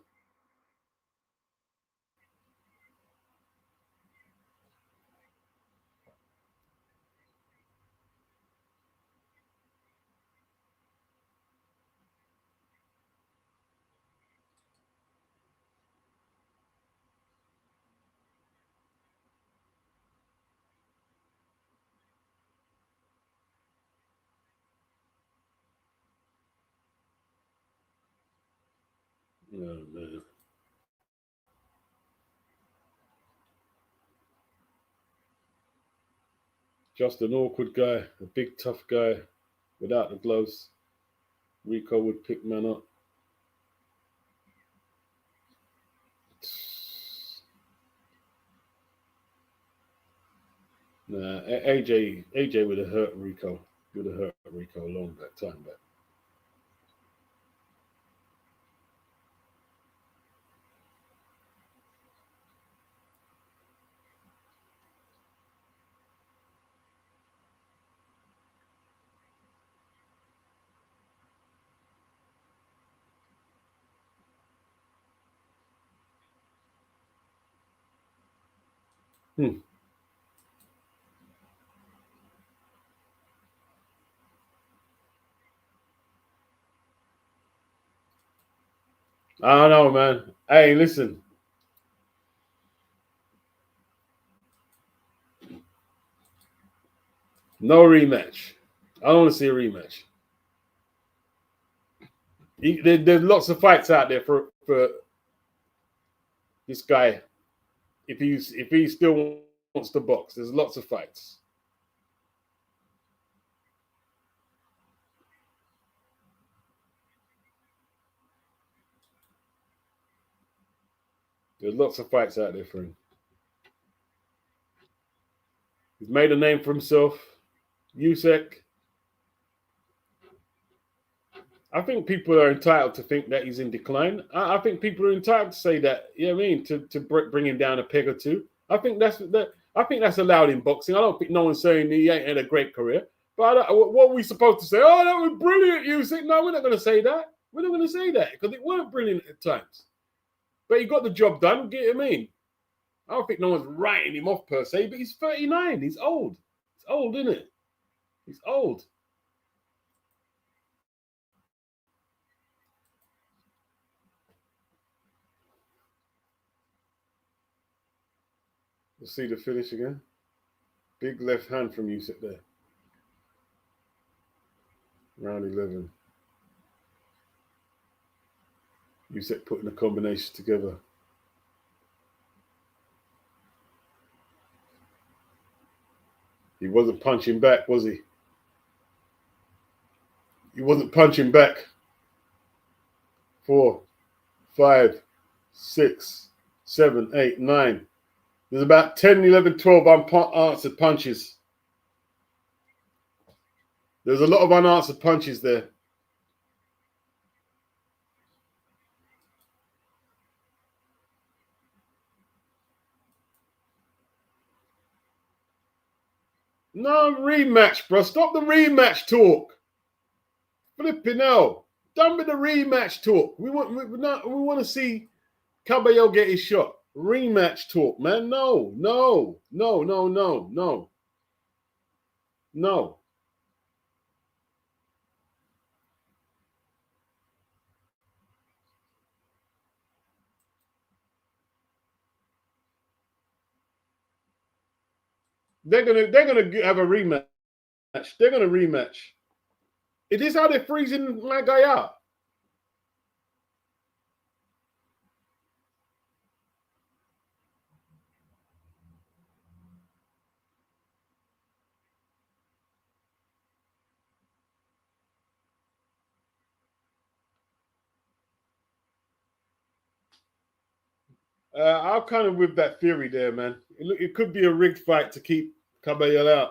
Oh, man. Just an awkward guy, a big tough guy without the gloves. Rico would pick man up. Nah, AJ would have hurt Rico. Would have hurt Rico a long time back. I don't know, man. Hey, listen. No rematch. I don't want to see a rematch. There's lots of fights out there for this guy. If he still wants to box. There's lots of fights. There's lots of fights out there for him. He's made a name for himself. Usyk. I think people are entitled to think that he's in decline. I think people are entitled to say that. You know what I mean? To bring him down a peg or two. I think that's allowed in boxing. I don't think no one's saying he ain't had a great career. But what are we supposed to say? Oh, that was brilliant, Usyk. No, we're not going to say that. We're not going to say that because it weren't brilliant at times. But he got the job done. Get what I mean? I don't think no one's writing him off per se. But he's 39. He's old. He's old, isn't it? He's old. We'll see the finish again. Big left hand from Usyk there. Round 11. Usyk putting the combination together. He wasn't punching back, was he? He wasn't punching back. 4, 5, 6, 7, 8, 9. There's about 10, 11, 12 unanswered punches. There's a lot of unanswered punches there. No rematch, bro. Stop the rematch talk. Flipping hell. Done with the rematch talk. We want to see Caballero get his shot. Rematch talk, man. No. They're gonna have a rematch. They're gonna rematch. It is how they're freezing my guy out. I'm kind of with that theory there, man. It could be a rigged fight to keep Caballero out.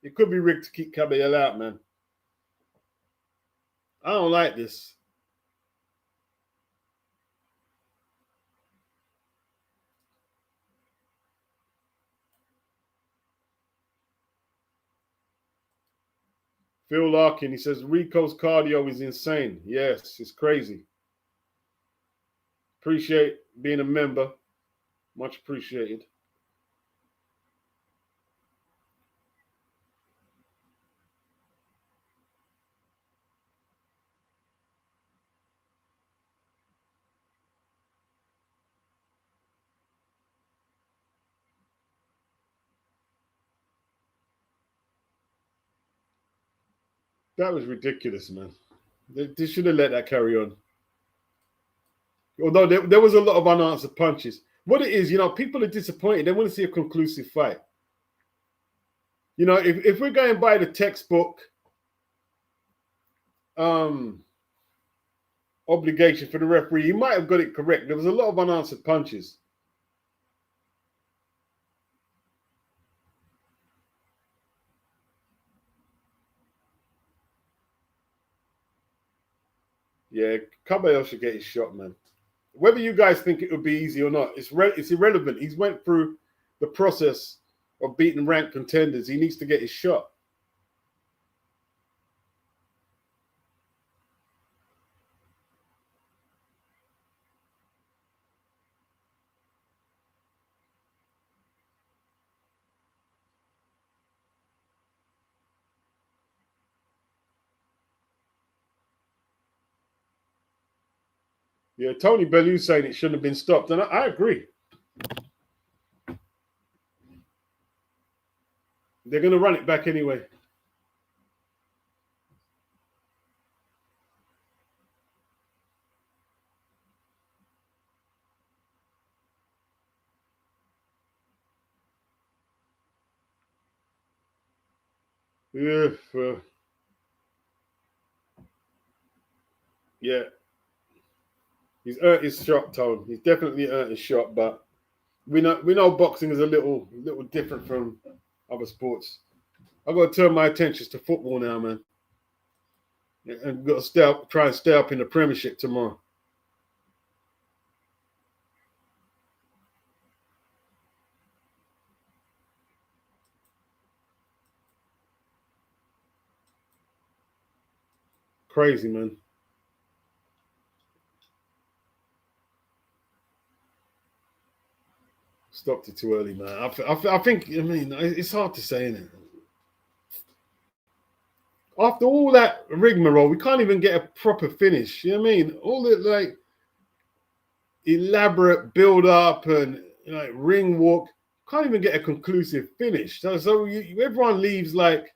It could be rigged to keep Caballero out, man. I don't like this. Phil Larkin, he says, Rico's cardio is insane. Yes, it's crazy. Appreciate being a member. Much appreciated. That was ridiculous, man. They should have let that carry on. Although there was a lot of unanswered punches. What it is, people are disappointed. They want to see a conclusive fight. If we're going by the textbook obligation for the referee, he might have got it correct. There was a lot of unanswered punches. Yeah, Caballero should get his shot, man. Whether you guys think it would be easy or not, it's irrelevant. He's went through the process of beating ranked contenders. He needs to get his shot. Yeah, Tony Bellew's saying it shouldn't have been stopped, and I agree. They're going to run it back anyway. Yeah, yeah. He's earned his shot, Tone. He's definitely earned his shot, but we know boxing is a little different from other sports. I've got to turn my attention to football now, man. And got to try and stay up in the Premiership tomorrow. Crazy, man. Stopped it too early, man. I think, I mean, it's hard to say, isn't it? After all that rigmarole, we can't even get a proper finish. You know what I mean? All the like elaborate build up and like ring walk, can't even get a conclusive finish. So everyone leaves like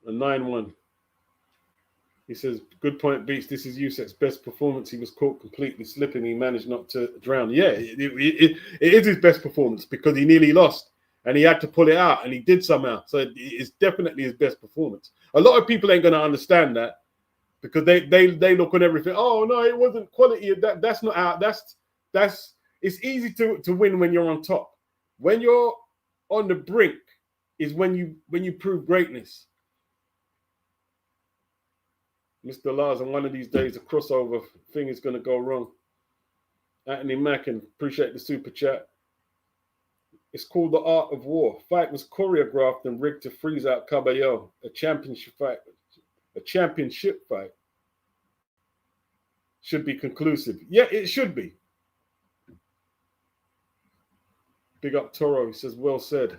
a 9-1. He says, good point, Beats. This is Usyk's best performance. He was caught completely slipping. He managed not to drown. Yeah, it is his best performance because he nearly lost and he had to pull it out and he did somehow. So it's definitely his best performance. A lot of people ain't going to understand that because they look on everything. Oh, no, it wasn't quality. That's not out. That's it's easy to win when you're on top. When you're on the brink is when you prove greatness. Mr. Lars, and one of these days, the crossover thing is going to go wrong. Anthony Mackin, appreciate the super chat. It's called The Art of War. Fight was choreographed and rigged to freeze out Caballero. A championship fight. A championship fight should be conclusive. Yeah, it should be. Big up Toro. He says, well said.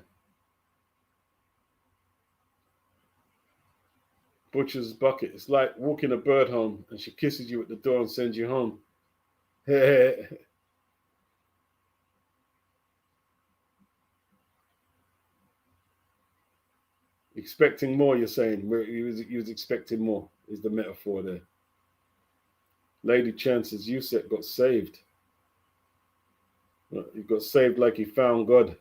Butcher's bucket. It's like walking a bird home and she kisses you at the door and sends you home. Expecting more, you're saying. He was expecting more, is the metaphor there. Lady Chances Usyk got saved. He got saved like he found God.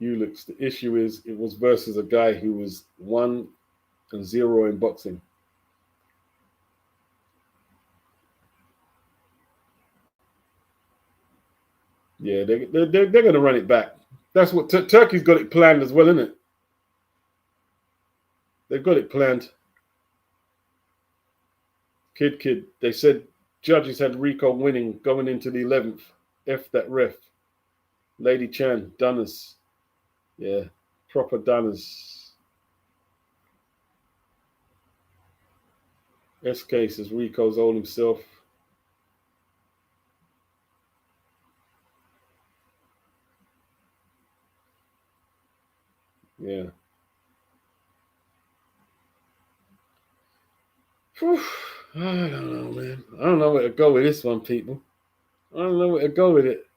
Ulyx, the issue is it was versus a guy who was 1-0 in boxing. Yeah, they're going to run it back. That's what Turkey's got it planned as well, isn't it? They've got it planned. Kid. They said judges had Rico winning going into the 11th. F that ref. Lady Chan, Dunners. Yeah, proper Dunners. SK says Rico's old himself. Yeah. Whew. I don't know, man. I don't know where to go with this one, people. I don't know where to go with it.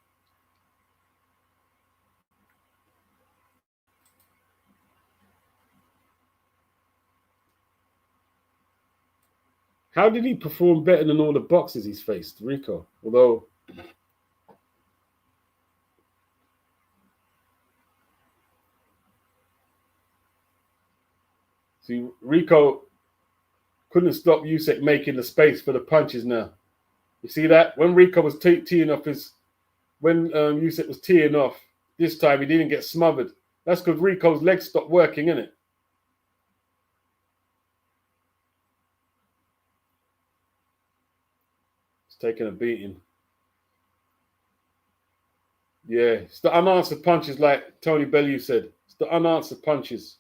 How did he perform better than all the boxers he's faced, Rico? Although, see, Rico couldn't stop Usyk making the space for the punches now. You see that? When Rico was teeing off when Usyk was teeing off, this time he didn't get smothered. That's because Rico's legs stopped working, innit? He's taking a beating. Yeah, it's the unanswered punches, like Tony Bellew said. It's the unanswered punches.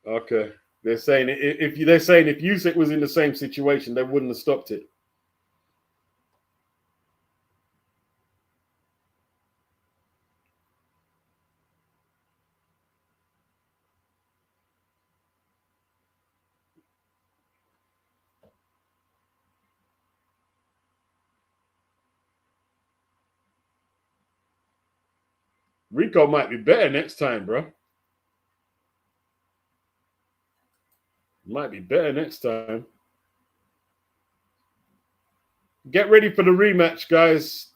Okay. They're saying if Usyk was in the same situation, they wouldn't have stopped it. Rico might be better next time, bro. Might be better next time. Get ready for the rematch, guys.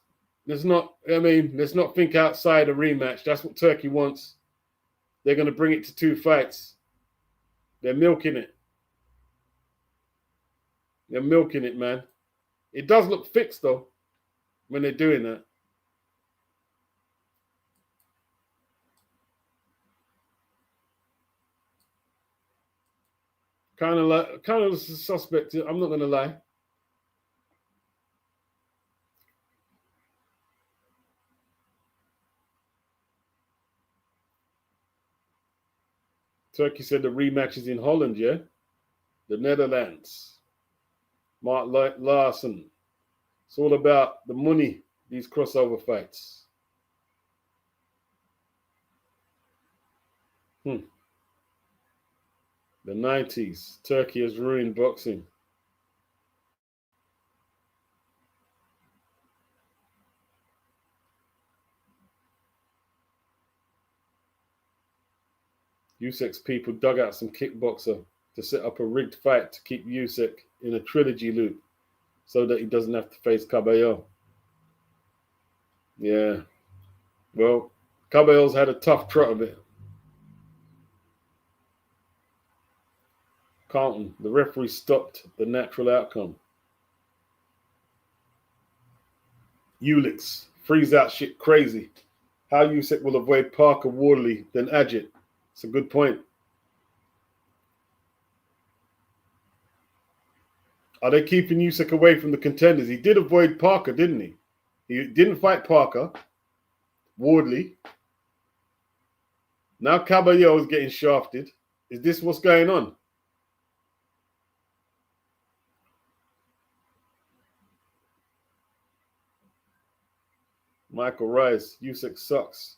Let's not think outside a rematch. That's what Turkey wants. They're going to bring it to 2 fights. They're milking it. They're milking it, man. It does look fixed, though, when they're doing that. Kind of suspect. I'm not going to lie. Turkey said the rematch is in Holland, yeah? The Netherlands. Mark Larson. It's all about the money, these crossover fights. The 90s. Turkey has ruined boxing. Usyk's people dug out some kickboxer to set up a rigged fight to keep Usyk in a trilogy loop so that he doesn't have to face Cabello. Yeah. Well, Cabello's had a tough trot of it. Carlton, the referee stopped the natural outcome. Ulyx, freeze out shit crazy. How Usyk will avoid Parker, Wardley, then Ajit. It's a good point. Are they keeping Usyk away from the contenders? He did avoid Parker, didn't he? He didn't fight Parker. Wardley. Now Cabello is getting shafted. Is this what's going on? Michael Rice, Usyk sucks.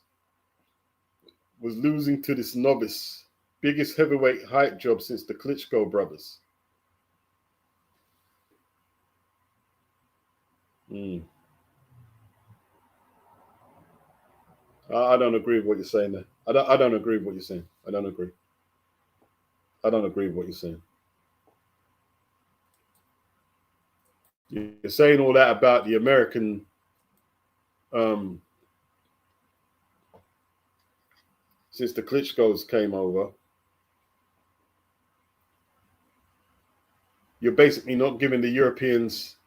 Was losing to this novice. Biggest heavyweight height job since the Klitschko brothers. I don't agree with what you're saying there. I don't agree with what you're saying. I don't agree with what you're saying. You're saying all that about the American since the Klitschko's came over. You're basically not giving the Europeans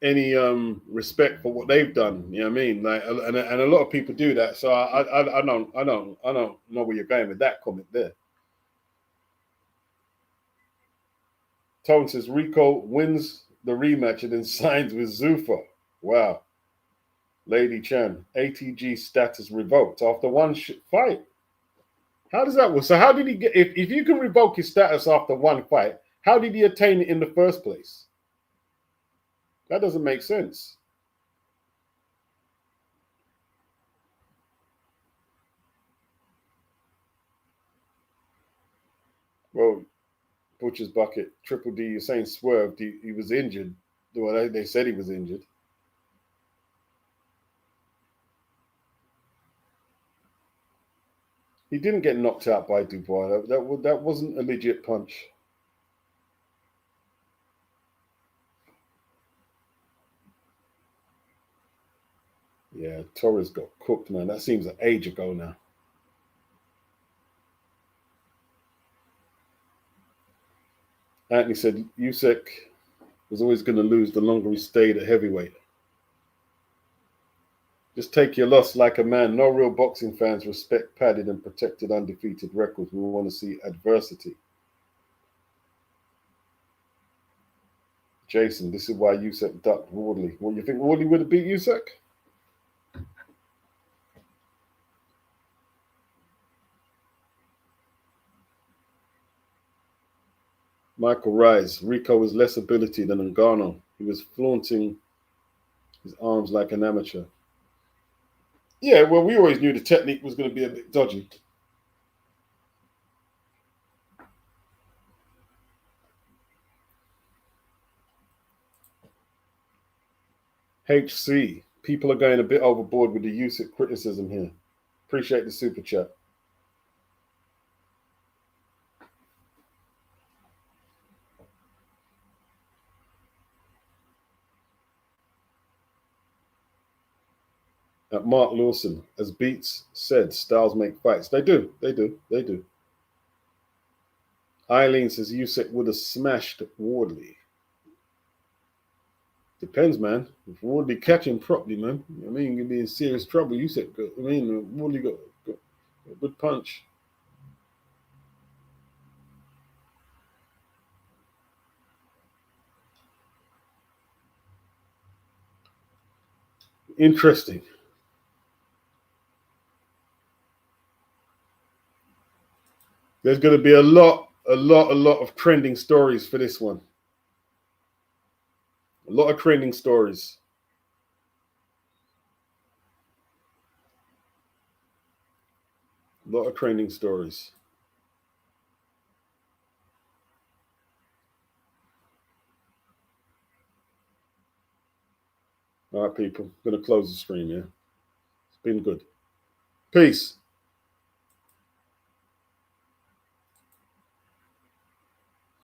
any respect for what they've done. You know what I mean? Like, and a lot of people do that. So I don't know where you're going with that comment there. Tone says Rico wins the rematch and then signs with Zuffa. Wow. Lady Chan, ATG status revoked after one fight. How does that work? So how did he get, if you can revoke his status after one fight, how did he attain it in the first place? That doesn't make sense. Well, Butcher's Bucket, Triple D, you're saying swerved. He was injured. Well, they said he was injured. He didn't get knocked out by Dubois. That wasn't a legit punch. Yeah, Torres got cooked, man. That seems an age ago now. Anthony said Usyk was always going to lose the longer he stayed at heavyweight. Just take your loss like a man. No real boxing fans respect padded and protected undefeated records. We want to see adversity. Jason, this is why Usyk ducked Wardley. What, you think Wardley would have beat Usyk? Michael Rise. Rico was less ability than Ngannou. He was flaunting his arms like an amateur. Yeah, well, we always knew the technique was going to be a bit dodgy. HC. People are going a bit overboard with the Usyk criticism here. Appreciate the super chat. Mark Lawson, as Beats said, styles make fights. They do. Eileen says Usyk would have smashed Wardley. Depends, man. If Wardley catch him properly, man, I mean, you'd be in serious trouble. Usyk, Wardley got a good punch. Interesting. There's going to be a lot of trending stories for this one. A lot of trending stories. A lot of trending stories. All right, people. I'm going to close the stream, yeah? It's been good. Peace.